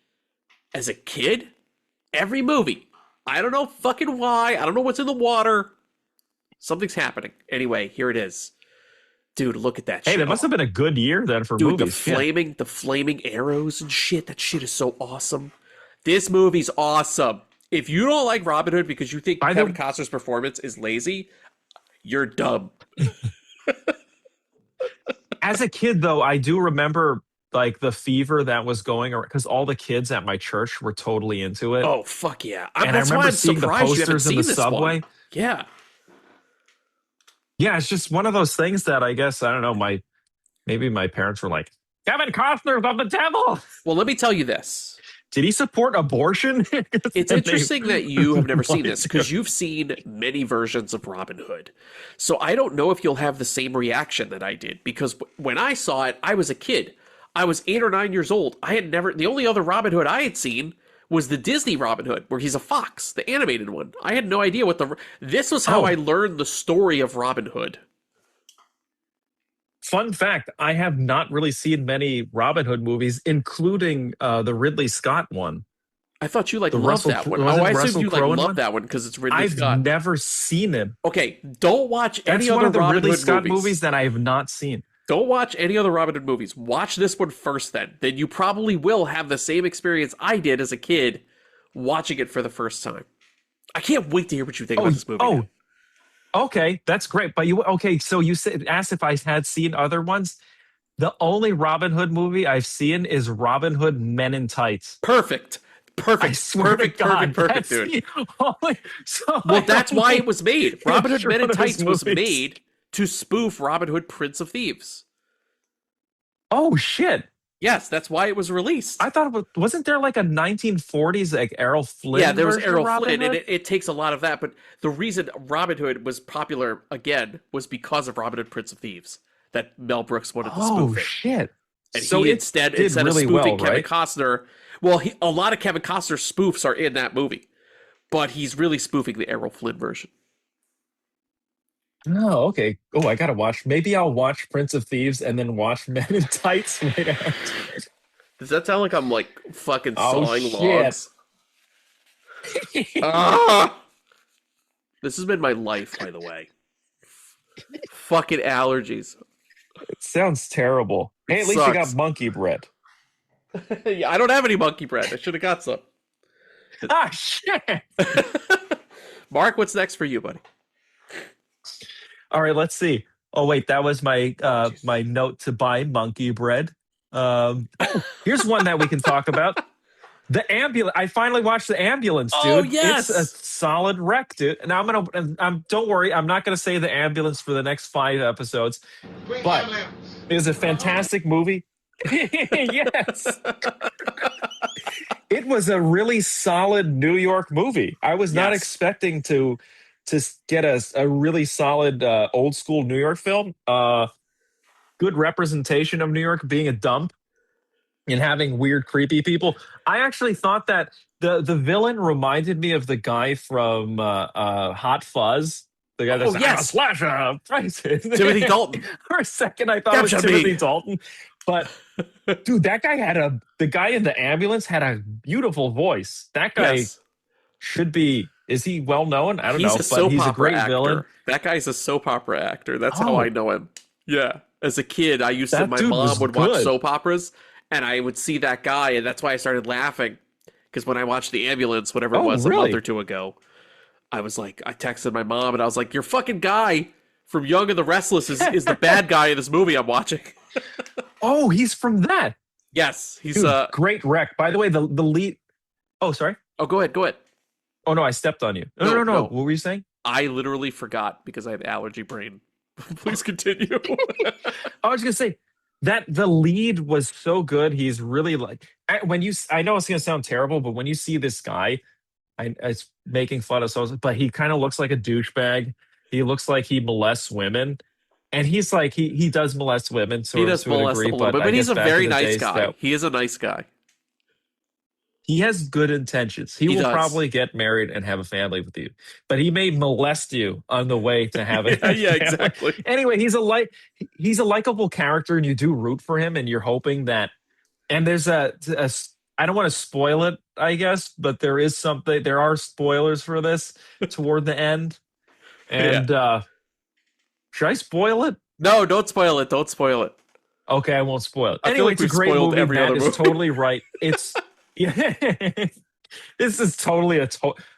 as a kid, every movie. I don't know fucking why. I don't know what's in the water. Something's happening. Anyway, here it is. Dude, look at that shit. Hey, that must have been a good year then for Dude, movies. the flaming arrows and shit. That shit is so awesome. This movie's awesome. If you don't like Robin Hood because you think Kevin Costner's performance is lazy, you're dumb. As a kid, though, I do remember the fever that was going around because all the kids at my church were totally into it. Oh, fuck yeah. And I remember seeing the posters in the subway. Yeah. Yeah, it's just one of those things that I guess, I don't know, maybe my parents were like, Kevin Costner's of the devil. Well, let me tell you this. did he support abortion? It's interesting that you have never seen this because you've seen many versions of Robin Hood. So I don't know if you'll have the same reaction that I did because when I saw it, I was a kid. I was 8 or 9 years old. The only other Robin Hood I had seen was the Disney Robin Hood, where he's a fox, the animated one. I had no idea this was how I learned the story of Robin Hood. Fun fact, I have not really seen many Robin Hood movies, including the Ridley Scott one. I thought you loved Russell- that one. was it I assumed Russell you Crowe loved one? that one because it's Ridley I've Scott. never seen it. Okay, don't watch That's any one other of the Robin Ridley Hood Scott movies. movies that I have not seen. Don't watch any other Robin Hood movies. Watch this one first then. Then you probably will have the same experience I did as a kid watching it for the first time. I can't wait to hear what you think about this movie. Oh, okay, that's great. But so you asked if I had seen other ones. The only Robin Hood movie I've seen is Robin Hood Men in Tights. Perfect. I swear to God, perfect, that's dude. the only- so Well, I that's why only it was made. Robin Hood picture Men in one of his Tights was movies. made to spoof Robin Hood Prince of Thieves. Oh shit! Yes, that's why it was released. I thought wasn't there like a 1940s like Errol Flynn? Yeah, there was version of Errol Robin Flynn, and Hood? it takes a lot of that. But the reason Robin Hood was popular again was because of Robin Hood Prince of Thieves. That Mel Brooks wanted to spoof it. Shit! And So he it instead did of really spoofing well, Kevin right? Costner, a lot of Kevin Costner spoofs are in that movie, but he's really spoofing the Errol Flynn version. Oh, okay. Oh, I gotta watch. Maybe I'll watch Prince of Thieves and then watch Men in Tights right after. Does that sound like I'm like fucking Oh, sawing shit. logs? Ah! This has been my life, by the way. Fucking allergies. It sounds terrible. Hey, at least you got sucks. monkey bread. Yeah, I don't have any monkey bread. I should have got some. Ah, shit! Mark, what's next for you, buddy? All right, let's see. Oh wait, that was my my note to buy monkey bread. Here's one that we can talk about. The ambulance. I finally watched The Ambulance, dude. Oh, yes! It's a solid wreck, dude. And don't worry, I'm not gonna say The Ambulance for the next 5 episodes. But it was a fantastic movie. Yes. It was a really solid New York movie. I was not Yes. expecting to get a really solid old school New York film. Good representation of New York being a dump and having weird, creepy people. I actually thought that the villain reminded me of the guy from Hot Fuzz. The guy that's yes. slasher prices. Timothy Dalton. For a second, I thought it was Capture me. Timothy Dalton. But dude, that guy the guy in The Ambulance had a beautiful voice. That guy Yes. should be. Is he well known? I don't He's know, a but soap he's a opera great actor. villain. That guy's a soap opera actor. That's how Oh. I know him. Yeah. As a kid, I used to, That my dude mom was would watch good. soap operas, and I would see that guy, and that's why I started laughing. Because when I watched The Ambulance, whatever it Oh, was, a really? month or two ago, I was like, I texted my mom, and I was like, your fucking guy from Young and the Restless is the bad guy in this movie I'm watching. Oh, he's from that. Yes. He's, Dude, great wreck. By the way, the lead. Oh, sorry. oh, go ahead. Oh no, I stepped on you. No, No. no. What were you saying? I literally forgot because I have allergy brain. Please continue. I was gonna say that the lead was so good. He's really like I know it's gonna sound terrible, but when you see this guy, it's making fun of so, but he kind of looks like a douchebag. He looks like he molests women, and he's like he does molest women. He does molest a little bit, but he's a very nice guy. He is a nice guy. He has good intentions. He will does. probably get married and have a family with you, but he may molest you on the way to having. Yeah, exactly. Anyway, he's a likable character, and you do root for him, and you're hoping that. And there's a I don't want to spoil it, I guess, but there is something. There are spoilers for this toward the end, and should I spoil it? No, don't spoil it. Don't spoil it. Okay, I won't spoil it. I feel Anyway, like it's a we've great spoiled movie. every Matt other is movie. totally right. It's yeah. This is totally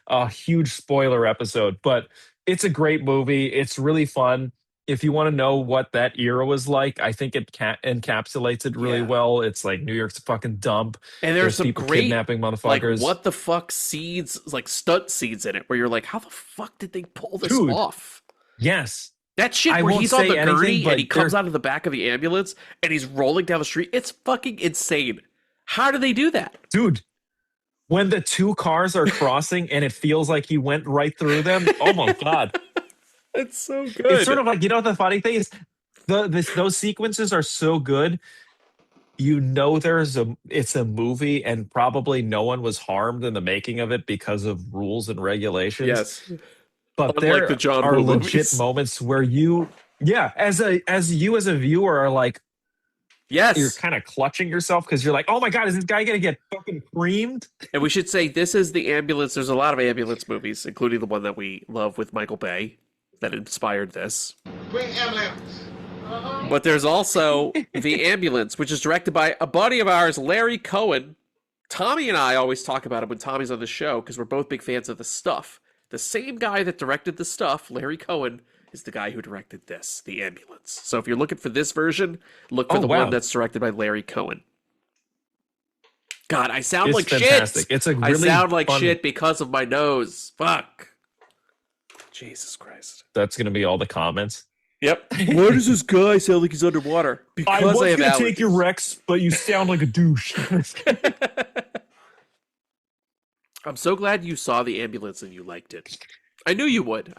a huge spoiler episode, but it's a great movie. It's really fun. If you want to know what that era was like, I think it encapsulates it really Yeah. well. It's like New York's a fucking dump. And there's some people great kidnapping like motherfuckers. what the fuck seeds, like stunt seeds in it, where you're like, how the fuck did they pull this Dude. off? Yes. That shit I where won't he's on say the anything, gurney but and he comes there's- out of the back of the ambulance and he's rolling down the street. It's fucking insane. How do they do that? Dude, when the two cars are crossing and it feels like he went right through them. Oh my god. It's so good. It's sort of like, the funny thing is those sequences are so good. It's a movie and probably no one was harmed in the making of it because of rules and regulations. Yes. But Unlike there the John are Woo legit movies. moments where as a viewer are like, Yes. you're kind of clutching yourself because you're like, oh my god, is this guy gonna get fucking creamed? And we should say this is the ambulance. There's a lot of ambulance movies, including the one that we love with Michael Bay that inspired this. Bring ambulance. But there's also The Ambulance, which is directed by a buddy of ours, Larry Cohen. Tommy and I always talk about it when Tommy's on the show because we're both big fans of The Stuff. The same guy that directed The Stuff, Larry Cohen, is the guy who directed this, The Ambulance. So if you're looking for this version, look for one that's directed by Larry Cohen. God, I sound It's like fantastic. shit. It's a really I sound like fun- shit because of my nose. Fuck. Jesus Christ. That's gonna be all the comments. Yep. Why does this guy sound like he's underwater? Because I have allergies. take your Rex, but you sound like a douche. I'm so glad you saw The Ambulance and you liked it. I knew you would.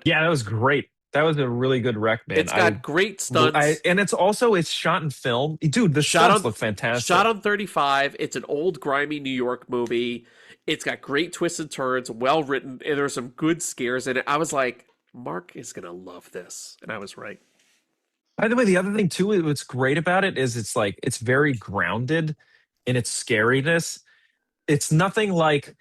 Yeah, that was great. That was a really good rec, man. It's got great stunts. And it's shot in film. Dude, the stunts look fantastic. Shot on 35. It's an old, grimy New York movie. It's got great twists and turns, well written, and there's some good scares in it. I was like, Mark is going to love this. And I was right. By the way, the other thing, too, what's great about it is it's very grounded in its scariness. It's nothing like,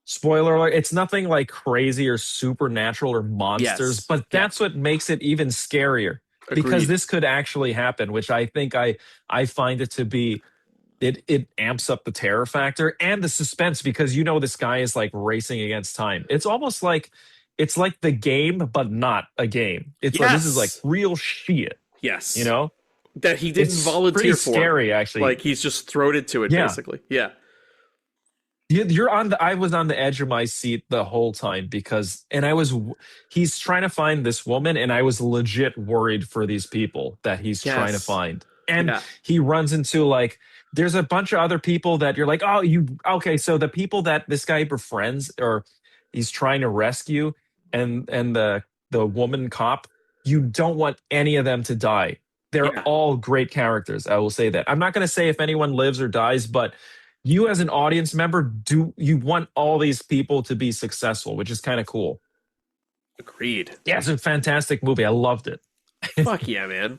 spoiler alert, it's nothing like crazy or supernatural or monsters, but that's what makes it even scarier. Agreed. Because this could actually happen, which I think I find it to be, it amps up the terror factor and the suspense because this guy is like racing against time. It's almost like, it's like The Game, but not a game. It's like, this is like real shit. Yes. That he didn't volunteer for. Scary, actually. Like he's just thrown into it, basically. Yeah. I was on the edge of my seat the whole time he's trying to find this woman and I was legit worried for these people that he's trying to find. And he runs into there's a bunch of other people that you're like, so the people that this guy befriends or he's trying to rescue and the woman cop, you don't want any of them to die. They're all great characters. I will say that. I'm not going to say if anyone lives or dies, but you as an audience member, you want all these people to be successful, which is kind of cool. Agreed. Yeah, it's a fantastic movie. I loved it. Fuck yeah, man.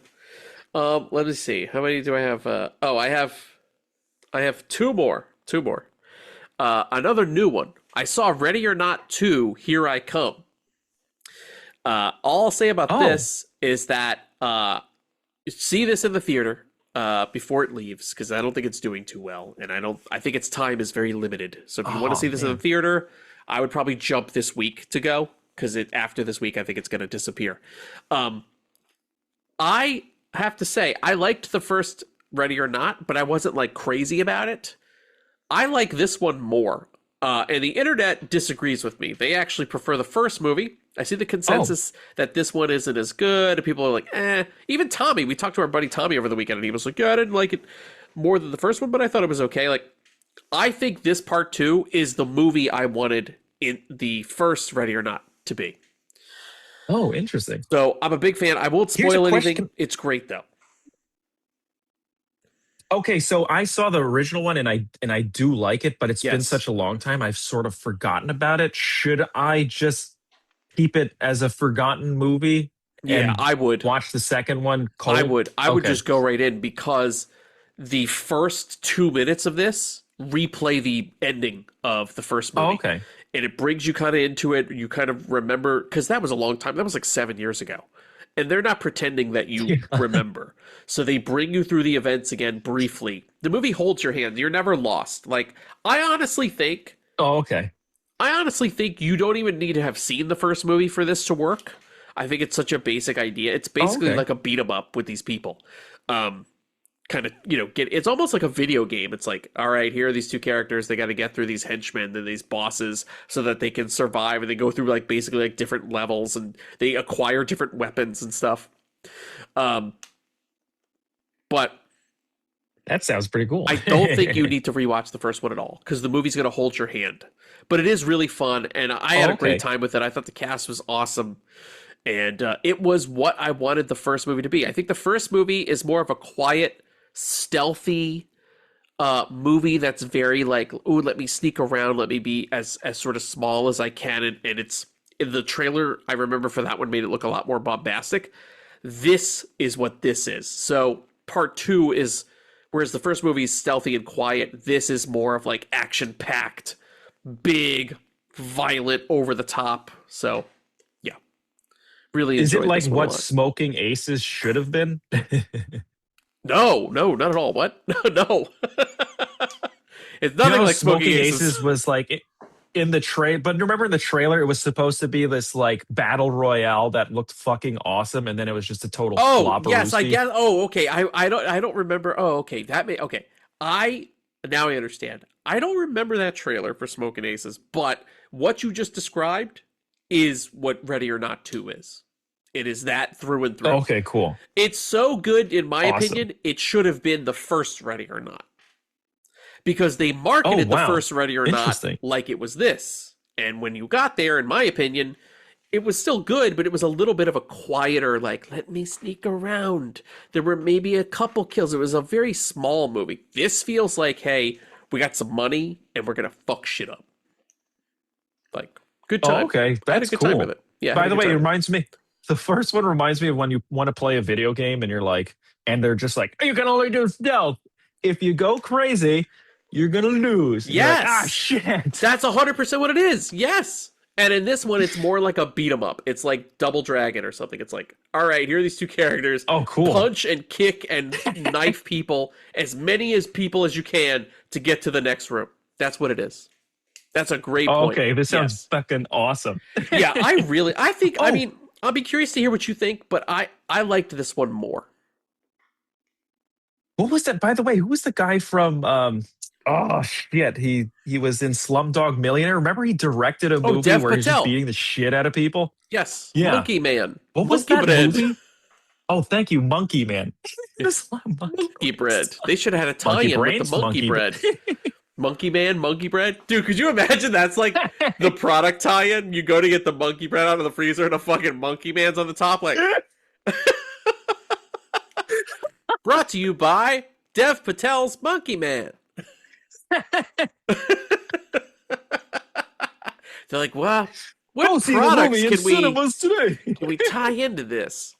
Let me see. How many do I have? I have two more. Another new one. I saw Ready or Not 2, Here I Come. All I'll say about this is that see this in the theater before it leaves, because I don't think it's doing too well, and I think its time is very limited. So if you want to see this in the theater, I would probably jump this week to go, because after this week, I think it's going to disappear. I have to say, I liked the first Ready or Not, but I wasn't crazy about it. I like this one more. And the internet disagrees with me. They actually prefer the first movie. I see the consensus that this one isn't as good. People are like, eh. Even Tommy, we talked to our buddy Tommy over the weekend, and he was like, yeah, I didn't like it more than the first one, but I thought it was okay. I think this part 2 is the movie I wanted in the first Ready or Not to be. Oh, interesting. So I'm a big fan. I won't spoil anything. It's great, though. Okay, so I saw the original one and I do like it, but it's been such a long time, I've sort of forgotten about it. Should I just keep it as a forgotten movie? Yeah, I would. Watch the second one cold? I would just go right in, because the first 2 minutes of this replay the ending of the first movie. Oh, okay. And it brings you kind of into it. You kind of remember, because that was a long time. That was 7 years ago. And they're not pretending that you remember. So they bring you through the events again briefly. The movie holds your hand. You're never lost. I honestly think... Oh, okay. I honestly think you don't even need to have seen the first movie for this to work. I think it's such a basic idea. It's basically like a beat 'em up with these people. It's almost like a video game. It's like, all right, here are these two characters. They got to get through these henchmen and these bosses so that they can survive. And they go through basically different levels, and they acquire different weapons and stuff. But That sounds pretty cool. I don't think you need to rewatch the first one at all because the movie's going to hold your hand. But it is really fun, and I had a great time with it. I thought the cast was awesome, and it was what I wanted the first movie to be. I think the first movie is more of a quiet, stealthy movie that's very like, ooh, let me sneak around, let me be as sort of small as I can, and it's in the trailer. I remember for that one made it look a lot more bombastic. This is what this is. So part 2 is, whereas the first movie is stealthy and quiet, this is more of like action-packed, big, violent, over the top. So, yeah, really. Is it like this what Smoking Aces should have been? No, not at all. What? No. It's nothing like Smoking Aces. Was like in the trailer, but remember in the trailer, it was supposed to be this like battle royale that looked fucking awesome, and then it was just a total flop. Yes, I guess. Oh, okay. I don't remember. Oh, okay. Now I understand. I don't remember that trailer for Smoking Aces, but what you just described is what Ready or Not 2 is. It is that through and through. Okay, cool. It's so good, in my opinion, it should have been the first Ready or Not. Because they marketed the first Ready or Not like it was this. And when you got there, in my opinion, it was still good, but it was a little bit of a quieter, like, let me sneak around. There were maybe a couple kills. It was a very small movie. This feels like, hey, we got some money and we're going to fuck shit up. Like, good time. Oh, okay, that's I had a good cool. time with it. Yeah. By the way, it reminds me, the first one reminds me of when you want to play a video game and you're like, and they're just like, you can only do stealth. If you go crazy, you're going to lose. Yes. Like, shit. That's 100% what it is. Yes. And in this one, it's more like a beat 'em up. It's like Double Dragon or something. It's like, all right, here are these two characters. Oh, cool. Punch and kick and knife people, as many people as you can to get to the next room. That's what it is. That's a great point. Okay, this sounds fucking awesome. Yeah, I think, I mean, I'll be curious to hear what you think, but I liked this one more. What was that? By the way, who was the guy from, oh, shit, he was in Slumdog Millionaire. Remember he directed a movie Dev where he's just Patel. beating the shit out of people? Yes, Yeah. Monkey Man. What was Monkey that Bread. movie? Oh, thank you, Monkey Man. Monkey Bread. They should have had a tie-in with the Monkey Bread. Monkey Man, Monkey Bread. Dude, could you imagine that's like the product tie-in? You go to get the Monkey Bread out of the freezer and a fucking Monkey Man's on the top like... Brought to you by Dev Patel's Monkey Man. They're like, well, what products can we tie into this?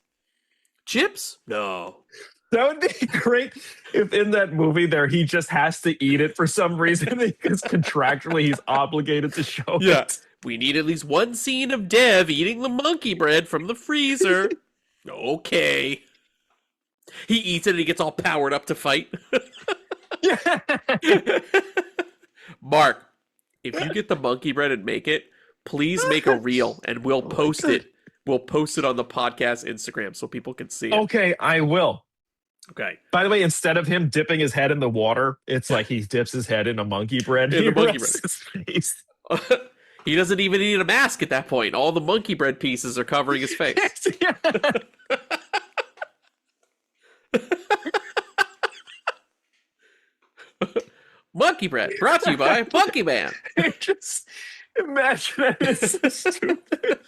Chips? No. That would be great if in that movie there he just has to eat it for some reason because contractually he's obligated to show it. We need at least one scene of Dev eating the monkey bread from the freezer. Okay. He eats it and he gets all powered up to fight. Mark, if you get the monkey bread and make it, please make a reel and we'll post it. We'll post it on the podcast Instagram so people can see it. Okay, I will. Okay. By the way, instead of him dipping his head in the water, it's like he dips his head in a monkey bread. In the monkey bread. His face. He doesn't even need a mask at that point. All the monkey bread pieces are covering his face. Monkey bread, brought to you by Monkey Man. Just imagine that. It's so stupid.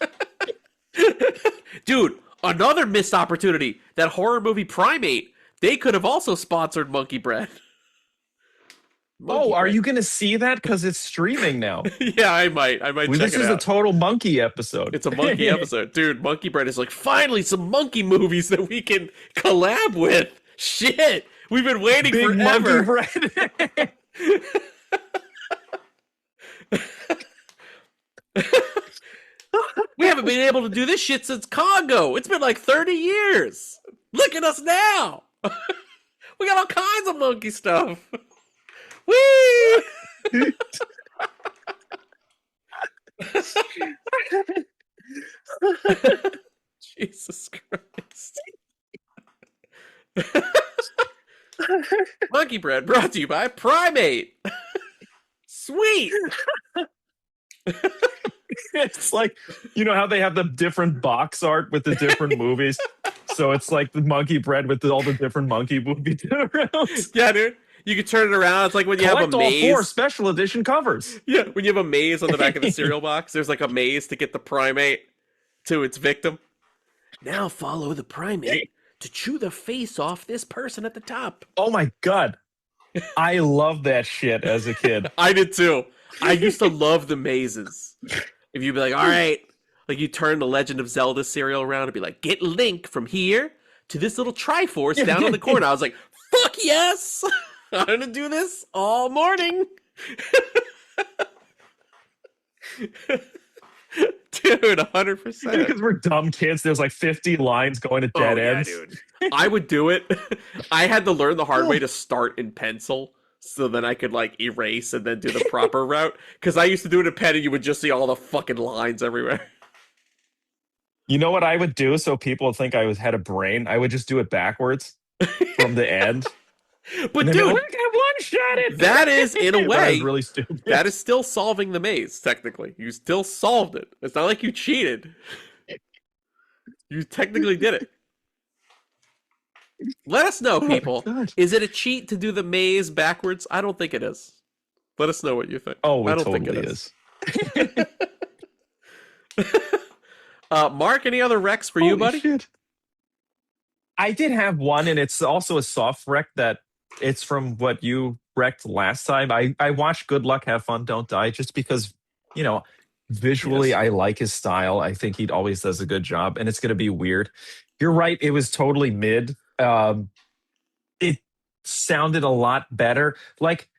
Dude, another missed opportunity. That horror movie Primate, they could have also sponsored Monkey Bread. Are you going to see that? Because it's streaming now. Yeah, I might check it out. This is a total monkey episode. It's a monkey episode. Dude, Monkey Bread is like, finally some monkey movies that we can collab with. Shit, we've been waiting Big forever. Monkey Bread. We haven't been able to do this shit since Congo. It's been like 30 years. Look at us now. We got all kinds of monkey stuff. Whee! Jesus Christ. Monkey Bread brought to you by Primate. Sweet. It's like, you know how they have the different box art with the different movies? So it's like the monkey bread with all the different monkey movies around. Yeah, dude. You can turn it around. It's like when you have a Collect all maze. 4 special edition covers. Yeah, when you have a maze on the back of the cereal box, there's like a maze to get the primate to its victim. Now follow the primate to chew the face off this person at the top. Oh my god. I love that shit as a kid. I did too. I used to love the mazes. If you'd be like, all right, like you turn the Legend of Zelda cereal around and be like, get Link from here to this little Triforce down on the corner. I was like, fuck yes! I'm gonna do this all morning. Dude, 100%. Because we're dumb kids, there's like 50 lines going to dead ends. Dude. I would do it. I had to learn the hard way to start in pencil so then I could like erase and then do the proper route. Because I used to do it in pen and you would just see all the fucking lines everywhere. You know what I would do so people would think I had a brain? I would just do it backwards from the end. But dude, dude, one-shot it. That is in a way really stupid. That is still solving the maze. Technically, you still solved it. It's not like you cheated. You technically did it. Let us know, people. Is it a cheat to do the maze backwards? I don't think it is. Let us know what you think. Oh, I don't totally think it is. Mark, any other recs for you, buddy? Shit. I did have one, and it's also a soft rec that it's from what you wrecked last time. I watched Good Luck, Have Fun, Don't Die just because, you know, visually I like his style. I think he always does a good job, and it's going to be weird. You're right. It was totally mid. It sounded a lot better. Like,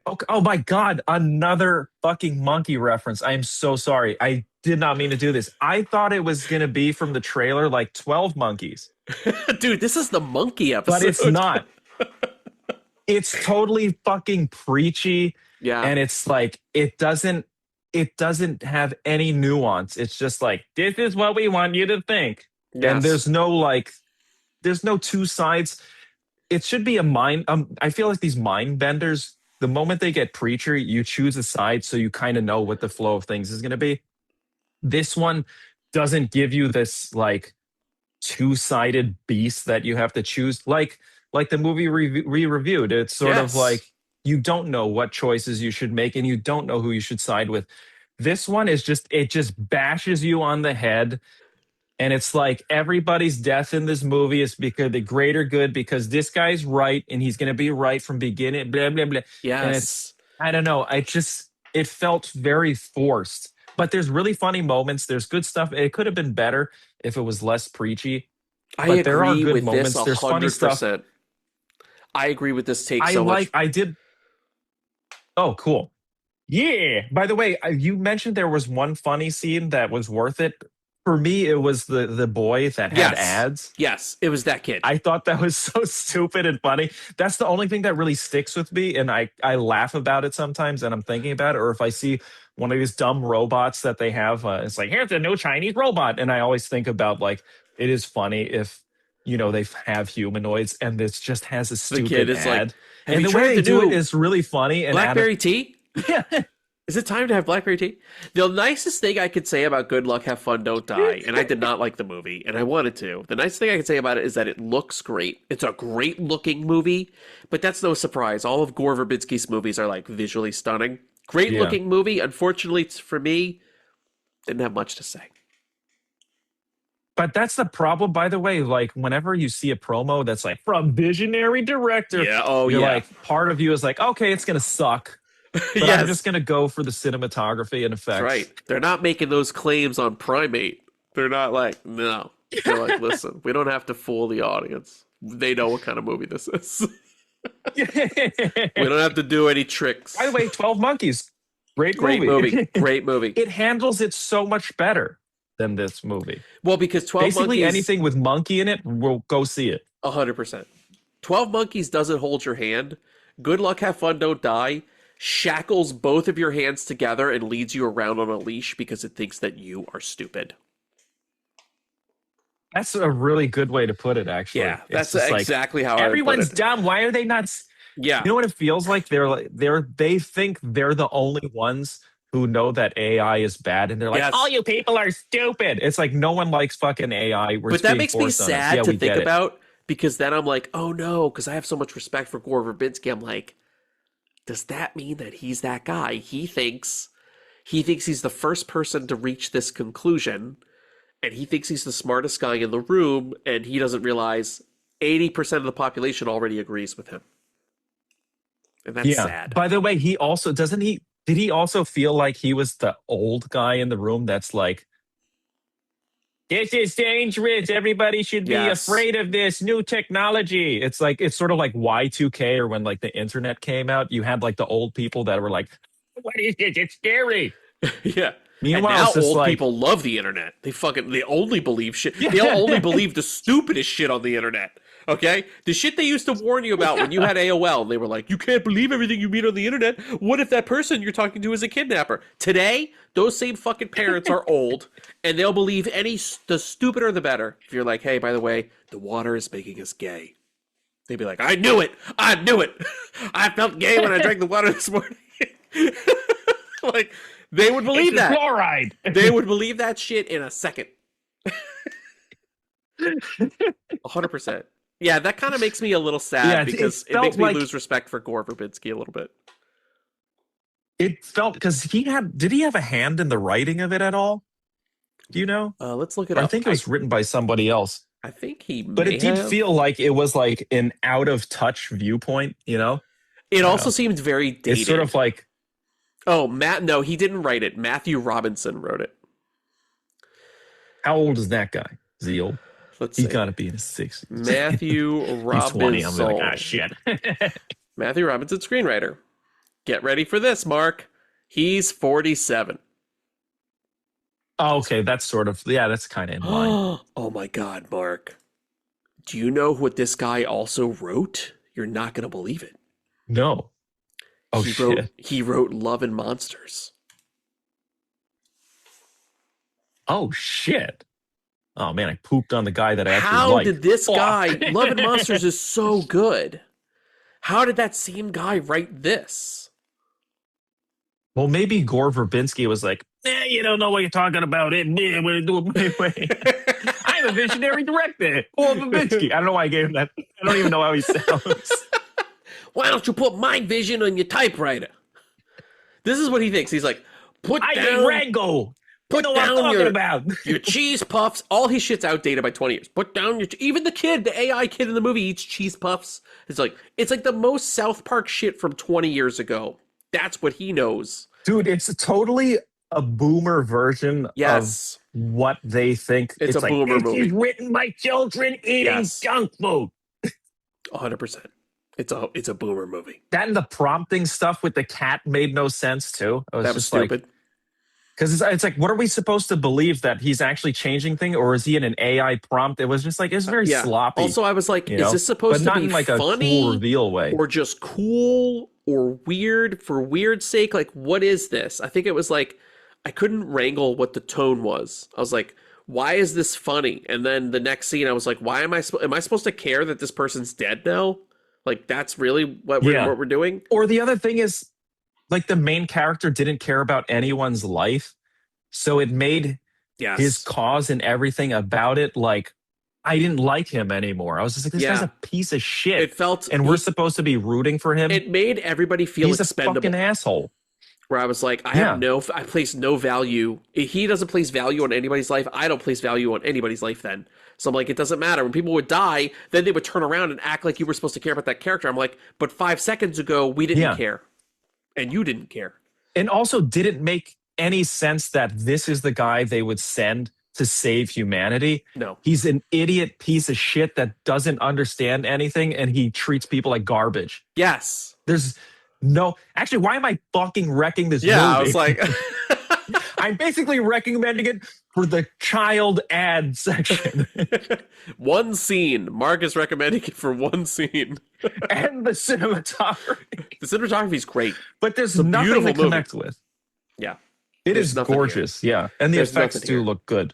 oh my God, another fucking monkey reference. I am so sorry. I did not mean to do this. I thought it was going to be from the trailer, like 12 Monkeys. Dude, this is the monkey episode. But it's not. It's totally fucking preachy. Yeah. And it's like, it doesn't have any nuance. It's just like, this is what we want you to think. Yes. And there's no two sides. It should be a mind. I feel like these mind benders, the moment they get preacher, you choose a side so you kind of know what the flow of things is going to be. This one doesn't give you this like two-sided beast that you have to choose. Like the movie we reviewed. It's sort of like you don't know what choices you should make and you don't know who you should side with. This one is just bashes you on the head. And it's like everybody's death in this movie is because the greater good, because this guy's right and he's going to be right from beginning, blah, blah, blah. Yes. And it's, I don't know. It felt very forced, but there's really funny moments. There's good stuff. It could have been better if it was less preachy. I but agree there are good with moments. this There's funny stuff. 100%. I agree with this take so much. I did. Oh, cool. Yeah. By the way, you mentioned there was one funny scene that was worth it. For me, it was the boy that had ads. Yes, it was that kid. I thought that was so stupid and funny. That's the only thing that really sticks with me, and I laugh about it sometimes, and I'm thinking about it. Or if I see one of these dumb robots that they have, it's like, here's a new Chinese robot, and I always think about like it is funny if they have humanoids, and this just has a stupid kid is ad. like, have and you the way tried they the do new it is really funny. And Blackberry tea? Yeah. Is it time to have blackberry tea? The nicest thing I could say about Good Luck, Have Fun, Don't Die, and I did not like the movie, and I wanted to. The nice thing I could say about it is that it looks great. It's a great looking movie, but that's no surprise. All of Gore Verbinski's movies are like visually stunning. Great looking movie. Unfortunately, for me, didn't have much to say. But that's the problem, by the way. Like, whenever you see a promo that's like from visionary director, like, part of you is like, okay, it's gonna suck. But I'm just going to go for the cinematography and effects. That's right. They're not making those claims on Primate. They're not like, no. They're like, listen, we don't have to fool the audience. They know what kind of movie this is. We don't have to do any tricks. By the way, 12 Monkeys. Great movie. Great movie. It handles it so much better than this movie. Well, because 12 Basically, Monkeys... anything with monkey in it, we'll go see it. 100%. 12 Monkeys doesn't hold your hand. Good Luck, Have Fun, Don't Die shackles both of your hands together and leads you around on a leash because it thinks that you are stupid. That's a really good way to put it, actually. Yeah, that's exactly how everyone's dumb. Why are they not? Yeah. You know what it feels like? They think they're the only ones who know that AI is bad, and they're like, Yes. all you people are stupid. It's like no one likes fucking AI. But that makes me sad to think about, because then I'm like, oh no, because I have so much respect for Gore Verbinski. I'm like, does that mean that he's that guy? He thinks he's the first person to reach this conclusion, and he thinks he's the smartest guy in the room, and he doesn't realize 80% of the population already agrees with him. And that's sad. By the way, he also did he also feel like he was the old guy in the room that's like, this is dangerous. Everybody should be afraid of this new technology. It's sort of like Y2K, or when like the internet came out, you had like the old people that were like, what is this? It's scary. Yeah. Meanwhile, and now old people love the internet. They only believe shit. They only believe the stupidest shit on the internet. Okay? The shit they used to warn you about when you had AOL. They were like, you can't believe everything you meet on the internet. What if that person you're talking to is a kidnapper? Today, those same fucking parents are old, and they'll believe the stupider the better. If you're like, hey, by the way, the water is making us gay. They'd be like, I knew it. I knew it. I felt gay when I drank the water this morning. Like, they would believe that. Fluoride. They would believe that shit in a second. 100%. Yeah, that kind of makes me a little sad, because it makes me lose respect for Gore Verbinski a little bit. It felt, because did he have a hand in the writing of it at all? Do you know? Let's look it up. I think it was written by somebody else. I think he But it did feel like it was like an out of touch viewpoint, you know? It also seemed very dated. It's sort of like, oh, no, he didn't write it. Matthew Robinson wrote it. how old is that guy? Is he old? Let's see. He's got to be in his 60s. Matthew Robinson. He's 20. I'm like, ah, shit. Matthew Robinson, screenwriter. Get ready for this, Mark. He's 47. Oh, okay. That's sort of, that's kind of in line. Oh my God, Mark. Do you know what this guy also wrote? You're not going to believe it. No. Oh, He wrote Love and Monsters. Oh, shit. Oh, man, I pooped on the guy that I actually How liked. did this guy... Love and Monsters is so good. How did that same guy write this? Well, maybe Gore Verbinski was like, you don't know what you're talking about. We're going to do it my way. I'm a visionary director. Gore Verbinski. I don't know why I gave him that. I don't even know how he sounds. Why don't you put my vision on your typewriter? This is what he thinks. He's like, put down Rango. Put what down I'm talking about. your cheese puffs. All his shit's outdated by 20 years. Put down your... Even the kid, the AI kid in the movie eats cheese puffs. It's like the most South Park shit from 20 years ago. That's what he knows. Dude, it's totally a boomer version of what they think. It's a like, boomer movie. It's written by children eating junk food. 100%. It's a boomer movie. That and the prompting stuff with the cat made no sense too. That was stupid. Because it's like, what are we supposed to believe, that he's actually changing things, or is he in an AI prompt? It was just like, it's very sloppy. Also, I was like, is this supposed to be in like funny, a cool reveal way, or just cool, or weird for weird's sake? Like, what is this? I think it was like, I couldn't wrangle what the tone was. I was like, why is this funny? And then the next scene, I was like, why am I supposed to care that this person's dead now? Like, that's really what we're doing? Or the other thing is, like, the main character didn't care about anyone's life, so it made his cause and everything about it like, I didn't like him anymore. I was just like, this guy's a piece of shit. It felt, and we're supposed to be rooting for him. It made everybody feel expendable. He's a fucking asshole. Where I was like, I place no value. He doesn't place value on anybody's life. I don't place value on anybody's life then. So I'm like, it doesn't matter. When people would die, then they would turn around and act like you were supposed to care about that character. I'm like, but 5 seconds ago, we didn't care. And you didn't care. And also, did it make any sense that this is the guy they would send to save humanity? No. He's an idiot piece of shit that doesn't understand anything, and he treats people like garbage. Yes. There's no... Actually, why am I fucking wrecking this movie? I was like... I'm basically recommending it for the child ad section. One scene. Mark is recommending it for one scene. And the cinematography. The cinematography is great. But there's nothing to connect with. Yeah. It is gorgeous, And the effects do look good.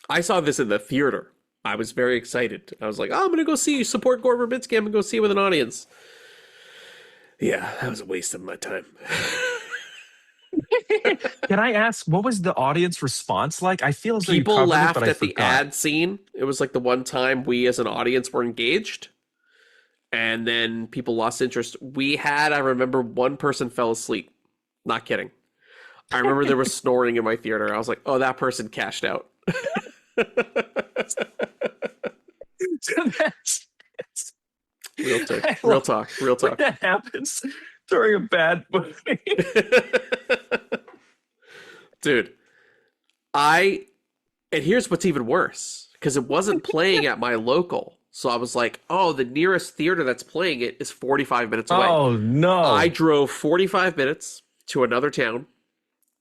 I saw this in the theater. I was very excited. I was like, I'm going to go support Gore Verbinski. I'm going to go see it with an audience. Yeah, that was a waste of my time. Can I ask, what was the audience response like? I feel as though People you covered laughed it, but I at the forgot. ad scene. It was like the one time we as an audience were engaged. And then people lost interest. I remember one person fell asleep. Not kidding. I remember there was snoring in my theater. I was like, oh, that person cashed out. Real talk. When that happens during a bad movie. Dude, and here's what's even worse, because it wasn't playing at my local. So I was like, oh, the nearest theater that's playing it is 45 minutes away. Oh, no. I drove 45 minutes to another town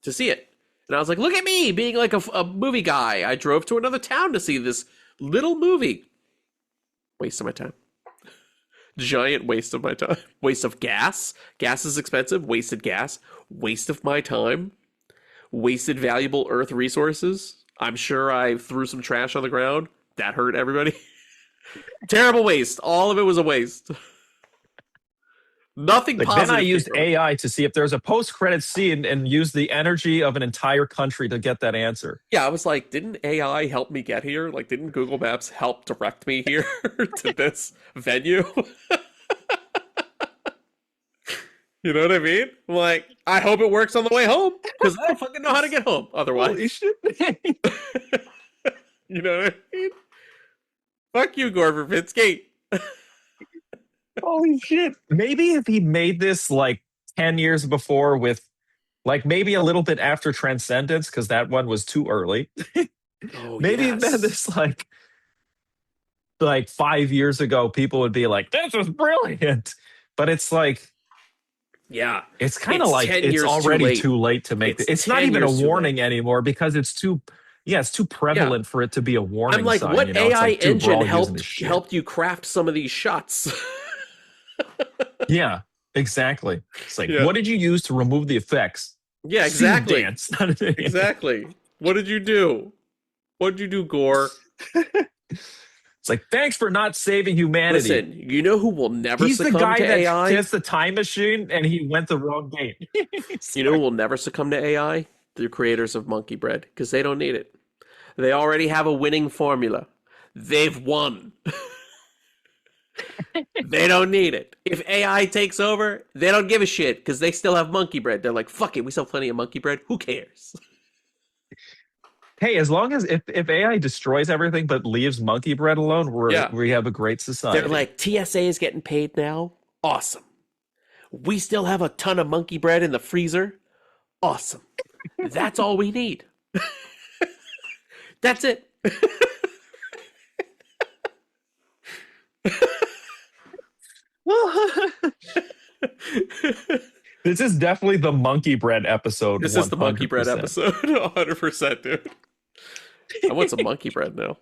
to see it. And I was like, look at me being like a movie guy. I drove to another town to see this little movie. Waste of my time. Giant waste of my time. Waste of gas. Gas is expensive. Wasted gas. Waste of my time. Wasted valuable earth resources. I'm sure I threw some trash on the ground. That hurt everybody. Terrible waste. All of it was a waste. Nothing positive. Then I used AI to see if there's a post-credit scene and used the energy of an entire country to get that answer. Yeah, I was like, didn't AI help me get here? Like, didn't Google Maps help direct me here to this venue? You know what I mean? I'm like, I hope it works on the way home, because I don't fucking know how to get home otherwise. Holy shit. You know what I mean? Fuck you, Gore Verbinski. Holy shit. Maybe if he made this like 10 years before with like maybe a little bit after Transcendence, because that one was too early. Maybe if then this like 5 years ago, people would be like, this is brilliant. But it's like, yeah, it's kind of like it's already too late to make it. It's not even a warning anymore because it's too prevalent for it to be a warning. I'm like, sign, what you know? AI like, dude, engine helped you craft some of these shots? Yeah, exactly. It's like, what did you use to remove the effects? Yeah, exactly. Dance. Exactly. What did you do? What did you do, Gore? It's like, thanks for not saving humanity. Listen, you know who will never He's succumb the guy to that AI? gets the time machine and he went the wrong gate. You know who will never succumb to AI? The creators of Monkey Bread, because they don't need it. They already have a winning formula. They've won. They don't need it. If AI takes over, they don't give a shit because they still have Monkey Bread. They're like, fuck it, we sell plenty of Monkey Bread. Who cares? Hey, as long as if AI destroys everything but leaves Monkey Bread alone, we have a great society. They're like, TSA is getting paid now. Awesome. We still have a ton of Monkey Bread in the freezer. Awesome. That's all we need. That's it. This is definitely the Monkey Bread episode. This is the Monkey Bread episode. 100%, dude. I want some Monkey Bread now.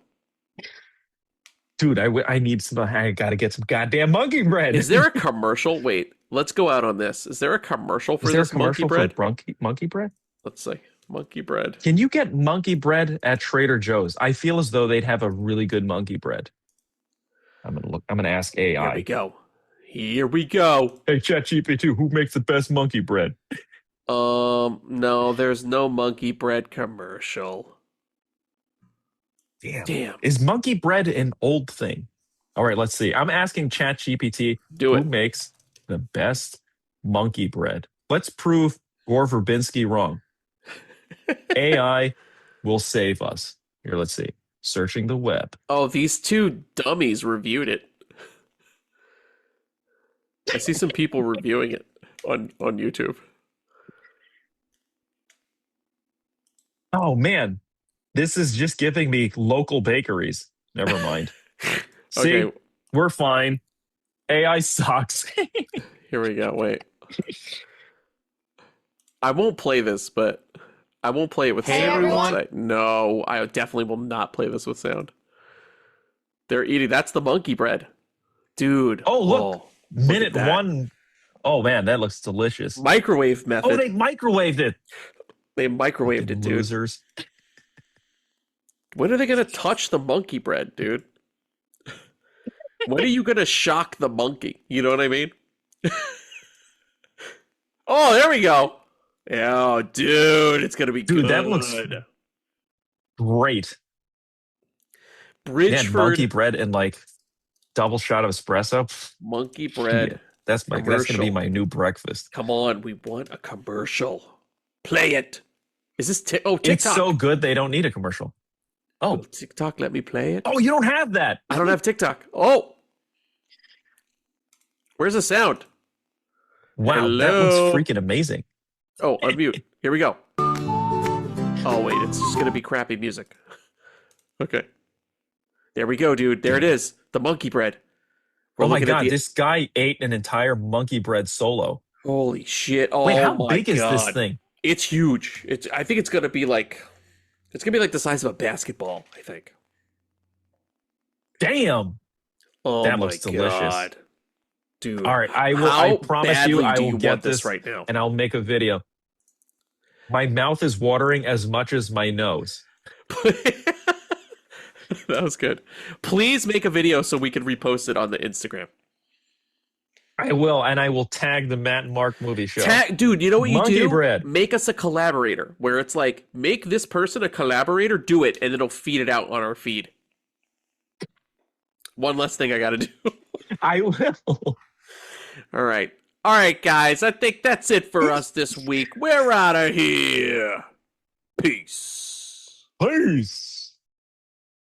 Dude, I need some. I gotta get some goddamn Monkey Bread. Is there a commercial? Wait, let's go out on this. Is there a commercial for this Monkey Bread? Monkey Bread? Let's see. Monkey Bread. Can you get Monkey Bread at Trader Joe's? I feel as though they'd have a really good Monkey Bread. I'm gonna ask AI. Here we go. Here we go. Hey, ChatGPT, who makes the best monkey bread? No, there's no Monkey Bread commercial. Damn. Is Monkey Bread an old thing? All right, let's see. I'm asking ChatGPT who makes the best monkey bread. Let's prove Gore Verbinski wrong. AI will save us. Here, let's see. Searching the web. Oh, these two dummies reviewed it. I see some people reviewing it on YouTube. Oh, man. This is just giving me local bakeries. Never mind. See, Okay. we're fine. AI sucks. Here we go. Wait. I won't play this, but I won't play it with sound. everyone. No, I definitely will not play this with sound. They're eating. That's the Monkey Bread. Dude. Oh, look. Look Minute at that. 1. Oh, man, that looks delicious. Microwave method. Oh, they microwaved it. They microwaved it, dude. Losers. When are they going to touch the Monkey Bread, dude? When are you going to shock the monkey? You know what I mean? Oh, there we go. Oh, dude, it's gonna be Dude, good. that looks great. Man, Bridgeford monkey bread and like double shot of espresso. monkey bread. Yeah, that's gonna be commercial. my new breakfast. Come on, we want a commercial. Play it. Is this TikTok? It's so good they don't need a commercial. Oh, Oh, TikTok, let me play it. oh, you don't have that. I don't have TikTok. Oh, where's the sound? Wow, that Hello? looks freaking amazing. Oh, unmute. Here we go. Oh, wait, it's just going to be crappy music. Okay. There we go, dude. There it is. The monkey bread. We're Oh my looking at god, the- this guy ate an entire monkey bread solo. Holy shit. Oh, Wait, how my big is this God. thing? It's huge. I think it's going to be like... It's going to be like the size of a basketball, I think. Damn. Oh, That my looks delicious. God. Dude. All right, I will. How I promise you, badly I do will you get want this right now? and I'll make a video. My mouth is watering as much as my nose. That was good. Please make a video so we can repost it on the Instagram. I will, and I will tag the Matt and Mark movie show. Dude, you know what you Monkey do? bread. Make us a collaborator, where it's like, make this person a collaborator, do it, and it'll feed it out on our feed. One less thing I gotta do. I will. All right, guys. I think that's it for us this week. We're out of here. Peace. Peace.